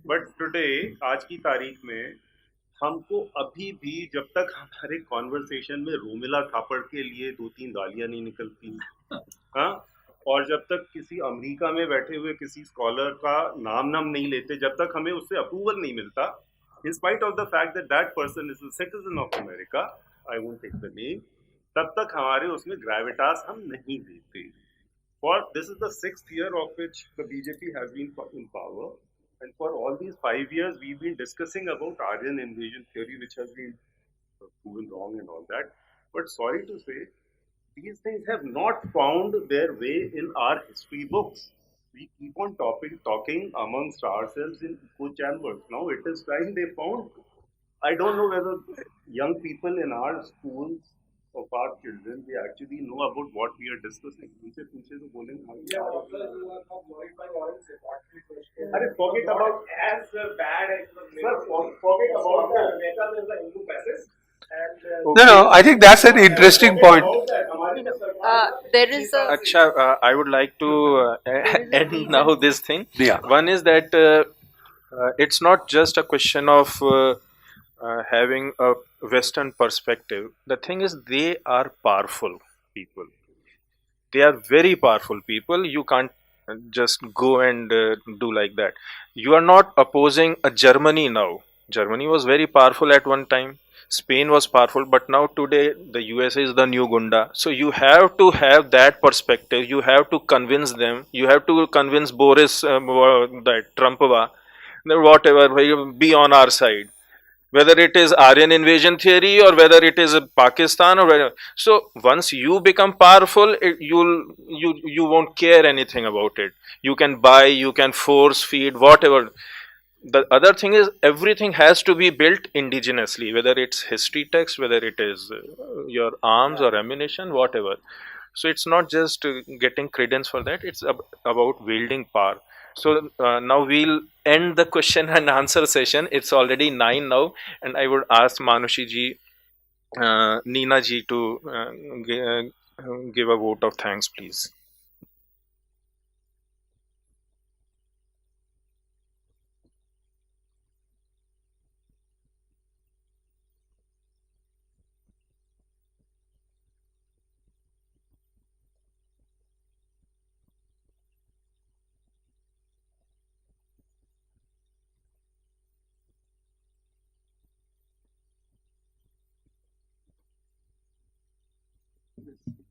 But today, आज की तारीख में हमको अभी भी जब तक हमारे कॉन्वर्सेशन में रोमिला थापड़ के लिए 2-3 गालियां नहीं निकलती, हाँ, और जब तक किसी अमेरिका में बैठे हुए किसी स्कॉलर का नाम नहीं लेते, जब तक हमें उससे अप्रूवल नहीं मिलता, in spite of the fact that that person is a citizen of America, I won't take the name, तब तक हमारे उसमें ग्रेविटास हम नहीं देते. For this is the 6th year of which the BJP has been in power, and for all these 5 years we've been discussing about Aryan invasion theory, which has been proven wrong and all that. But sorry to say, these things have not found their way in our history books. We keep on talking amongst ourselves in echo chambers. Now it is time they found. I don't know whether young people in our schools of our children, they actually know about what we are discussing. उनसे पूछे तो बोलेंगे अरे forget about as bad as forget about the Hindu passage. No, I think that's an interesting point. There is a Acha, I would like to end now this thing. Yeah. One is that it's not just a question of having a Western perspective. The thing is, they are powerful people. They are very powerful people. You can't just go and do like that. You are not opposing a Germany now. Germany was very powerful at one time. Spain was powerful, but now today the USA is the new Gunda. So you have to have that perspective. You have to convince them. You have to convince Boris, that Trumpova, that whatever, be on our side. Whether it is Aryan invasion theory or whether it is Pakistan or whether. So once you become powerful, you won't care anything about it. You can buy, you can force feed, whatever. The other thing is everything has to be built indigenously, whether it's history text, whether it is your arms or ammunition, whatever. So it's not just getting credence for that, it's about wielding power. So now we'll end the question and answer session. It's already 9 now, and I would ask Manushi ji, Neena ji to give a vote of thanks, please.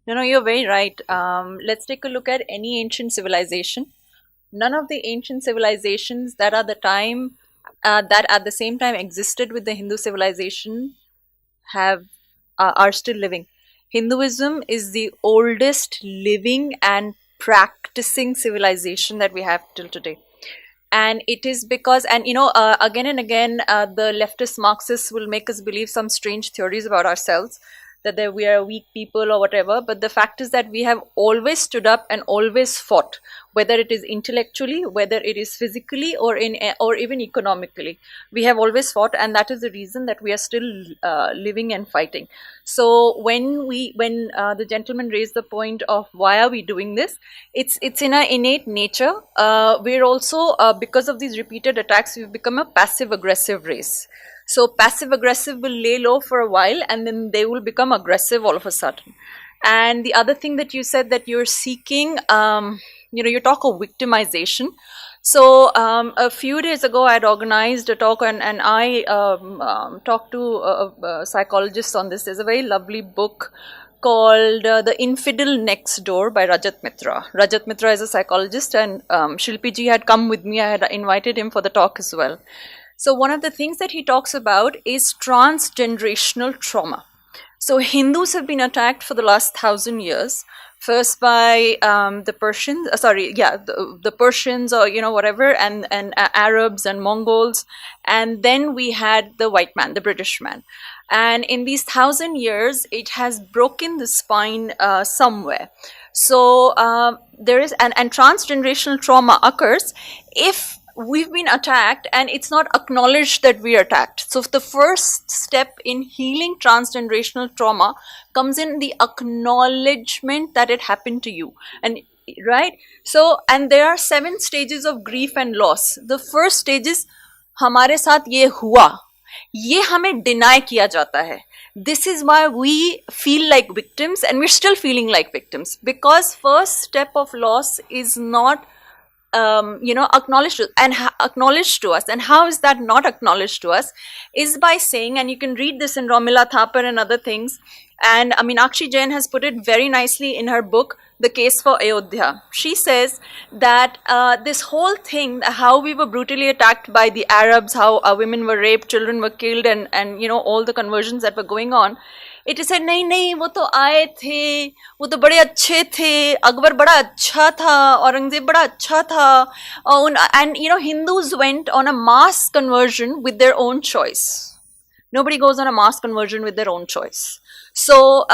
No, you're very right. Let's take a look at any ancient civilization. None of the ancient civilizations that at the same time existed with the Hindu civilization are still living. Hinduism is the oldest living and practicing civilization that we have till today. And it is because, and again and again, the leftist Marxists will make us believe some strange theories about ourselves, that we are weak people or whatever. But the fact is that we have always stood up and always fought, whether it is intellectually, whether it is physically, or even economically. We have always fought, and that is the reason that we are still living and fighting. So when the gentleman raised the point of why are we doing this, it's in our innate nature. We're also, because of these repeated attacks, we've become a passive-aggressive race. So passive-aggressive will lay low for a while, and then they will become aggressive all of a sudden. And the other thing that you said, that you're seeking, you talk of victimization. So a few days ago, I had organized a talk, and I talked to a psychologist on this. There's a very lovely book called The Infidel Next Door by Rajat Mitra. Rajat Mitra is a psychologist, and Shilpi ji had come with me. I had invited him for the talk as well. So one of the things that he talks about is transgenerational trauma. So Hindus have been attacked for the last 1,000 years, first by the Persians, the Persians, or whatever, and Arabs and Mongols, and then we had the white man, the British man. And in these 1,000 years, it has broken the spine somewhere. So there is, and transgenerational trauma occurs if we've been attacked and it's not acknowledged that we are attacked. So the first step in healing transgenerational trauma comes in the acknowledgement that it happened to you. And right? So, and there are 7 stages of grief and loss. The first stage is हमारे साथ ये हुआ, ये हमें deny किया जाता है. This is why we feel like victims, and we're still feeling like victims, because first step of loss is not acknowledged to us. And how is that not acknowledged to us? Is by saying, and you can read this in Romila Thapar and other things, and Meenakshi Jain has put it very nicely in her book, The Case for Ayodhya. She says that this whole thing, how we were brutally attacked by the Arabs, how our women were raped, children were killed, and all the conversions that were going on, it is said, नहीं वो तो आए थे, वो तो बड़े अच्छे थे, अकबर बड़ा अच्छा था, औरंगजेब बड़ा अच्छा था, and Hindus went on a mass conversion with their own choice. Nobody goes on a mass conversion with their own choice. So,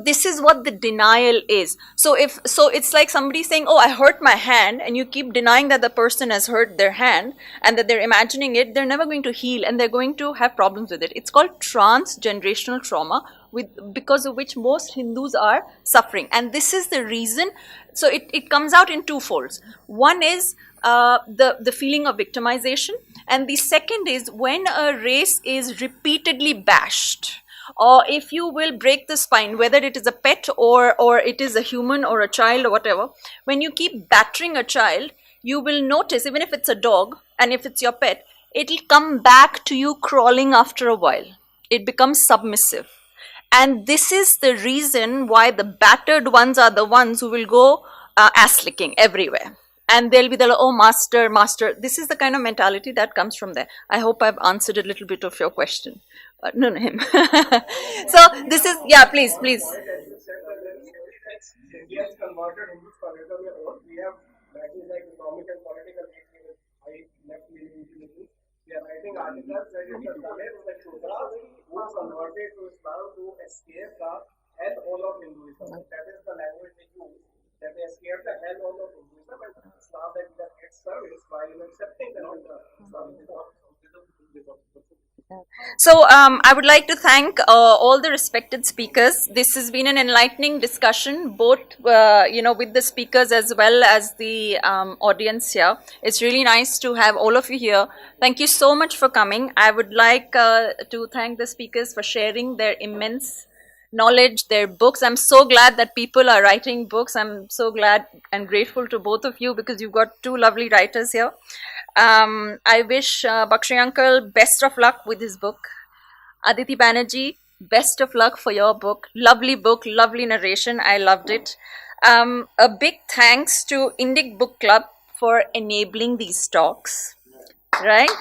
this is what the denial is. So it's like somebody saying, oh, I hurt my hand, and you keep denying that the person has hurt their hand and that they're imagining it, they're never going to heal and they're going to have problems with it. It's called transgenerational trauma, because of which most Hindus are suffering. And this is the reason. So it comes out in two folds. One is the feeling of victimization, and the second is when a race is repeatedly bashed, or if you will break the spine, whether it is a pet or it is a human or a child or whatever, when you keep battering a child, you will notice, even if it's a dog and if it's your pet, it'll come back to you crawling after a while. It becomes submissive. And this is the reason why the battered ones are the ones who will go ass licking everywhere. And they'll be like, oh, master, master. This is the kind of mentality that comes from there. I hope I've answered a little bit of your question. No, him. So this is, yeah, please. Indians converted Hindus converted their own. We have writing like economic and political with high left-leaning individuals. We are writing articles that it's a Dalit, the Shudra, who converted to Islam to escape the hellhole of Hinduism. That is the language they use. That they escape the hellhole of Hinduism and Islam that we have get service while accepting the Islam. So I would like to thank all the respected speakers. This has been an enlightening discussion, both with the speakers as well as the audience here. It's really nice to have all of you here. Thank you so much for coming. I would like to thank the speakers for sharing their immense knowledge, their books. I'm so glad that people are writing books. I'm so glad and grateful to both of you because you've got two lovely writers here. I wish Bakshi Uncle best of luck with his book. Aditi Banerjee, best of luck for your book. Lovely book, lovely narration. I loved it. A big thanks to Indic Book Club for enabling these talks. Right?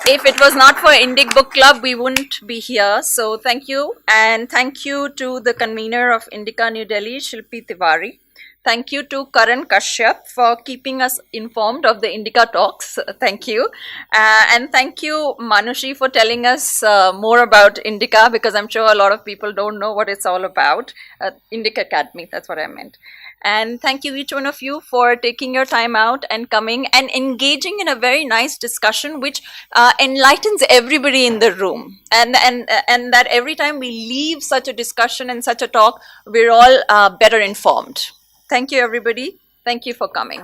If it was not for Indic Book Club, we wouldn't be here. So thank you. And thank you to the convener of Indica New Delhi, Shilpi Tiwari. Thank you to Karan Kashyap for keeping us informed of the Indica talks. Thank you. And thank you, Manushi, for telling us more about Indica, because I'm sure a lot of people don't know what it's all about. Indic Academy, that's what I meant. And thank you, each one of you, for taking your time out and coming and engaging in a very nice discussion, which enlightens everybody in the room. And that every time we leave such a discussion and such a talk, we're all better informed. Thank you, everybody. Thank you for coming.